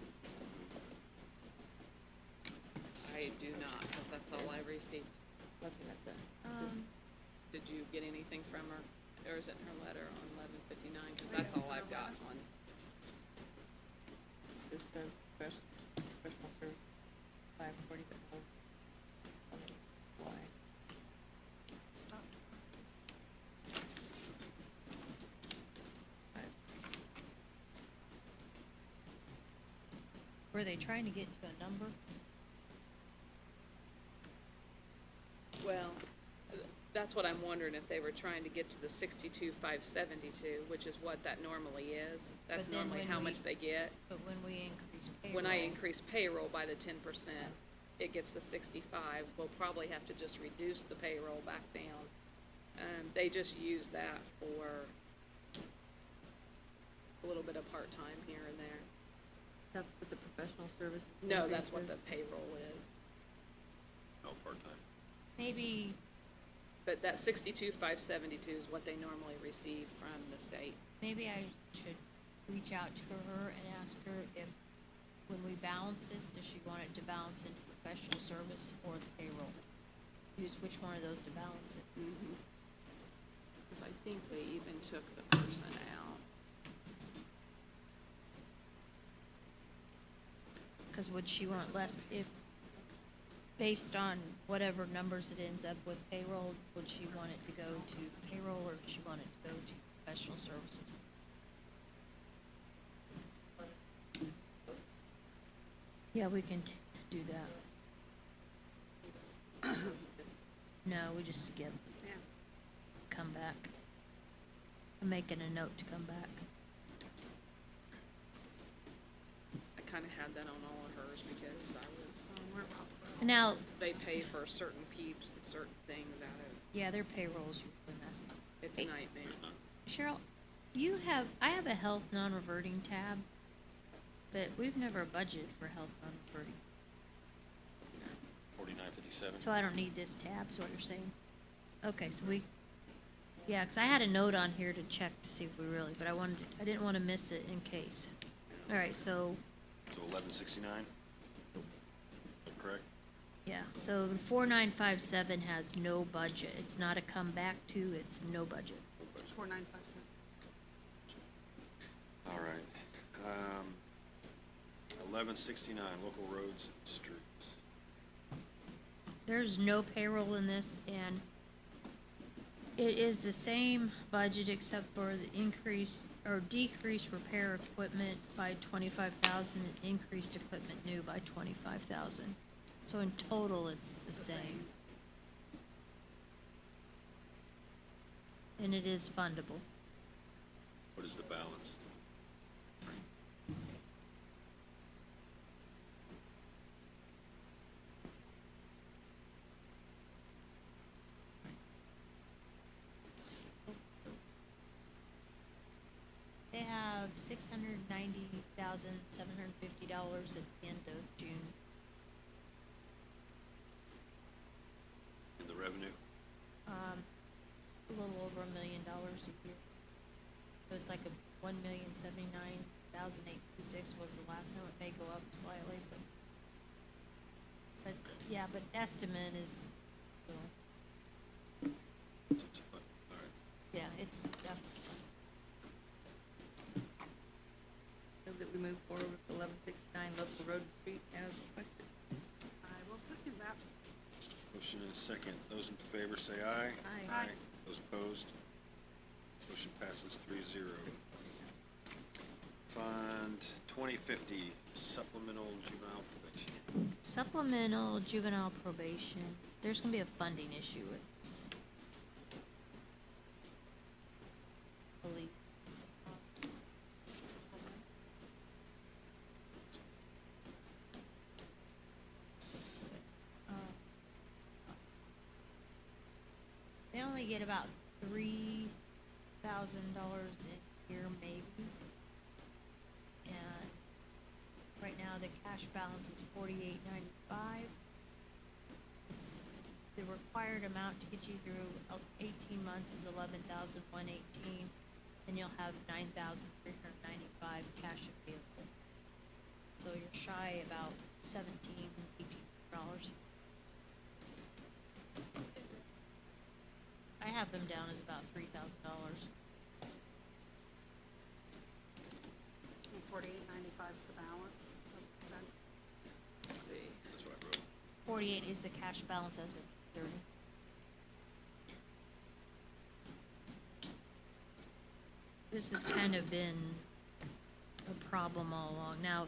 I do not, because that's all I received. Looking at the, Did you get anything from her, or is it in her letter on 1159? Because that's all I've got on. just says professional service, 540, but no, I don't know why. Stop. Were they trying to get to a number? Well, that's what I'm wondering, if they were trying to get to the 62,572, which is what that normally is. That's But then normally when how we- much they get. But when we increase payroll. When I increase payroll by the 10%, it gets the 65. We'll probably have to just reduce the payroll back down. They just use that for a little bit of part-time here and there. That's what the professional services. No, increase that's what is? the payroll is. No, part-time. Maybe, But that 62,572 is what they normally receive from the state. maybe I should reach out to her and ask her if, when we balance this, does she want it to balance into professional service or the payroll? Use which one of those to balance it. Because I think they even took the person out. Cause would she want less, if, based on whatever numbers it ends up with payroll, would she want it to go to payroll or does she want it to go to professional services? Yeah, we can do that. No, we just skip, Yeah. come back. I'm making a note to come back. I kind of had that on all of hers because I was, We're about. Now, they pay for certain peeps and certain things out of, yeah, their payroll's usually messy. it's a Hey. nightmare. There's none. Cheryl, I have a health non-reverting tab, but we've never budgeted for health non-reverting. 4957. So I don't need this tab, is what you're saying? Okay, so yeah, 'cause I had a note on here to check to see if we really, but I didn't wanna miss it in case. Alright, so, So 1169? Correct? yeah, so the 4957 has no budget. It's not a comeback to, it's no budget. 4957. All right. 1169, local roads and streets. There's no payroll in this, and it is the same budget except for the increase or decrease repair equipment by 25,000 and increased equipment new by 25,000. So in total, it's the same. And it is fundable. What is the balance? They have $690,750 at the end of June. And the revenue? A little over $1 million a year. So it's like a $1,079,856 was the last time. It may go up slightly, but yeah, but estimate is, All right. yeah, it's definitely. Move that we move forward with 1169 local road and street as requested. I will second that. Motion and a second. Those in favor say aye. Aye. Aye. Those opposed? Motion passes 3-0. Fund 2050 supplemental juvenile probation. Supplemental juvenile probation, there's gonna be a funding issue with this. Believe. They only get about $3,000 a year maybe. And right now the cash balance is $48.95. The required amount to get you through 18 months is $11,118, and you'll have $9,395 cash available. So you're shy about $18. I have them down as about $3,000. And 4895 is the balance. 48 is the cash balance as of 30. This has kind of been a problem all along. Now,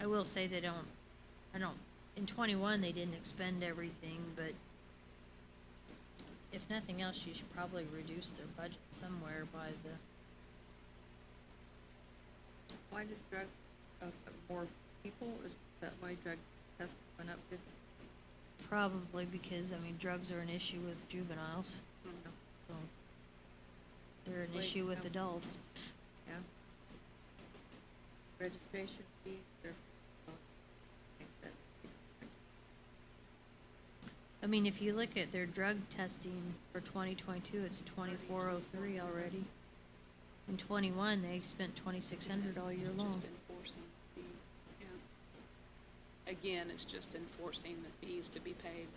I will say in 21, they didn't expend everything, but if nothing else, you should probably reduce their budget somewhere by the, Why did drug, more people, is that why drug tests went up 50? probably because, I mean, drugs are an issue with juveniles, Mhm. so they're an Like, issue with adults. Yeah. Registration fees, they're, I think that, I mean, if you look at their drug testing for 2022, it's 2403 already. In 21, they spent 2,600 all year It's long. just enforcing the fee. Yeah. Again, it's just enforcing the fees to be paid.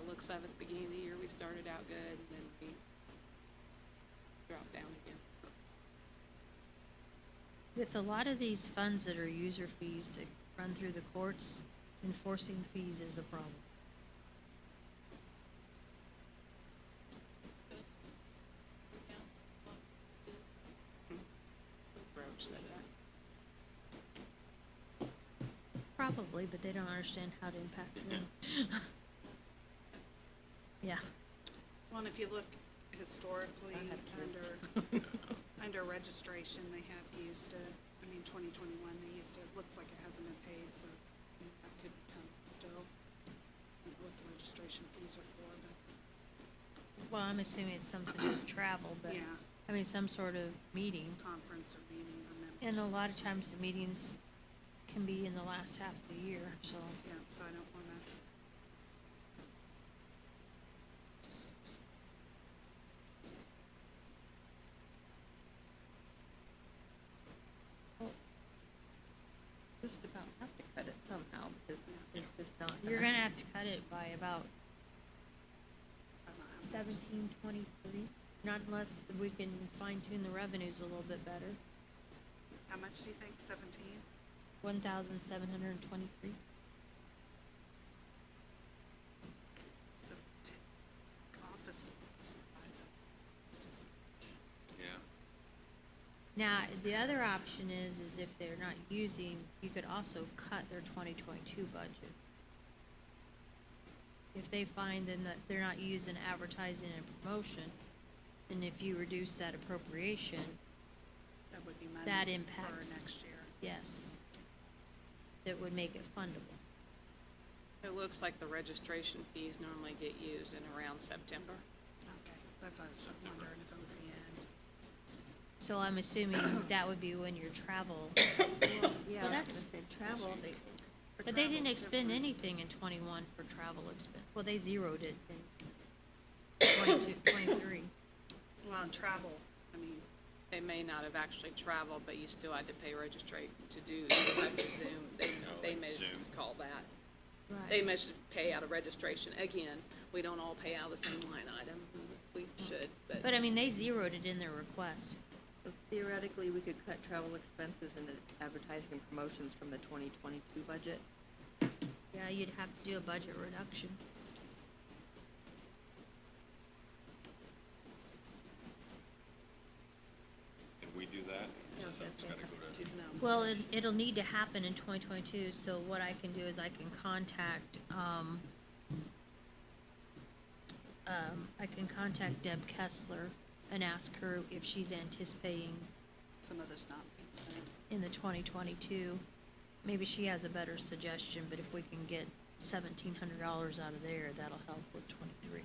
Looks like at the beginning of the year, we started out good, and then we dropped down again. With a lot of these funds that are user fees that run through the courts, enforcing fees is a problem. Roach said that. Probably, but they don't understand how it impacts them. Yeah, Well, and if you look historically, I have under registration, they have used it. I mean, 2021, they used it. Looks like it hasn't been paid, so that could come still. I don't know what the registration fees are for, but, well, I'm assuming it's something with travel, but, yeah, I mean, some sort of meeting. conference or meeting or membership. And a lot of times the meetings can be in the last half of the year, so. Yeah, so I don't wanna, just about have to cut it somehow, because it's just not. You're gonna have to cut it by about I don't know how much. 1723, not unless we can fine tune the revenues a little bit better. How much do you think, 17? 1,723. So, office supplies, it's just, Yeah. Now, the other option is if they're not using, you could also cut their 2022 budget. If they find then that they're not using advertising and promotion, then if you reduce that appropriation, that would be money That for impacts. next year. yes, that would make it fundable. It looks like the registration fees normally get used in around September. Okay, that's what I was wondering if it was the end. So I'm assuming that would be when your travel, Well, yeah, Well, I was that's- gonna say travel, they, For but they didn't travel, it's expend different. anything in 21 for travel expense. Well, they zeroed it in 22, 23. Well, and travel, I mean, They may not have actually traveled, but you still had to pay registration to do any type of Zoom. They like may Zoom. just call that. Right. They must pay out of registration. Again, we don't all pay out of the same line item. We should, But I mean, they zeroed it in their request. so theoretically, we could cut travel expenses and advertising and promotions from the 2022 budget. Yeah, you'd have to do a budget reduction. Can we do that? Or Yeah, is I that was something gonna that's gotta go to? juvenile. Well, it'll need to happen in 2022, so what I can do is I can contact, I can contact Deb Kessler and ask her if she's anticipating some of this not being spent. in the 2022. Maybe she has a better suggestion, but if we can get $1,700 out of there, that'll help with 23.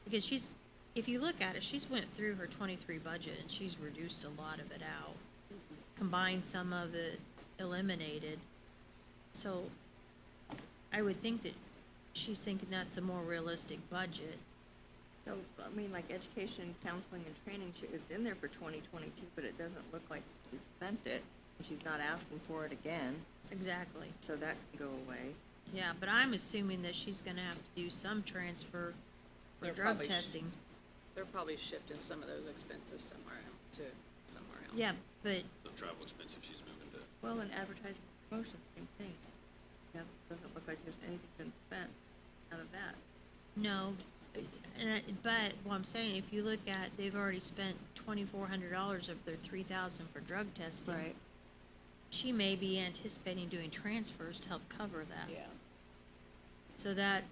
Because if you look at it, she's went through her 23 budget and she's reduced a lot of it out. Combined some of it, eliminated. So I would think that she's thinking that's a more realistic budget. So, I mean, like education, counseling, and training is in there for 2022, but it doesn't look like she spent it, and she's not asking for it again, Exactly. so that can go away. Yeah, but I'm assuming that she's gonna have to do some transfer for They're drug probably testing. They're probably shifting some of those expenses somewhere else to somewhere else. Yeah, but The travel expense if she's moving to, Well, and advertising and promotion, same thing. doesn't look like there's anything been spent out of that. No, but what I'm saying, if you look at, they've already spent $2,400 of their 3,000 for drug testing. She may be anticipating doing transfers to help cover that. Yeah. So that,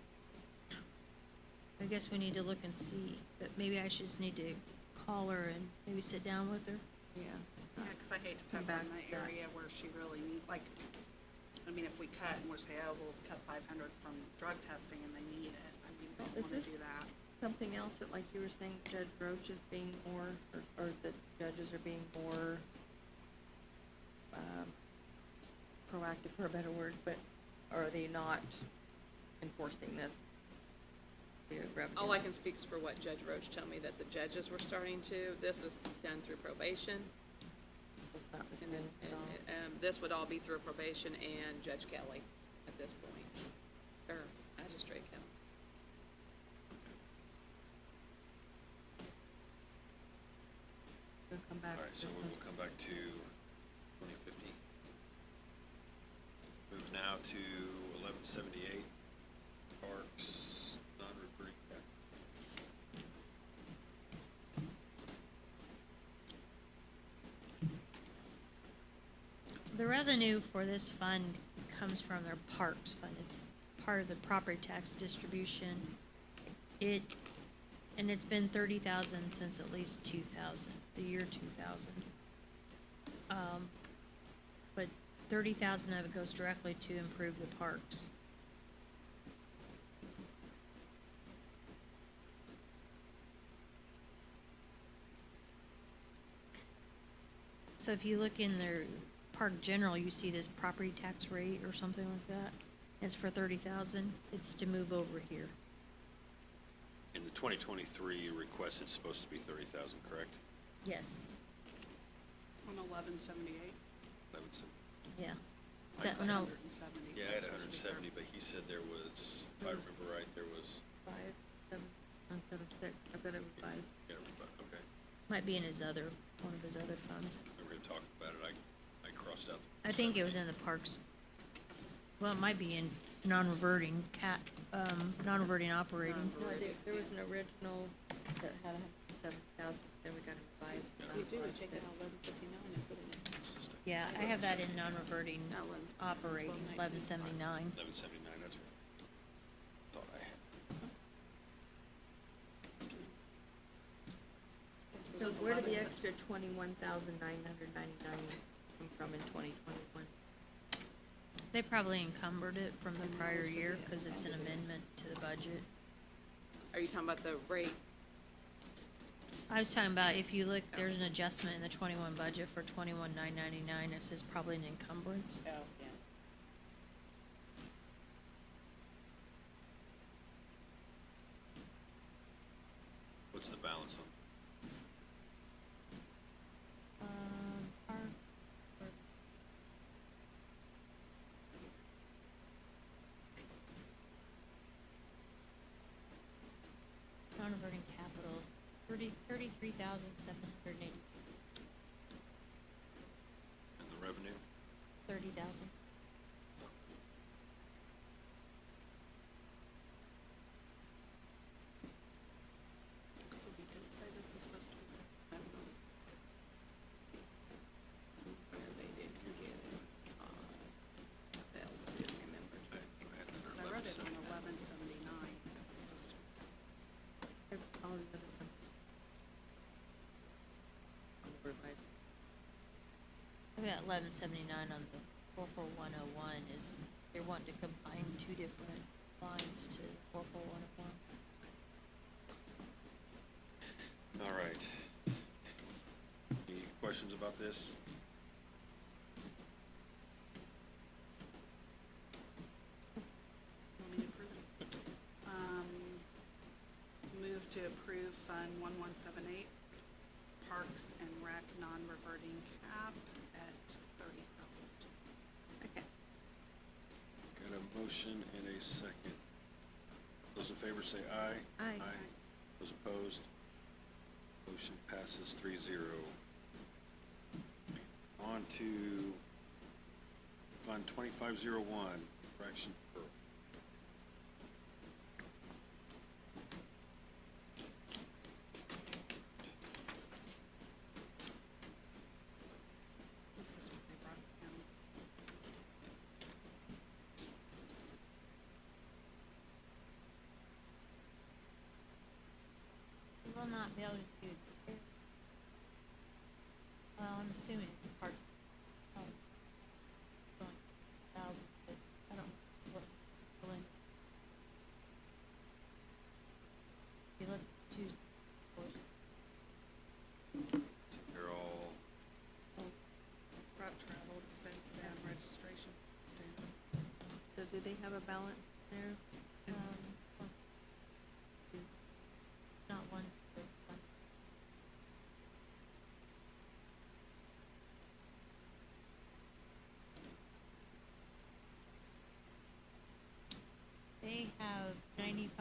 I guess we need to look and see, but maybe I just need to call her and maybe sit down with her. Yeah. Yeah, because I hate to Come cut back from to the that. area where she really need, like, I mean, if we cut and we're saying, oh, we'll cut 500 from drug testing and they need it, I mean, we Well, don't is want this- to do that. Something else that, like you were saying, Judge Roach is being more, or the judges are being more, proactive for a better word, but are they not enforcing this? The revenue? All I can speak is for what Judge Roach told me, that the judges were starting to. This is done through probation. It's not the And then, same at all. this would all be through probation and Judge Kelly at this point, or Magistrate Kelly. We'll come back. All right, so to we this will come back to 2050. Move now to 1178, Parks, non-recurring cap. The revenue for this fund comes from their parks fund. It's part of the property tax distribution. And it's been 30,000 since at least 2000, the year 2000. But 30,000 of it goes directly to improve the parks. So if you look in their park general, you see this property tax rate or something like that. It's for 30,000. It's to move over here. In the 2023 request, it's supposed to be 30,000, correct? Yes. On 1178. 1170. Yeah. I So, put no, 170. Yeah, I had That's supposed to be 170, but he said there was, if I remember right, there was, 5, 7, 6, I've got it revised. yeah, okay. might be in his other, one of his other funds. We were gonna talk about it, I crossed out. I think it was in the parks. Well, it might be in non-reverting non-reverting operating. No, there was an original that had 107,000, then we got it revised. You do, take it out 1159 and put it in. Yeah, I have that in non-reverting That one. operating, 1179. 1179, that's what I thought I had. So where did the extra 21,999 come from in 2021? They probably encumbered it from the prior year because it's an amendment to the budget. Are you talking about the rate? I was talking about, if you look, there's an adjustment in the 21 budget for 21,999. It says probably an encumbrance. Oh, yeah. What's the balance on? Non-reverting capital, 33,780, And the revenue? 30,000. So we did say this is supposed to be. I don't know. Where they did get it. Failed to remember. I had it Because under I wrote it on 1179. 1179, it was supposed to. All the other ones. On the revised. I've got 1179 on the 44101 is, they're wanting to combine two different lines to 44101. All right. Any questions about this? Want me to approve it? Move to approve Fund 1178, Parks and Rec non-reverting cap at 30,000. Second. Got a motion and a second. Those in favor say aye. Aye. Those opposed? Motion passes 3-0. On to Fund 2501 correction deferral. This is what they brought down. You will not be able to do, well, I'm assuming it's a part, oh, thousand, but I don't know what, when. You look Tuesday, So they're all, Brought travel expense down, registration expense down. So do they have a balance there? one, two, not one, there's one. They have $95,495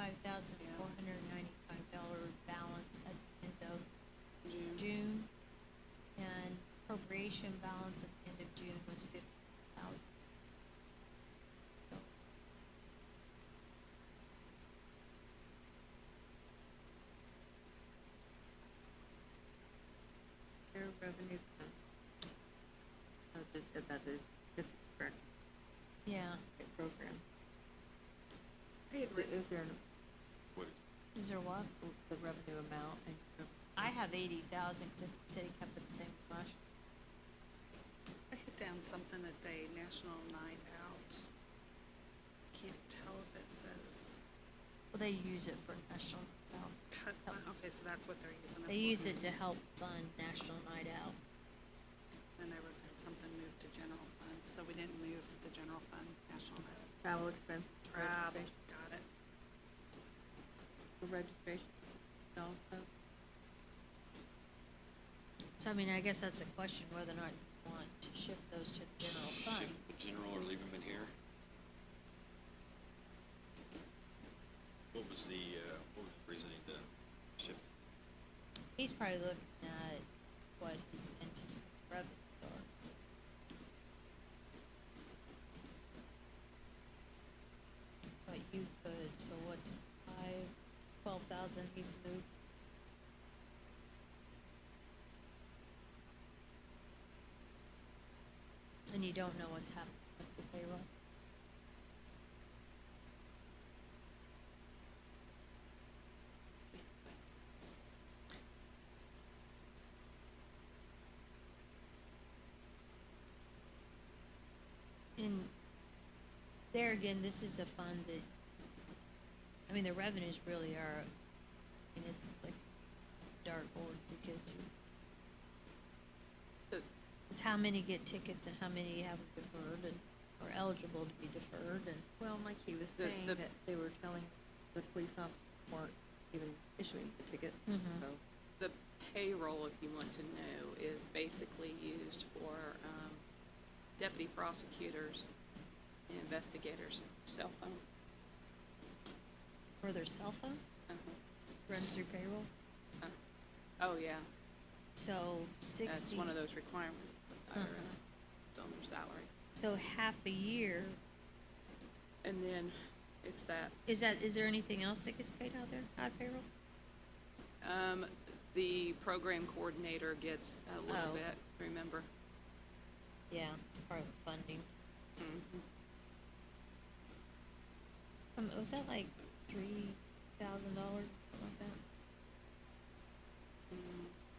balance at the end of June, and appropriation balance at the end of June was 50,000. Their revenue fund. Just that is, it's correct, Yeah, program. They had written, Is there what, is there what? the revenue amount and? I have 80,000, cause the city kept it the same as last year. I hit down something that they, National Night Out. Can't tell if it says Well, they use it for National Night Out. cut, okay, so that's what they're using it for. They use it to help fund National Night Out. Then they wrote down something moved to general fund, so we didn't move the general fund, National Night Out. Travel expense. Travel, registration. got it. The registration also. So, I mean, I guess that's a question whether or not you want to shift those to the general fund. shift the general or leave them in here? What was the reasoning to shift? He's probably looking at what his anticipated revenues are. But you could, so what's 12,000 he's moved? And you don't know what's happening with the payroll? And there again, this is a fund that, I mean, the revenues really are, I mean, it's like dartboard because it's how many get tickets and how many have deferred and are eligible to be deferred and. Well, like he was The- saying, the- that they were telling the police officers weren't even issuing the tickets, Mhm. so. The payroll, if you want to know, is basically used for deputy prosecutors and investigators' cell phone. For their cell phone, runs through payroll, Oh, yeah, so 60. that's one of those requirements. Uh-huh. It's on their salary. So half a year, And then it's that, is there anything else that gets paid out there, out of payroll? the program coordinator gets a little Oh. bit, remember? Yeah, it's part of the funding. Mhm. Was that like $3,000, something like that?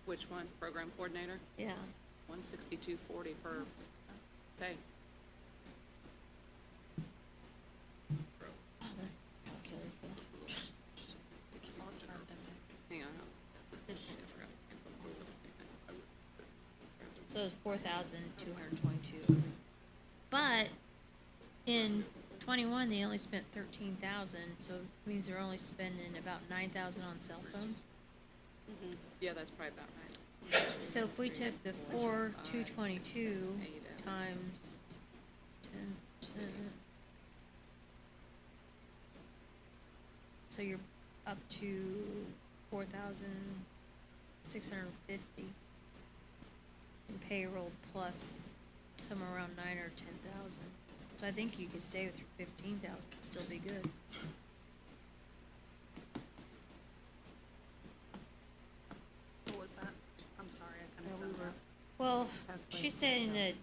Which one? Program coordinator? Yeah. 162.40 per pay. Oh, my calculator for that. Hang on. So it's 4,222. But in 21, they only spent 13,000, so it means they're only spending about 9,000 on cell phones. Yeah, that's probably about right. So if we took the 4,222 times 10%, so you're up to 4,650 in payroll plus somewhere around 9 or 10,000. So I think you could stay with your 15,000, still be good. What was that? I'm sorry, I kinda Yeah, we said were- that. Well, Halfway she's through saying now.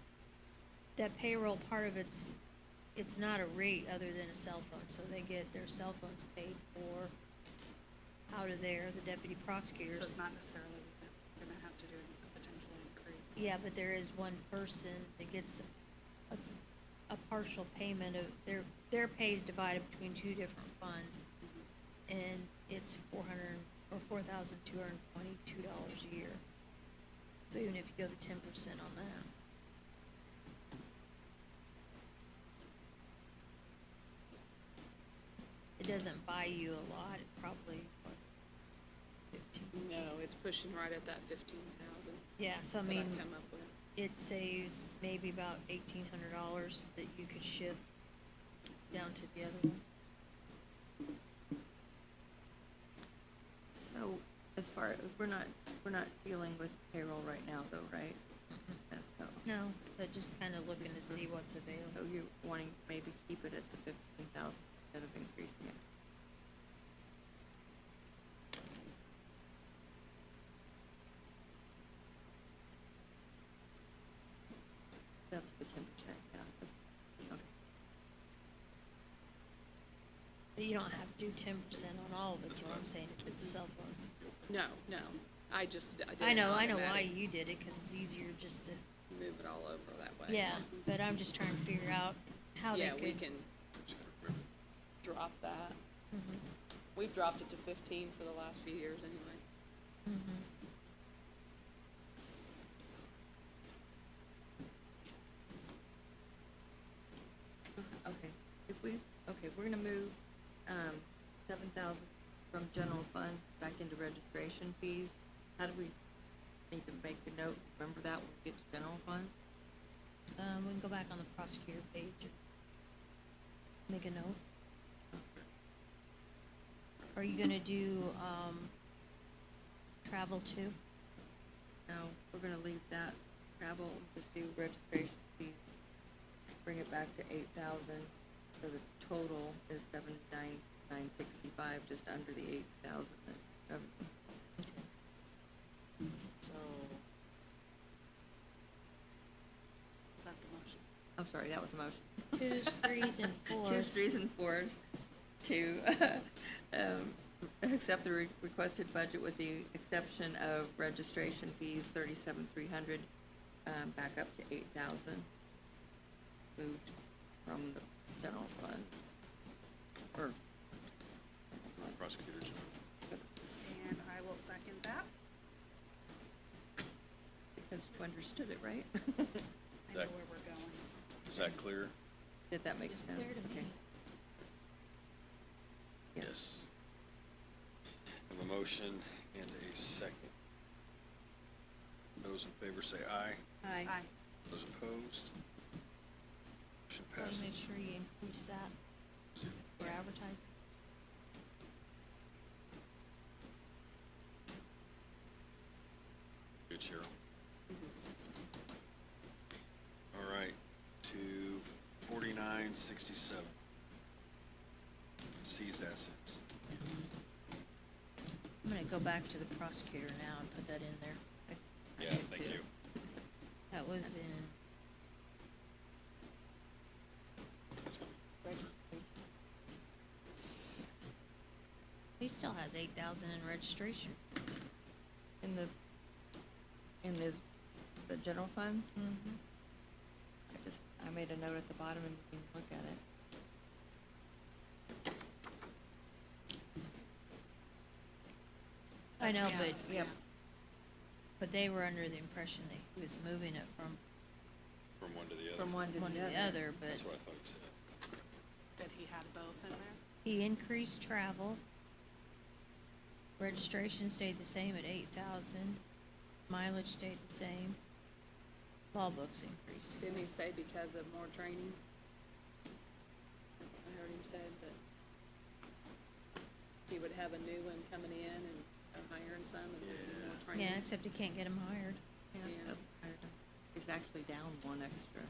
that payroll part of it's not a rate other than a cell phone, so they get their cell phones paid for out of there, the deputy So prosecutors. it's not necessarily that we're gonna have to do a potential increase. Yeah, but there is one person that gets a partial payment of, their pay is divided between two different funds, and it's $4,222 a year. So even if you go the 10% on that. It doesn't buy you a lot, it probably, what, 15? No, it's pushing right at that 15,000 Yeah, so I that mean, I've come up with. it saves maybe about $1,800 that you could shift down to the other ones. So, as far, we're not dealing with payroll right now though, right? Yeah, so, No, but just kinda looking to This is see for- what's so available. you're wanting to maybe keep it at the 15,000 instead of increasing it? That's the 10%, yeah. Okay. But you don't have to do 10% on all of it, is what I'm saying, if it's cell phones. No, I just, I did I it know why automatic. you did it, cause it's easier just to, Move it all over that way. yeah, but I'm just trying to figure out how they Yeah, could. we can drop that. Mhm, We've dropped it to 15 for the last few years anyway. mhm. Okay, we're gonna move, 7,000 from general fund back into registration fees. How do we need to make a note, remember that when we get to general fund? We can go back on the prosecutor page. Make a note. Are you gonna do, travel too? No, we're gonna leave that travel, just do registration fees, bring it back to 8,000, so the total is 79,965, just under the 8,000 revenue. So, Is that the motion? I'm sorry, that was a motion. 2s, 3s, and 4s. 2s, 3s, and 4s to accept the requested budget with the exception of registration fees, 37,300, back up to 8,000. Moved from the general fund, or, Prosecutor General. And I will second that. because you understood it, right? I know That- where we're going. Is that clear? Did that make It's sense? clear to Okay. me. Yes. Have a motion and a second. Those in favor say aye. Aye. Aye. Those opposed? Motion Wanna passes. make sure you increase that for advertising. Good, Cheryl. All right, to 4967. Seized assets. I'm gonna go back to the prosecutor now and put that in there. Yeah, did thank too. you. That was in, he still has 8,000 in registration. In the general fund, Mm-hmm. I made a note at the bottom and you can look at it. I know, That's- but, Yep. but they were under the impression that he was moving it from From one to the other. From one to one to the other, but That's what I thought you said. That he had both in there? he increased travel. Registration stayed the same at 8,000. Mileage stayed the same. Law books increased. Didn't he say because of more training? I heard him say that he would have a new one coming in and hiring some and would do more training. Yeah, except he can't get them hired. Yeah, Yeah. that's higher. It's actually down one extra.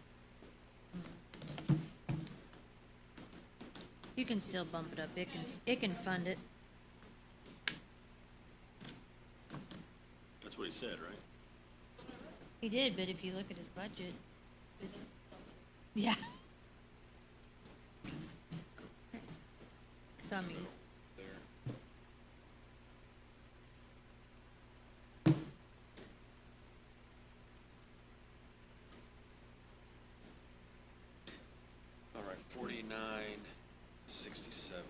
You can still bump it up, it can fund it. That's what he said, right? He did, but if you look at his budget, it's, yeah. So, I mean, There. All right, 4967.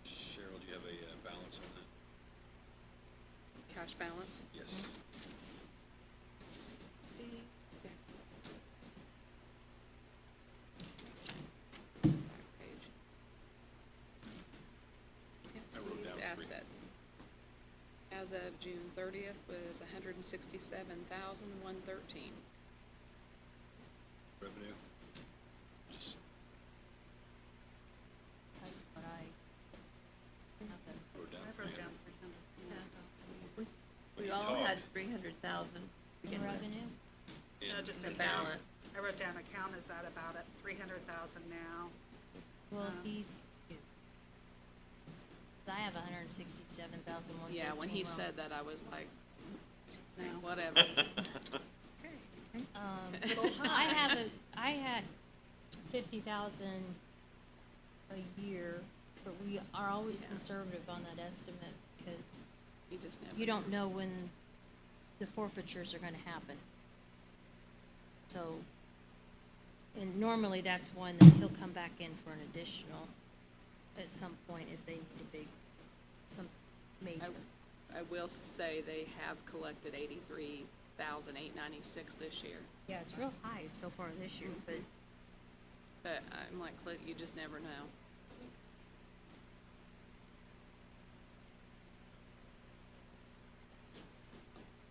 Cheryl, do you have a balance on that? Cash balance? Yes. See, back page. Yep, I wrote down seized assets. As of June 30th was 167,113. Revenue? Just tell you what I, nothing. wrote down. I wrote down 300. We When you all talked. had 300,000 to begin with. Revenue? No, And just The account. balance. I wrote down account is at about at 300,000 now. Well, Um, he's, I have 167,113. Yeah, when he said that, I was like, No. whatever. Okay. I had 50,000 a year, but we are always Yeah. conservative on that estimate because You just never. you don't know when the forfeitures are gonna happen. So, and normally that's one that he'll come back in for an additional at some point if they need a big, some major. I will say they have collected 83,896 this year. Yeah, it's real high so far this year, but But I'm like, Cliff, you just never know.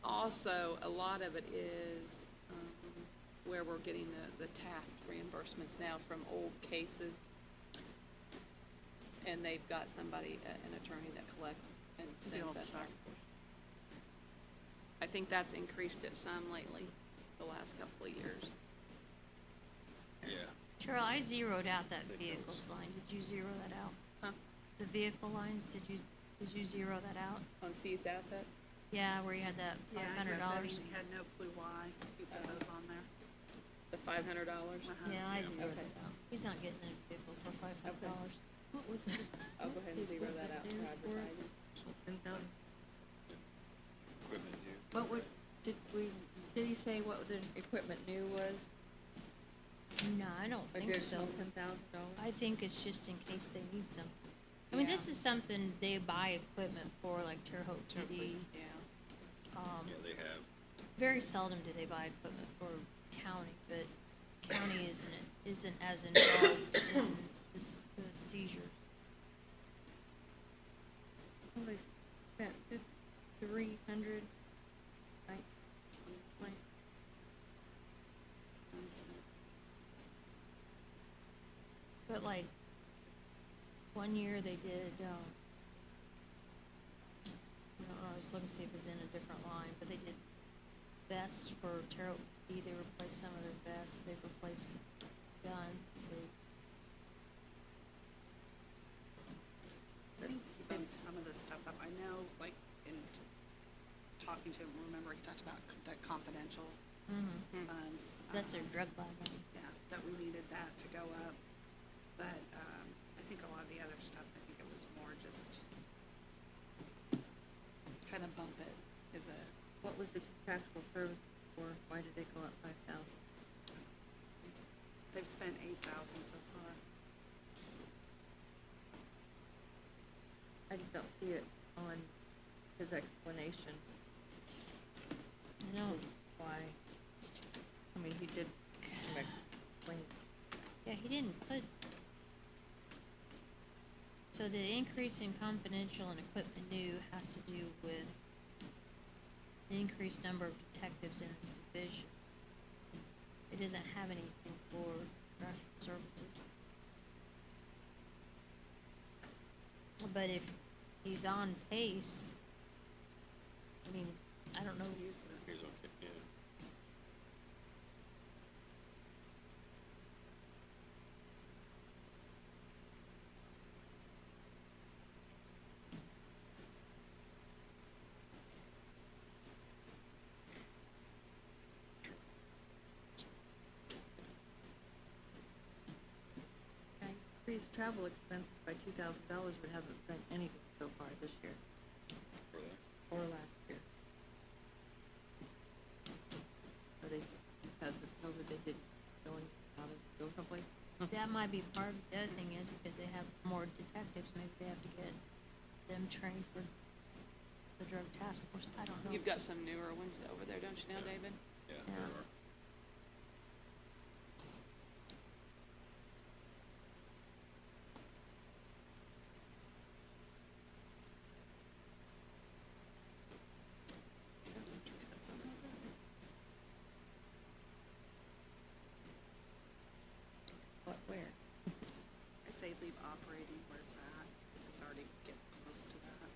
Also, a lot of it is where we're getting the Taft reimbursements now from old cases. And they've got somebody, an attorney that collects and sends old us our. chart. I think that's increased it some lately, the last couple of years. Yeah. Cheryl, I zeroed out that vehicles line. Did you zero that out? Huh? The vehicle lines, did you zero that out? On seized assets? Yeah, where you had that Yeah, $500. he said he had no clue why he put those on there. The $500? Uh-huh. Yeah, I Yeah. zeroed Okay. it out. He's not getting a vehicle for $500. What was the? I'll go ahead and zero that out for advertising. 10,000. Equipment new. What would, did he say what the equipment new was? No, I don't think so. Additional $10,000? I think it's just in case they need some. I mean, this Yeah. is something they buy equipment for, like Terre Haute PD. Yeah. Yeah, they have. Very seldom do they buy equipment for county, but county isn't as involved in the seizures. Well, they spent 300, But like, one year they did, I don't know, I was looking to see if it's in a different line, but they did vests for Terre Haute PD. They replaced some of their vests, they replaced guns, they, I think he bumped some of this stuff up. I know, like, in talking to him, remember he talked about the confidential funds. that's their drug buy money. Yeah, that we needed that to go up. But, I think a lot of the other stuff, I think it was more just kind of bump it, is a, what was the contractual service for? Why did they go up 5,000? they've spent 8,000 so far. I just don't see it on his explanation I know, why. I mean, he did explain. yeah, he didn't put. So the increase in confidential and equipment new has to do with the increased number of detectives in this division. It doesn't have anything for contractual services. But if he's on pace, I mean, I don't know. Use the, Here's okay, yeah. increase travel expenses by $2,000, but hasn't spent anything so far this year Really? or last year. Are they, because of COVID, they didn't go someplace? That might be part of it. The other thing is because they have more detectives, maybe they have to get them trained for the drug task force. I don't know. You've got some newer ones over there, don't you now, David? Yeah, Yeah. there are. What, where? I say leave operating where it's at, because it's already getting close to that.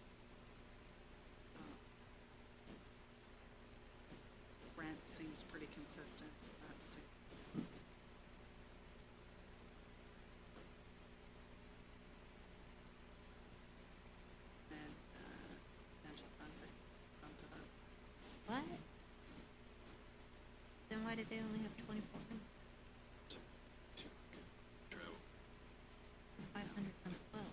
Rent seems pretty consistent, so that stays. And, potential funds, I bumped it up. What? Then why did they only have 2,400? Travel, 500 times 12.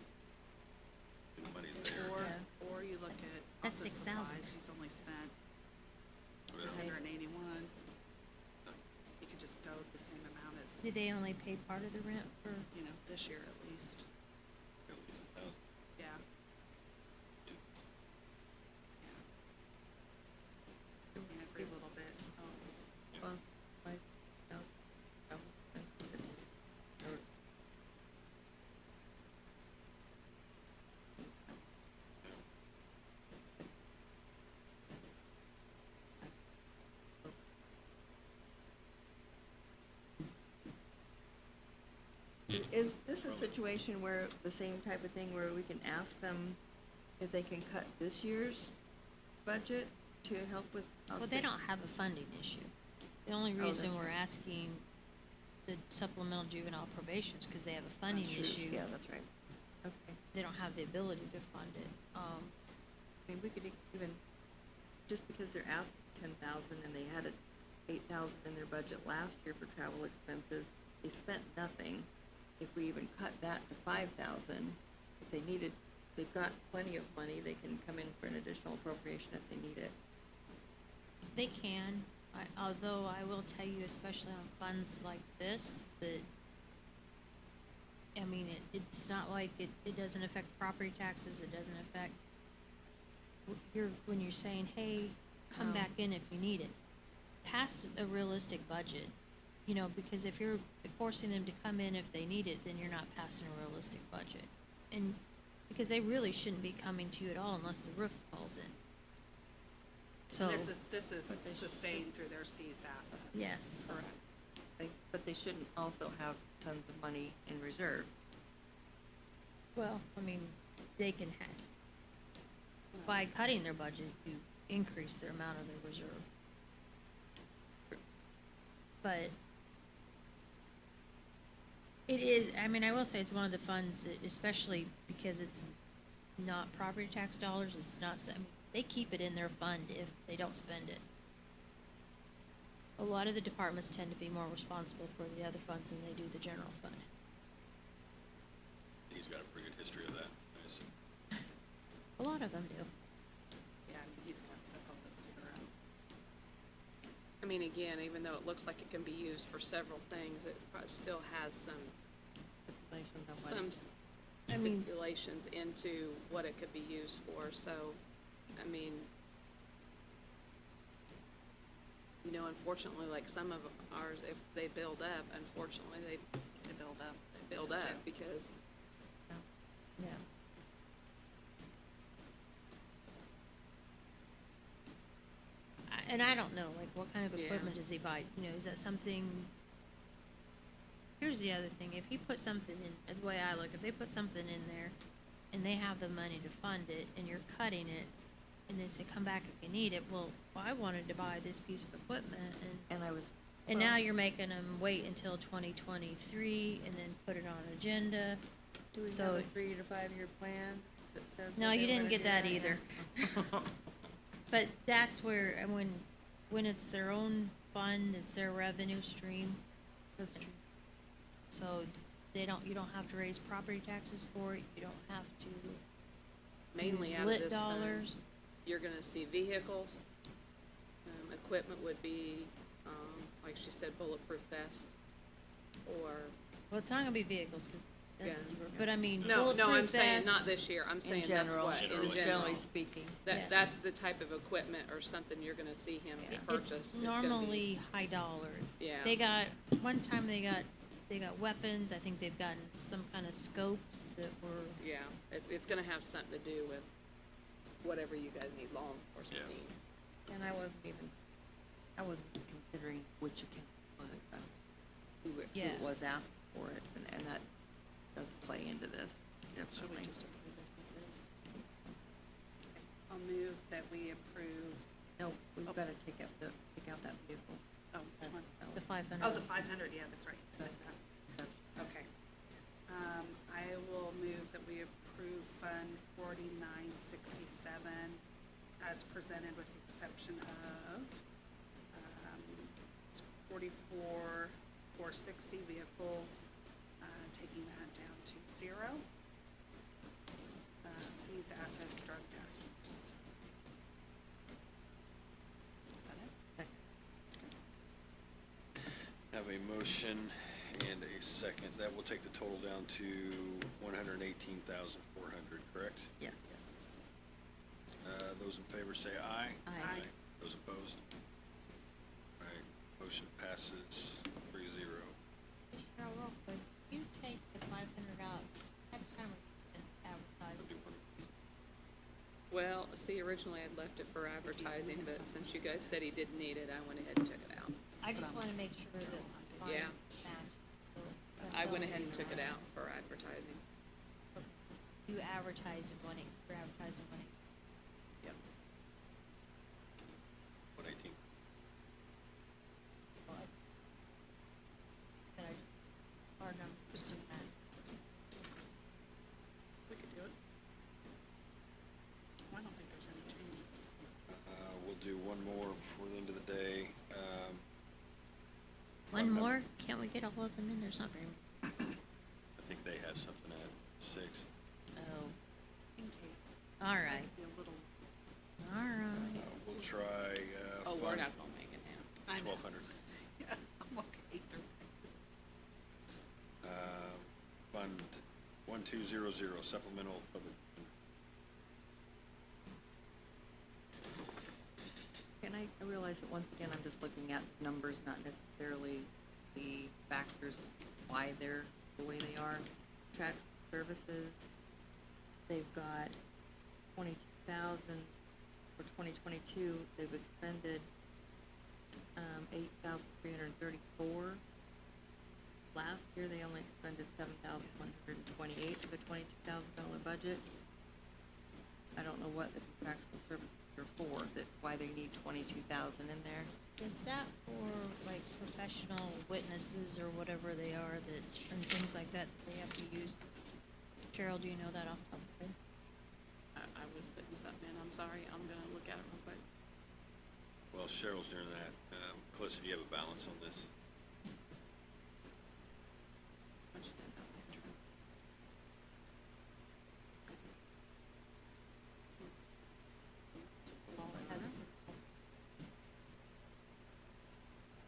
the money's there. Or you look at That's office 6,000. supplies, he's only spent Well, 181. You could just go the same amount as, Did they only pay part of the rent for? you know, this year at least, at least 1,000. yeah. Yeah, every little bit helps. Well, why, no, travel expenses, or is this a situation where, the same type of thing where we can ask them if they can cut this year's budget to help with? Well, they don't have a funding issue. The only Oh, reason that's we're right. asking the supplemental juvenile probation is because they have a funding That's true. issue. Yeah, that's right. Okay. They don't have the ability to fund it. I mean, we could even, just because they're asking 10,000 and they had 8,000 in their budget last year for travel expenses, they spent nothing. If we even cut that to 5,000, if they needed, they've got plenty of money, they can come in for an additional appropriation if they need it. They can, although I will tell you, especially on funds like this, that, I mean, it's not like it doesn't affect property taxes, it doesn't affect, when you're saying, hey, come Oh. back in if you need it. Pass a realistic budget, you know, because if you're forcing them to come in if they need it, then you're not passing a realistic budget. And, because they really shouldn't be coming to you at all unless the roof falls in. So, And this is But they should- sustained through their seized assets. yes. Correct. But they shouldn't also have tons of money in reserve. Well, I mean, they can have, by cutting their budget, you increase their amount of their reserve. But it is, I mean, I will say it's one of the funds that, especially because it's not property tax dollars, it's not, I mean, they keep it in their fund if they don't spend it. A lot of the departments tend to be more responsible for the other funds than they do the general fund. He's got a pretty good history of that, I assume. A lot of them do. Yeah, he's got several that zero. I mean, again, even though it looks like it can be used for several things, it still has some Stipulations on what I mean- stipulations into what it could be used for, so, I mean, you know, unfortunately, like some of ours, if they build up, unfortunately, they build up. build Just up do. because, Yeah. And I don't know, like, what kind of Yeah. equipment does he buy? You know, is that something? Here's the other thing, if he puts something in, the way I look, if they put something in there and they have the money to fund it and you're cutting it, and they say, come back if you need it, well, I wanted to buy this piece of equipment And I was. and well, now you're making them wait until 2023 and then put it on an agenda. Do we so- have a 3 to 5 year plan that says? No, that you they didn't wanna get do that yet? either. But that's where, and when it's their own fund, it's their revenue stream. That's true. So you don't have to raise property taxes for it, you don't have to Mainly use out of lit this fund, dollars. you're gonna see vehicles. Equipment would be, like she said, bulletproof vest, or, Well, it's not gonna be vehicles, 'cause that's, Yeah. but I mean, no, I'm bulletproof saying vest. not this year, I'm saying In that's general, what, in Generally. general. generally speaking. Yes. That's the type of equipment or something you're gonna see him purchase. It's gonna be- normally high dollar. Yeah. They got, one time they got weapons, I think they've gotten some kind of scopes that were, Yeah, it's gonna have something to do with whatever you guys need, law enforcement Yeah. needs. And I wasn't considering which account it was, who Yeah. it was asking for it, and that does play into this, So we definitely. just approve it as is. I'll move that we approve, No, we've gotta take out that vehicle. oh, which one? the 500. Oh, the 500, yeah, that's right, you said that. Okay. I will move that we approve Fund 4967 as presented with the exception of 460 vehicles, taking that down to 0. Seized assets, drug task force. Is that it? Have a motion and a second. That will take the total down to 118,400, correct? Yes. Those in favor say aye. Aye. Those opposed? All right, motion passes 3-0. Cheryl, real quick, you take the 500 out, what time are you advertising? Well, see, originally I'd left it for advertising, but since you guys said he didn't need it, I went ahead and took it out. I just wanna make sure that mine Yeah. match. I went ahead and took it out for advertising. You advertise in you're advertising one. Yep. 118. That I just, our number, puts in that. We could do it. Well, I don't think there's any changes. We'll do one more before the end of the day. One Fund num- more? Can't we get all of them in? There's not very many. I think they have something at 6. Oh, In case. all right, Be a little, all right. We'll try Oh, we're Fund not gonna make it now. I know. 1,200. Yeah, I'm okay through. Fund 1200 supplemental public. And I realize that once again, I'm just looking at numbers, not necessarily the factors of why they're the way they are. Track services, they've got 22,000 for 2022, they've expended, 8,334. Last year, they only expended 7,128 of a $22,000 budget. I don't know what the contractual services are for, why they need 22,000 in there. Is that for like professional witnesses or whatever they are that, and things like that they have to use? Cheryl, do you know that off the top of your head? I was putting something in, I'm sorry, I'm gonna look at it real quick. Well, Cheryl's doing that. Calista, do you have a balance on this? What you did about the control. Well, it has,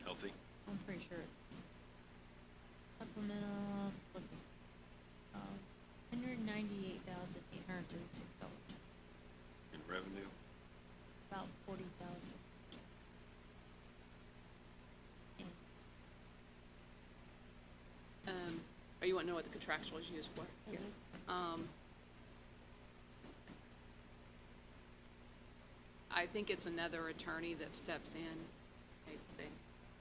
Healthy? I'm pretty sure it's supplemental, $198,836, In revenue? about 40,000. Are you wanting to know what the contractual is used for? Yeah. I think it's another attorney that steps in, I hate to say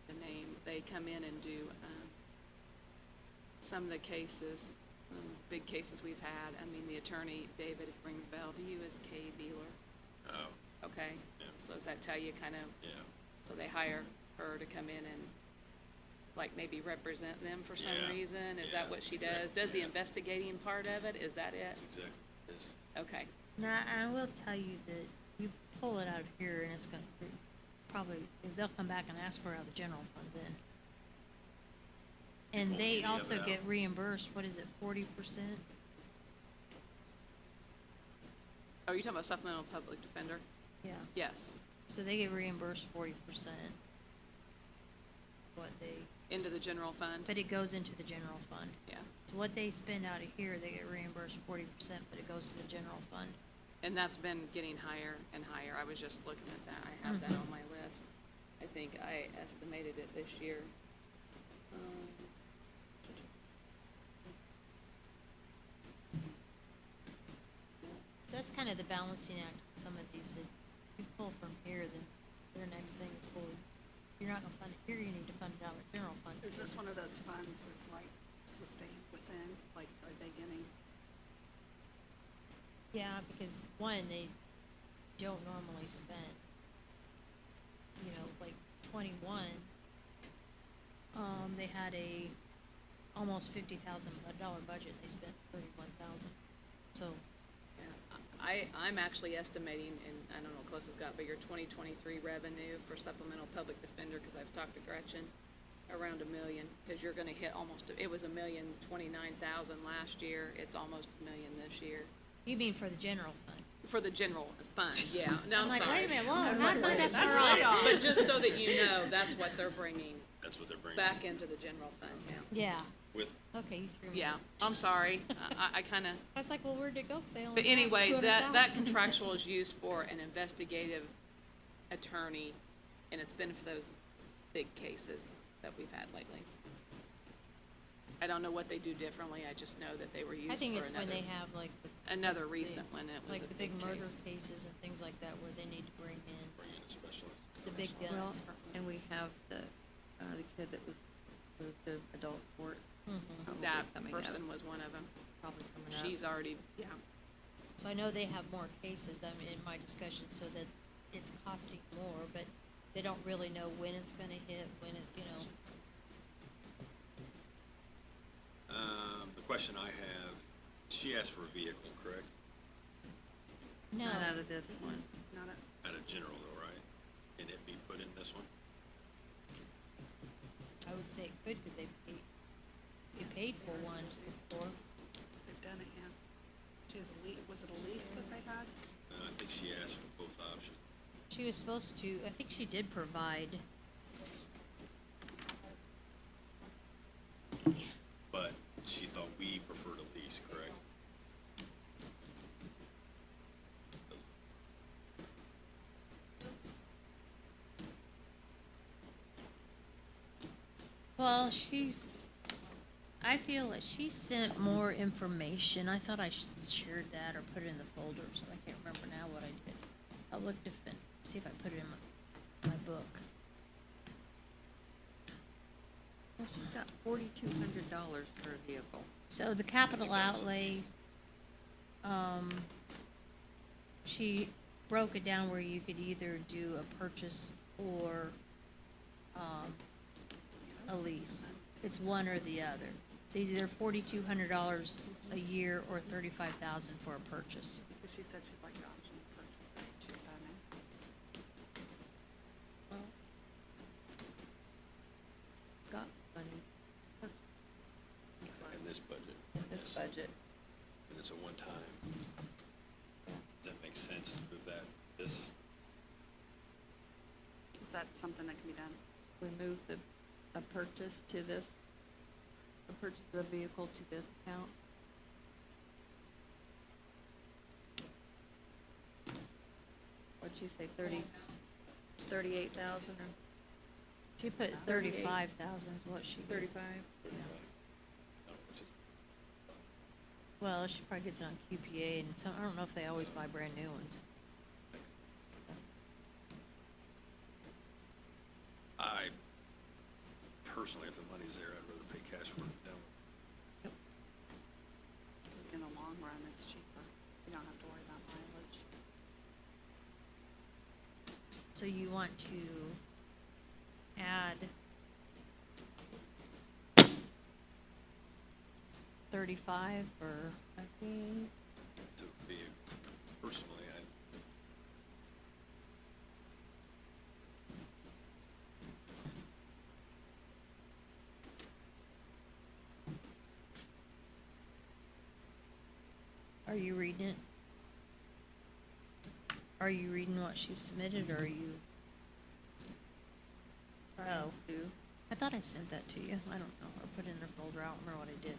the name, they come in and do, some of the cases, big cases we've had. I mean, the attorney, David, if it rings a bell to you, is Kay Beeler, Oh, okay? Yeah. So does that tell you kind of, yeah. so they hire her to come in and, like, maybe represent them for some Yeah. reason? Is Yeah, that what she exactly, does? Does the yeah. investigating part of it? Is that it? That's exactly what it is. Okay. Now, I will tell you that you pull it out of here and it's gonna probably, they'll come back and ask for it out of the general fund then. And pull they any of also it out. get reimbursed, what is it, 40%? Oh, you talking about supplemental public defender? Yeah, Yes, so they get reimbursed 40%. What they, into the general fund, but it goes into the general fund. yeah. So what they spend out of here, they get reimbursed 40%, but it goes to the general fund. And that's been getting higher and higher. I was just looking at that. I have that Mhm. on my list. I think I estimated it this year. So that's kind of the balancing act, with some of these, that you pull from here, then their next thing is fully, you're not gonna fund it here, you need to fund it out of the general fund. Is this one of those funds that's like sustained within, like, are they getting, Yeah, because one, they don't normally spend, like 21, they had a almost $50,000 budget, they spent 31,000. So, Yeah, I'm actually estimating, and I don't know what close it's got, but your 2023 revenue for supplemental public defender, because I've talked to Gretchen, around $1 million, because you're gonna hit almost, it was $1,029,000 last year, it's almost $1 million this year. you mean for the general fund? For the general fund, yeah. No, I'm like, sorry. wait a minute, whoa, I was not like, my wait, that's that's wrong. way off. But just so that you know, that's what they're bringing That's what they're bringing. back into the general fund, yeah. Yeah, With, okay, you threw me. Yeah, I'm sorry, I kinda, I was like, well, where'd it go? 'Cause they only but have anyway, that 200,000. contractual is used for an investigative attorney, and it's been for those big cases that we've had lately. I don't know what they do differently, I just know that they were used I for think it's when another, they have like another recent one, it was like a the big big murder case. cases and things like that where they need to bring in bring in a specialist. the big Well, guns. and we have the kid that was moved to adult court. Mhm. probably That coming up, person was one of them. Probably coming up. She's already, yeah, So I know they have more cases, I mean, in my discussion, so that it's costing more, but they don't really know when it's gonna hit, when it. The question I have, she asked for a vehicle, correct? No, Not out of this one. not a, Out of general though, right? Can it be put in this one? I would say it could, cause they paid for one before. they've done it, yeah. She has a lease, was it a lease that they had? I think she asked for both options. She was supposed to, I think she did provide, But she thought we preferred a lease, correct? well, I feel that she sent more information. I thought I shared that or put it in the folder, so I can't remember now what I did. I'll look see if I put it in my book. Well, she's got $4,200 for a vehicle. So the capital outlay, she broke it down where you could either do a purchase or, a lease. It's one or the other. It's either $4,200 a year or $35,000 for a purchase. Because she said she'd like the option to purchase it, she's done it. Well, got money In this budget. in this budget. And it's a one-time. Does that make sense to move that, this? Is that something that can be done? We move a purchase to this, a purchase of the vehicle to this account. What'd you say, 38,000 or She put 38. 35,000 is what she did. 35? Well, she probably gets it on QPA and some, I don't know if they always buy brand new ones. I personally, if the money's there, I'd rather pay cash for it down. In the long run, it's cheaper. You don't have to worry about mileage. So you want to add 35 or, I think, To be, personally, Are you reading it? Are you reading what she submitted, or are you? Oh, To, I thought I sent that to you. I don't know, or put it in a folder. I don't remember what I did.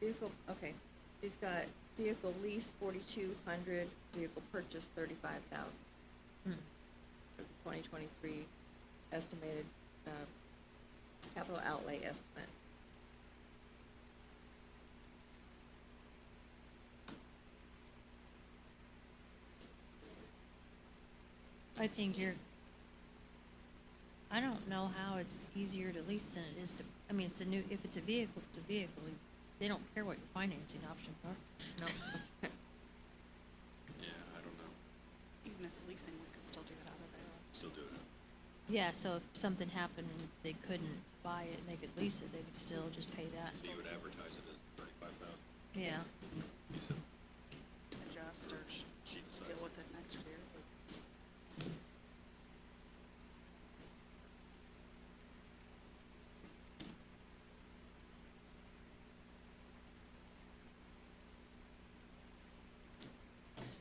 vehicle, okay, she's got vehicle lease 4,200, vehicle purchase 35,000. Hmm. For the 2023 estimated, capital outlay estimate. I think I don't know how it's easier to lease than it is to, I mean, if it's a vehicle, it's a vehicle. They don't care what your financing options are. No, Yeah, I don't know. Even if it's leasing, we could still do it out of there. Still do it. Yeah, so if something happened and they couldn't buy it and they could lease it, they could still just pay that. So you would advertise it as 35,000? Yeah. You said Adjust or she decides. deal with it next year.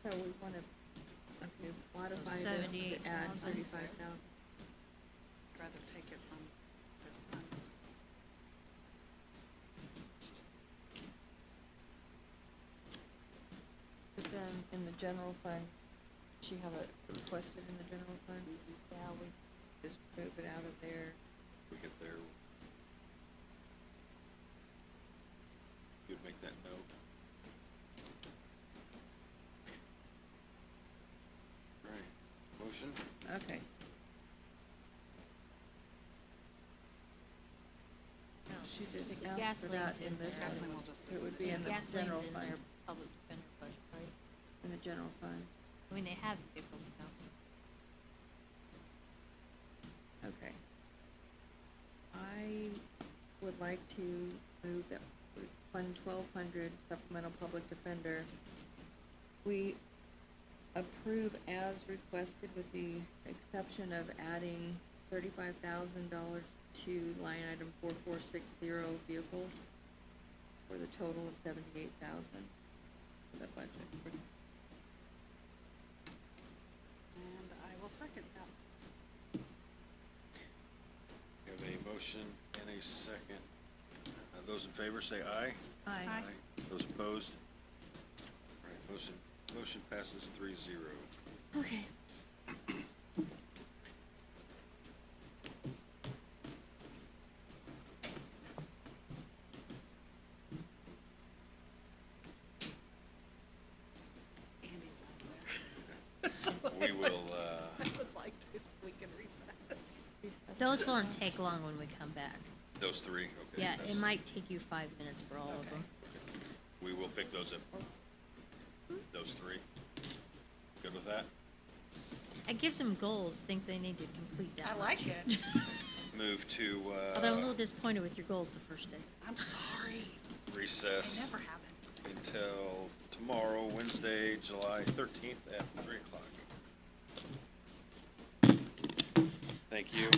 so we wanna, okay, modify this to add 78,000. 35,000. I'd rather take it from the funds. But then in the general fund, she have it requested in the general fund? Yeah, we, Just move it out of there. We get there. You'd make that note. Right, motion? Okay. no, She didn't the ask for that gasoline's in this there. Gasoline one. will just It would leave be it. in the Gasoline's general in fund, their public defender budget, right? in the general fund. I mean, they have vehicles accounts. Okay. I would like to move that we fund 1,200 supplemental public defender. We approve as requested with the exception of adding $35,000 to line item 4460 vehicles for the total of 78,000 for the budget. And I will second that. We have a motion and a second. Those in favor say aye. Aye. Those opposed? All right, motion passes 3-0. Okay. Andy's out there. We will, I would like to, if we can recess. Those won't take long when we come back. those three, okay. Yeah, it that's- might take you 5 minutes for all of Okay. them. We will pick those up, those three. Good with that? It gives them goals, things they need to complete that I much. like it. Move to, Although I'm a little disappointed with your goals the first day. I'm sorry. I recess never have it. until tomorrow, Wednesday, July 13th at 3 o'clock. Thank you.